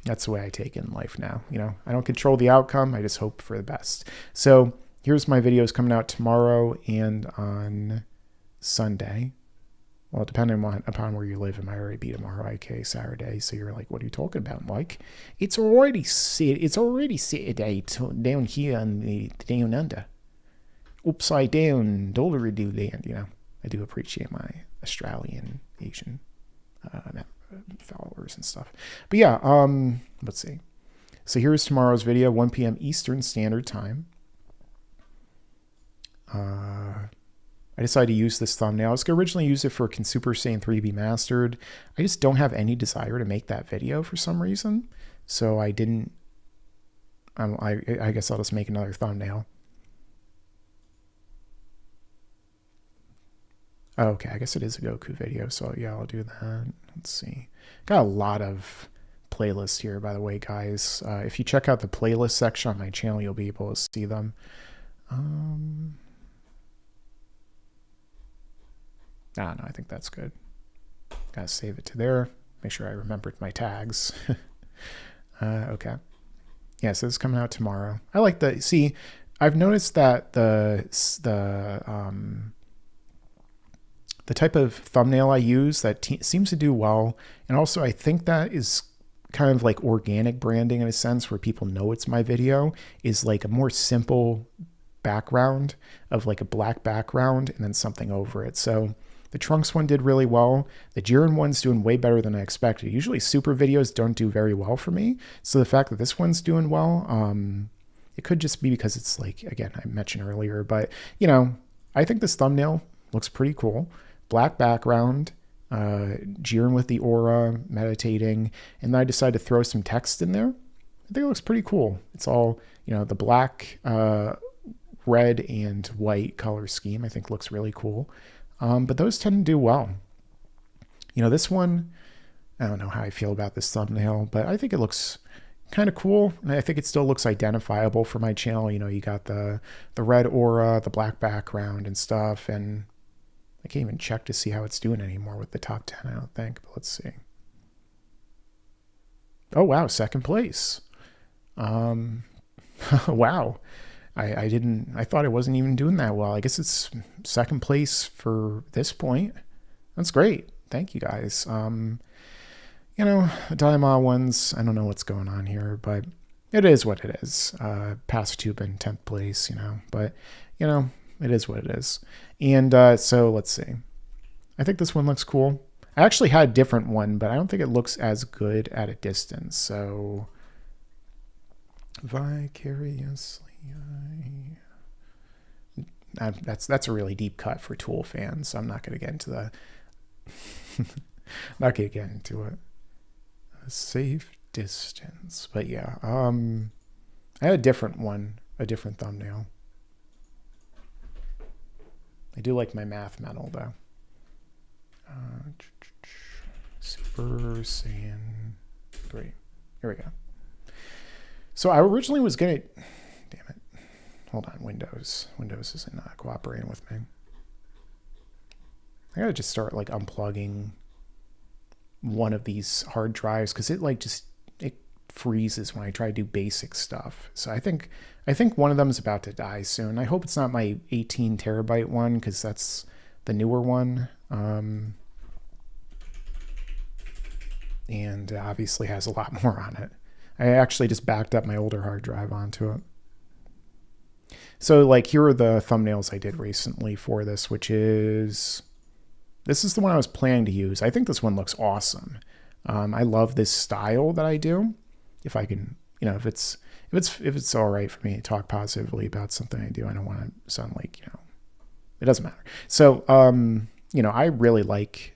That's the way I take it in life now. I don't control the outcome. I just hope for the best. So here's my videos coming out tomorrow and on Sunday. Well, depending upon where you live, it might already be tomorrow, aka Saturday. So you're like, what are you talking about, Mike? It's already Saturday down here on the down under. Upside down, dollar-do land, I do appreciate my Australian, Asian followers and stuff. But yeah, let's see. So here's tomorrow's video, 1 p.m. Eastern Standard Time. I decided to use this thumbnail. I was going to originally use it for Can Super Saiyan 3 be mastered? I just don't have any desire to make that video for some reason. So I didn't, I guess I'll just make another thumbnail. Oh, okay, I guess it is a Goku video, so yeah, I'll do that. Let's see. Got a lot of playlists here, by the way, guys. If you check out the playlist section on my channel, you'll be able to see them. No, I think that's good. Gotta save it to there. Make sure I remembered my tags. Okay. Yeah, so this is coming out tomorrow. I like the, see, I've noticed that the type of thumbnail I use that seems to do well. And also I think that is kind of like organic branding in a sense, where people know it's my video, is like a more simple background of like a black background and then something over it. So the Trunks one did really well. The Jiren one's doing way better than I expected. Usually super videos don't do very well for me. So the fact that this one's doing well, it could just be because it's like, again, I mentioned earlier, but you know, I think this thumbnail looks pretty cool. Black background, Jiren with the aura, meditating, and then I decided to throw some text in there. I think it looks pretty cool. It's all, you know, the black, red and white color scheme I think looks really cool. But those tend to do well. You know, this one, I don't know how I feel about this thumbnail, but I think it looks kind of cool. And I think it still looks identifiable for my channel. You know, you got the red aura, the black background and stuff. And I can't even check to see how it's doing anymore with the top 10, I don't think, but let's see. Oh, wow. Second place. Wow. I thought it wasn't even doing that well. I guess it's second place for this point. That's great. Thank you guys. You know, Daima ones, I don't know what's going on here, but it is what it is. Past two been 10th place, you know, but you know, it is what it is. And so let's see. I think this one looks cool. I actually had a different one, but I don't think it looks as good at a distance. So vicariously. That's a really deep cut for Tool fans, so I'm not going to get into the not going to get into it. A safe distance, but yeah, I had a different one, a different thumbnail. I do like my math metal though. Super Saiyan 3. Here we go. So I originally was gonna, damn it, hold on, Windows isn't cooperating with me. I gotta just start like unplugging one of these hard drives because it like just, it freezes when I try to do basic stuff. So I think one of them is about to die soon. I hope it's not my 18 terabyte one because that's the newer one. And obviously has a lot more on it. I actually just backed up my older hard drive onto it. So like here are the thumbnails I did recently for this, which is, this is the one I was planning to use. I think this one looks awesome. I love this style that I do. If I can, you know, if it's all right for me to talk positively about something I do, I don't want to sound like, you know, it doesn't matter. So, you know, I really like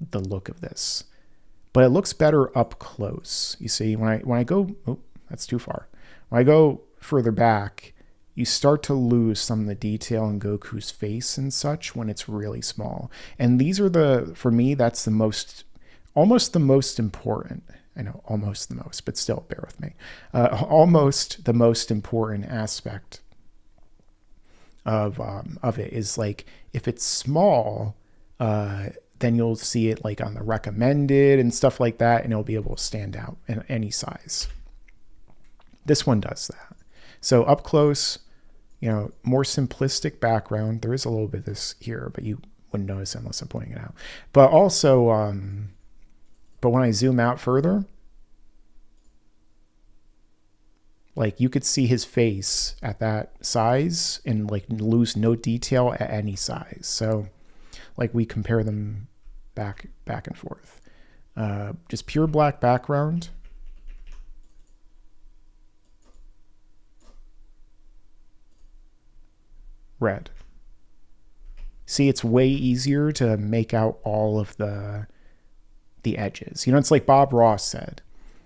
the look of this. But it looks better up close. You see, when I go, oh, that's too far. When I go further back, you start to lose some of the detail in Goku's face and such when it's really small. And these are for me, that's the most, almost the most important. I know almost the most, but still bear with me. Almost the most important aspect of it is like, if it's small, then you'll see it like on the recommended and stuff like that, and it'll be able to stand out in any size. This one does that. So up close, you know, more simplistic background. There is a little bit of this here, but you wouldn't notice it unless I'm pointing it out. But also, but when I zoom out further, like you could see his face at that size and like lose no detail at any size. So like we compare them back and forth. Just pure black background. Red. See, it's way easier to make out all of the edges. You know, it's like Bob Ross said.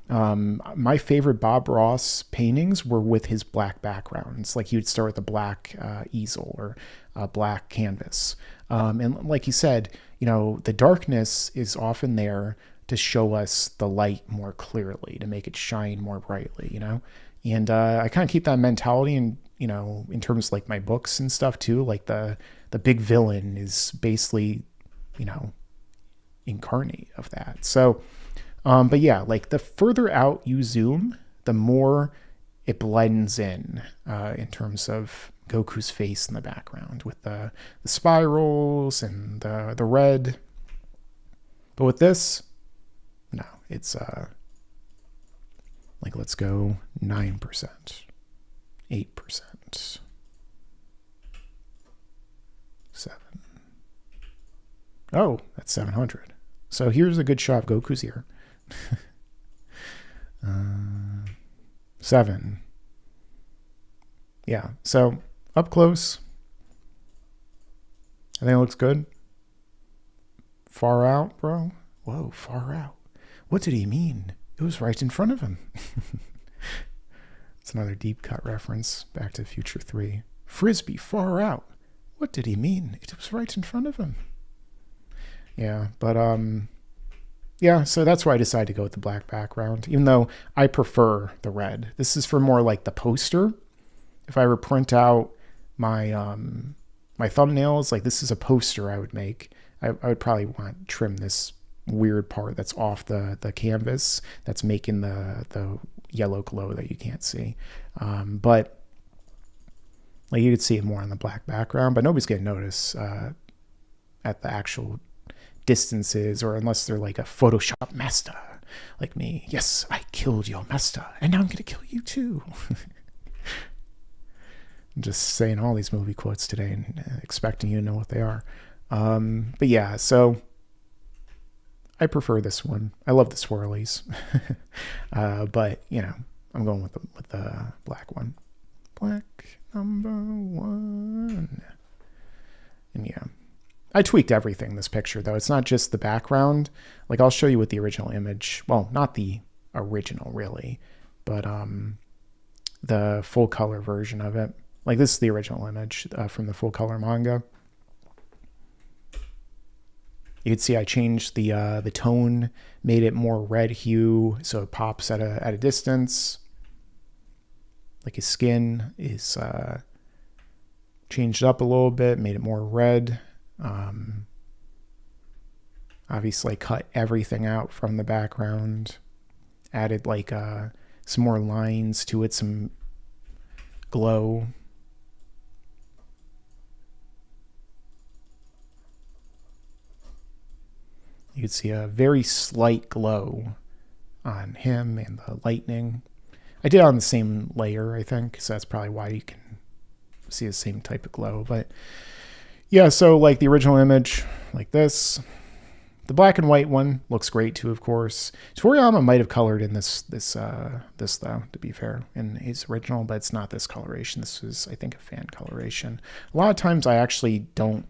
My favorite Bob Ross paintings were with his black background. It's like he would start with a black easel or a black canvas. And like he said, you know, the darkness is often there to show us the light more clearly, to make it shine more brightly, you know? And I kind of keep that mentality in, you know, in terms of like my books and stuff too. Like the big villain is basically, you know, incarnate of that. So But yeah, like the further out you zoom, the more it blends in terms of Goku's face in the background with the spirals and the red. But with this, no, it's like, let's go 9%, 8%, 7. Oh, that's 700. So here's a good shot of Goku's ear. 7. Yeah, so up close, I think it looks good. Far out, bro. Whoa, far out. What did he mean? It was right in front of him. It's another deep cut reference. Back to Future 3. Frisbee, far out. What did he mean? It was right in front of him. Yeah, but yeah, so that's why I decided to go with the black background, even though I prefer the red. This is for more like the poster. If I were to print out my my thumbnails, like this is a poster I would make. I would probably want to trim this weird part that's off the canvas that's making the yellow glow that you can't see. But like you could see it more on the black background, but nobody's gonna notice at the actual distances, or unless they're like a Photoshop master like me. Yes, I killed your master, and now I'm gonna kill you too. I'm just saying all these movie quotes today and expecting you to know what they are. But yeah, so I prefer this one. I love the swirlies. But you know, I'm going with the black one. Black number 1. And yeah, I tweaked everything in this picture though. It's not just the background. Like I'll show you with the original image. Well, not the original really, but the full color version of it. Like this is the original image from the full color manga. You can see I changed the tone, made it more red hue, so it pops at a distance. Like his skin is changed up a little bit, made it more red. Obviously, cut everything out from the background. Added like some more lines to it, some glow. You can see a very slight glow on him and the lightning. I did it on the same layer, I think, so that's probably why you can see the same type of glow. But yeah, so like the original image, like this. The black and white one looks great too, of course. Toriyama might have colored in this though, to be fair, in his original, but it's not this coloration. This is, I think, a fan coloration. A lot of times I actually don't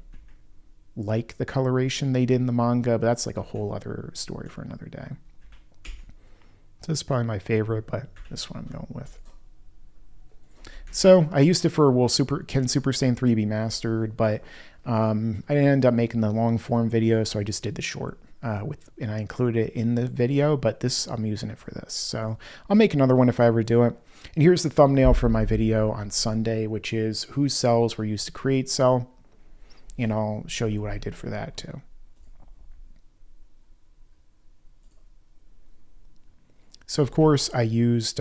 like the coloration they did in the manga, but that's like a whole other story for another day. So this is probably my favorite, but this one I'm going with. So I used it for Can Super Saiyan 3 be mastered, but I didn't end up making the long form video, so I just did the short and I included it in the video, but this I'm using it for this. So I'll make another one if I ever do it. And here's the thumbnail for my video on Sunday, which is whose cells were used to create Cell. And I'll show you what I did for that too. So of course I used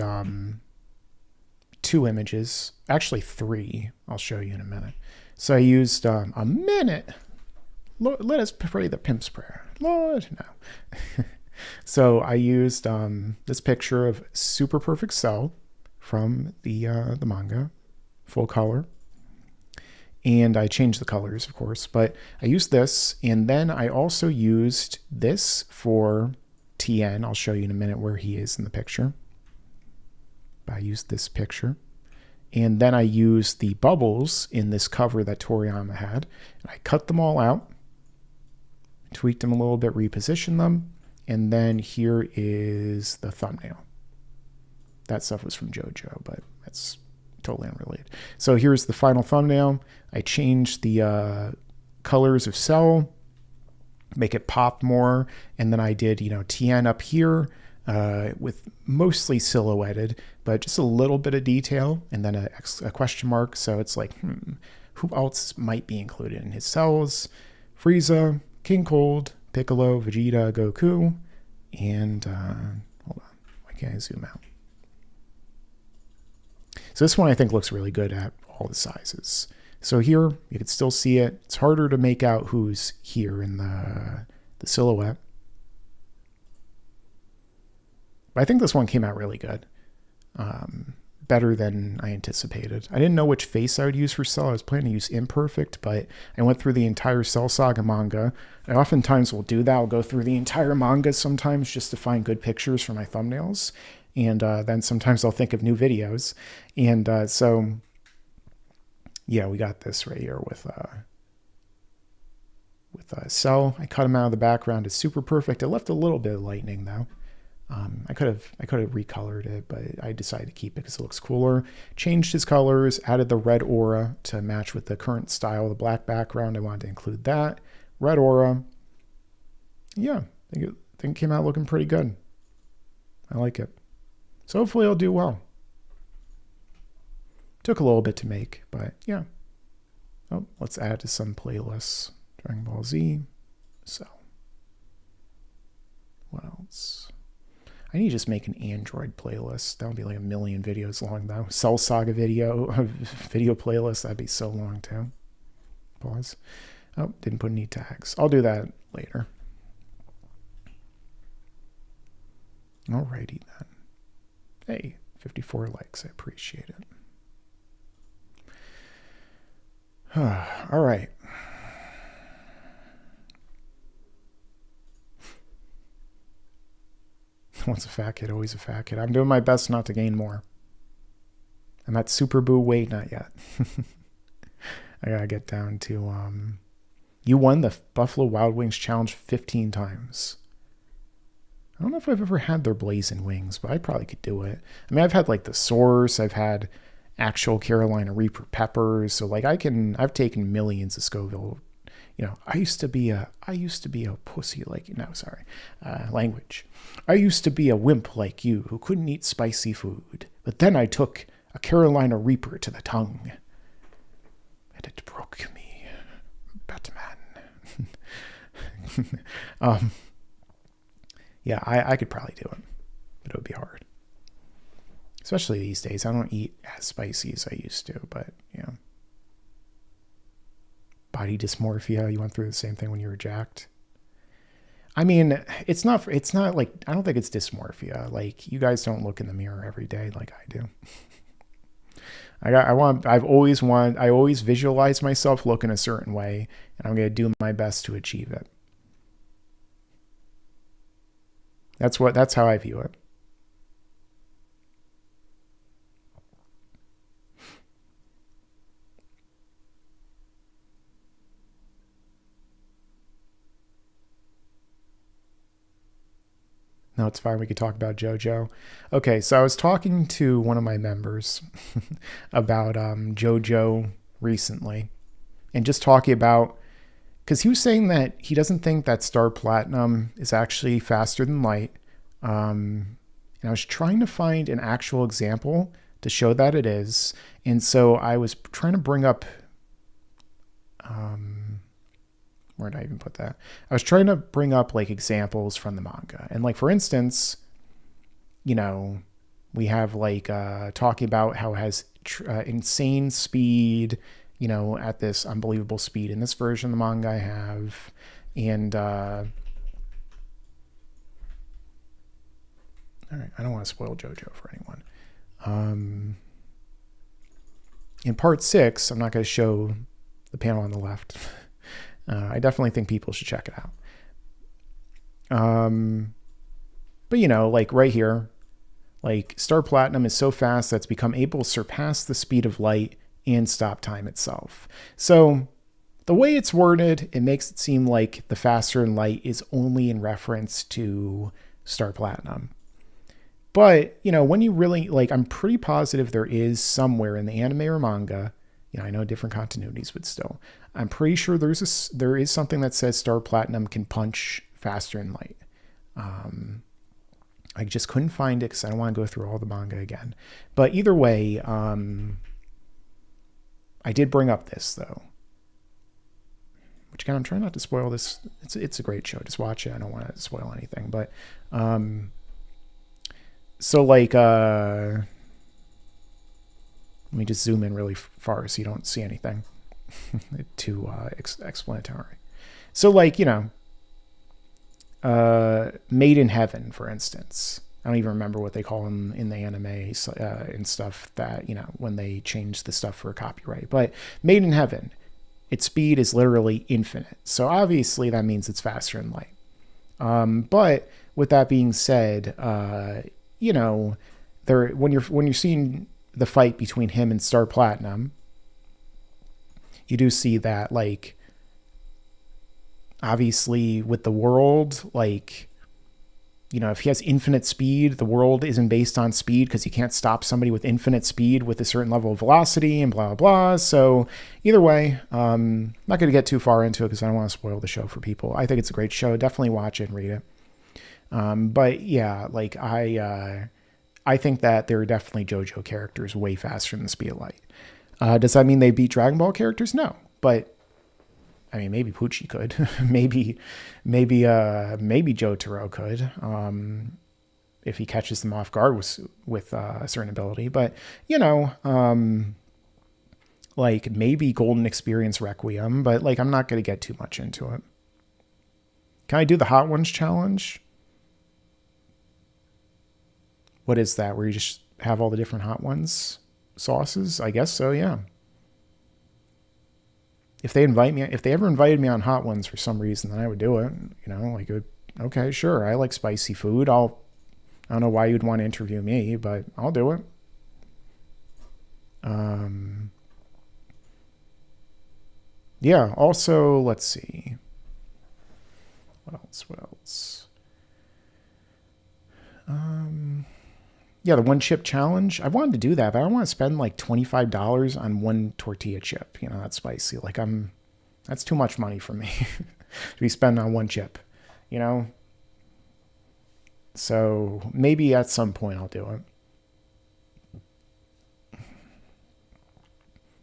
2 images, actually 3. I'll show you in a minute. So I used a minute. Lord, let us pray the pimp's prayer. Lord, no. So I used this picture of Super Perfect Cell from the manga, full color. And I changed the colors, of course, but I used this, and then I also used this for Tien. I'll show you in a minute where he is in the picture. But I used this picture, and then I used the bubbles in this cover that Toriyama had, and I cut them all out, tweaked them a little bit, repositioned them, and then here is the thumbnail. That stuff was from JoJo, but that's totally unrelated. So here's the final thumbnail. I changed the colors of Cell, make it pop more, and then I did, Tien up here with mostly silhouetted, but just a little bit of detail, and then a question mark. So it's like, who else might be included in his cells? Frieza, King Cold, Piccolo, Vegeta, Goku, And hold on, why can't I zoom out? So this one I think looks really good at all the sizes. So here you can still see it. It's harder to make out who's here in the silhouette. But I think this one came out really good. Better than I anticipated. I didn't know which face I would use for Cell. I was planning to use Imperfect, but I went through the entire Cell Saga manga. I oftentimes will do that. I'll go through the entire manga sometimes just to find good pictures for my thumbnails. And then sometimes I'll think of new videos. And so, yeah, we got this right here with Cell. I cut him out of the background. It's super perfect. I left a little bit of lightning though. I could have recolored it, but I decided to keep it because it looks cooler. Changed his colors, added the red aura to match with the current style, the black background. I wanted to include that. Red aura. Yeah, I think it came out looking pretty good. I like it. So hopefully I'll do well. Took a little bit to make, but yeah. Oh, let's add to some playlists. Dragon Ball Z. So, what else? I need to just make an Android playlist. That would be like 1 million videos long though. Cell Saga video playlist. That'd be so long too. Pause. Oh, didn't put any tags. I'll do that later. Alrighty then. Hey, 54 likes. I appreciate it. All right. Once a fat kid, always a fat kid. I'm doing my best not to gain more. I'm at Super Boo weight, not yet. I gotta get down to, you won the Buffalo Wild Wings challenge 15 times. I don't know if I've ever had their blazing wings, but I probably could do it. I mean, I've had like the Source, I've had actual Carolina Reaper peppers. So like I've taken millions of Scoville. You know, I used to be a pussy like, no, sorry, language. I used to be a wimp like you who couldn't eat spicy food. But then I took a Carolina Reaper to the tongue. And it broke me, Batman. Yeah, I could probably do it. But it would be hard. Especially these days. I don't eat as spicy as I used to, but, you know. Body dysmorphia, you went through the same thing when you were jacked. I mean, it's not like, I don't think it's dysmorphia. Like, you guys don't look in the mirror every day like I do. I always visualize myself looking a certain way, and I'm going to do my best to achieve it. That's how I view it. No, it's fine. We could talk about JoJo. Okay, so I was talking to one of my members about JoJo recently, and just talking about, because he was saying that he doesn't think that Star Platinum is actually faster than light. And I was trying to find an actual example to show that it is. And so I was trying to bring up, where did I even put that? I was trying to bring up like examples from the manga. And like, for instance, you know, we have like talking about how it has insane speed, you know, at this unbelievable speed in this version of the manga I have. And all right, I don't want to spoil JoJo for anyone. In part 6, I'm not going to show the panel on the left. I definitely think people should check it out. But you know, like right here, like Star Platinum is so fast that's become able to surpass the speed of light and stop time itself. So the way it's worded, it makes it seem like the faster than light is only in reference to Star Platinum. But, you know, when you really, like, I'm pretty positive there is somewhere in the anime or manga, you know, I know different continuities, but still, I'm pretty sure there is something that says Star Platinum can punch faster than light. I just couldn't find it because I don't want to go through all the manga again. But either way, I did bring up this, though, which again, I'm trying not to spoil this. It's a great show. Just watch it. I don't want to spoil anything, but so like let me just zoom in really far so you don't see anything too explanatory. So like, Made in Heaven, for instance. I don't even remember what they call them in the anime and stuff that, when they change the stuff for copyright. But Made in Heaven, its speed is literally infinite. So obviously that means it's faster than light. But with that being said, when you're seeing the fight between him and Star Platinum, you do see that, like, obviously with the world, like, if he has infinite speed, the world isn't based on speed because you can't stop somebody with infinite speed with a certain level of velocity and blah, blah, blah. So either way, I'm not going to get too far into it because I don't want to spoil the show for people. I think it's a great show. Definitely watch it and read it. But yeah, like I think that there are definitely JoJo characters way faster than the speed of light. Does that mean they beat Dragon Ball characters? No, but I mean, maybe Pucci could, maybe Jotaro could, if he catches them off guard with a certain ability. But like maybe Golden Experience Requiem. But like, I'm not going to get too much into it. Can I do the Hot Ones challenge? What is that? Where you just have all the different Hot Ones sauces? I guess so. Yeah. If they ever invited me on Hot Ones for some reason, then I would do it. Okay, sure. I like spicy food. I don't know why you'd want to interview me, but I'll do it. Yeah. Also, let's see. What else? Yeah, the one chip challenge. I wanted to do that, but I don't want to spend like $25 on one tortilla chip. That's spicy. Like that's too much money for me to be spending on one chip, So maybe at some point I'll do it.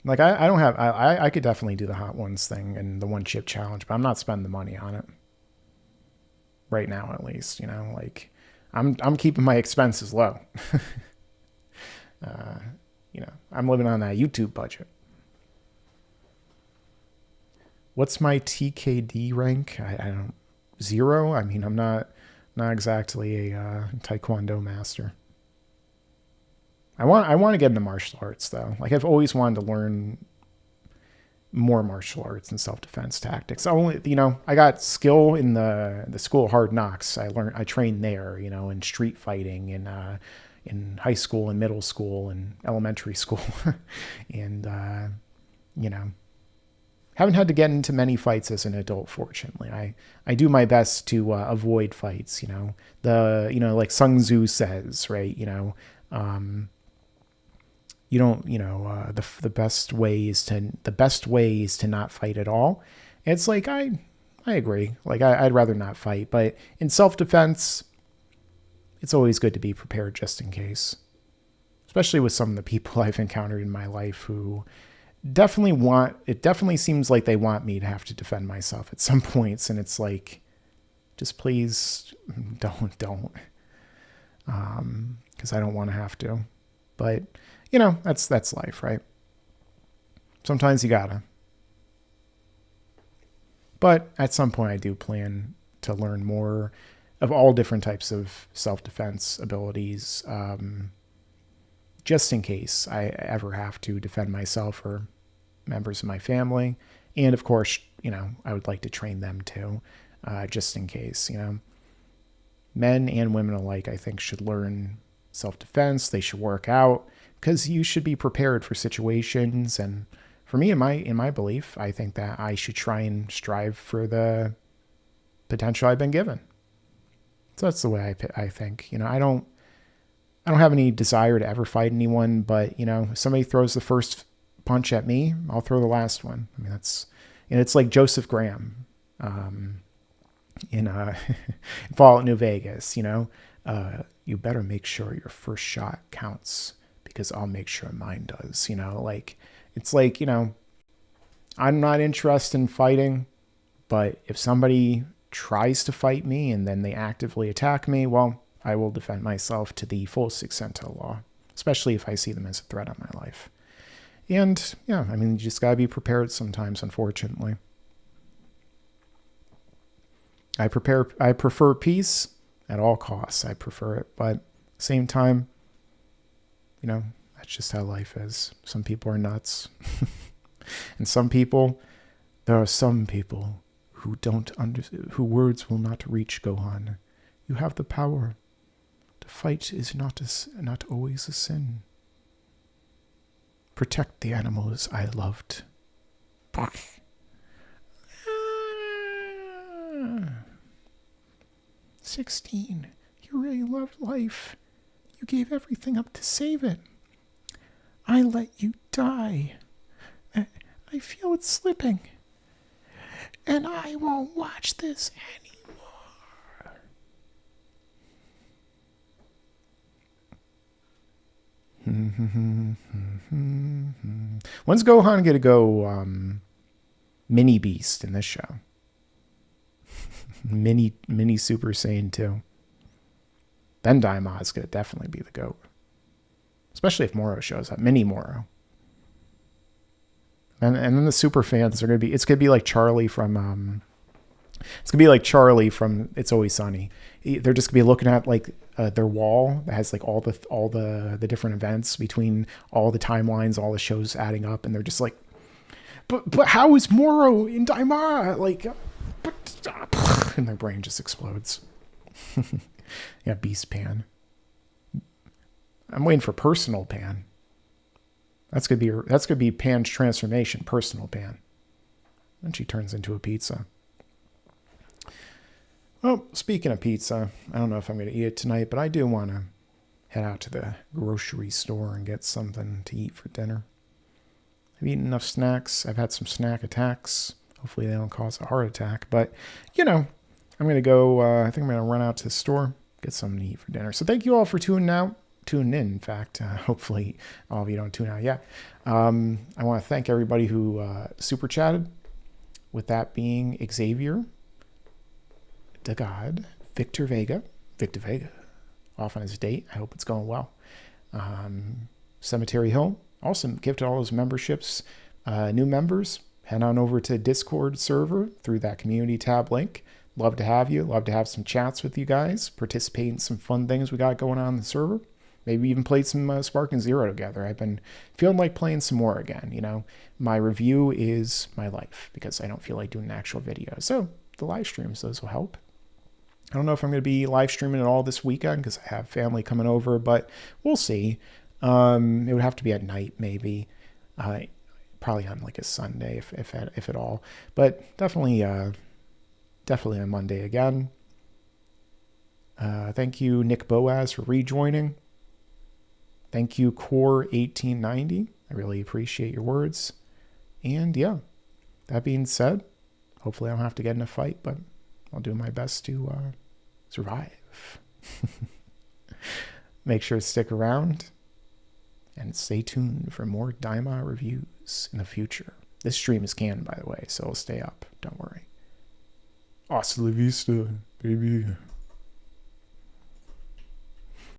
Like I could definitely do the Hot Ones thing and the one chip challenge, but I'm not spending the money on it right now, at least, like I'm keeping my expenses low. I'm living on that YouTube budget. What's my TKD rank? I don't 0. I mean, I'm not exactly a Taekwondo master. I want to get into martial arts though. Like I've always wanted to learn more martial arts and self-defense tactics. I got skill in the School of Hard Knocks. I trained there, in street fighting in high school and middle school and elementary school. And, haven't had to get into many fights as an adult, fortunately. I do my best to avoid fights, like Sun Tzu says, right? You don't, the best way is to not fight at all. And it's like, I agree. Like I'd rather not fight, but in self-defense, it's always good to be prepared just in case, especially with some of the people I've encountered in my life who it definitely seems like they want me to have to defend myself at some points. And it's like, just please don't, cause I don't want to have to, but that's life, right? Sometimes you gotta. But at some point I do plan to learn more of all different types of self-defense abilities, just in case I ever have to defend myself or members of my family. And of course, I would like to train them too, just in case, Men and women alike, I think, should learn self-defense. They should work out, because you should be prepared for situations. And for me, in my belief, I think that I should try and strive for the potential I've been given. So that's the way I think. I don't have any desire to ever fight anyone, but if somebody throws the first punch at me, I'll throw the last one. I mean, it's like Joseph Graham in Fallout New Vegas. You better make sure your first shot counts, because I'll make sure mine does. It's like, I'm not interested in fighting, But if somebody tries to fight me and then they actively attack me, well, I will defend myself to the fullest extent of the law, especially if I see them as a threat on my life. And yeah, I mean, you just gotta be prepared sometimes, unfortunately. I prefer peace at all costs. I prefer it, but at the same time, you know, that's just how life is. Some people are nuts. And there are some people who who words will not reach, Gohan. You have the power. To fight is not always a sin. Protect the animals I loved. 16. You really loved life. You gave everything up to save it. I let you die. I feel it slipping. And I won't watch this anymore. When's Gohan gonna go mini beast in this show? mini Super Saiyan 2. Then Daima is gonna definitely be the GOAT. Especially if Moro shows up. Mini Moro. And then the super fans are gonna be, it's gonna be like Charlie from It's Always Sunny. They're just gonna be looking at like their wall that has like all the different events between all the timelines, all the shows adding up, and they're just like, but how is Moro in Daima? Like, and their brain just explodes. Yeah, Beast Pan. I'm waiting for Personal Pan. That's gonna be Pan's transformation, Personal Pan. And she turns into a pizza. Well, speaking of pizza, I don't know if I'm going to eat it tonight, but I do want to head out to the grocery store and get something to eat for dinner. I've eaten enough snacks. I've had some snack attacks. Hopefully they don't cause a heart attack. But, you know, I'm going to go, I think I'm going to run out to the store, get something to eat for dinner. So thank you all for tuning in fact. Hopefully all of you don't tune out yet. I want to thank everybody who super chatted, with that being Xavier, the God, Victor Vega, off on his date. I hope it's going well. Cemetery Hill, also gifted all those memberships. New members, head on over to Discord server through that community tab link. Love to have you. Love to have some chats with you guys. Participate in some fun things we got going on the server. Maybe even played some Sparking Zero together. I've been feeling like playing some more again. You know, my review is my life because I don't feel like doing an actual video. So the live streams, those will help. I don't know if I'm going to be live streaming at all this weekend because I have family coming over, but we'll see. It would have to be at night, maybe. Probably on like a Sunday, if at all. But definitely on Monday again. Thank you, Nick Boaz, for rejoining. Thank you, Core1890. I really appreciate your words. And yeah, that being said, hopefully I don't have to get in a fight, but I'll do my best to survive. Make sure to stick around and stay tuned for more Daima reviews in the future. This stream is canned, by the way, so it'll stay up. Don't worry. Hasta la vista, baby.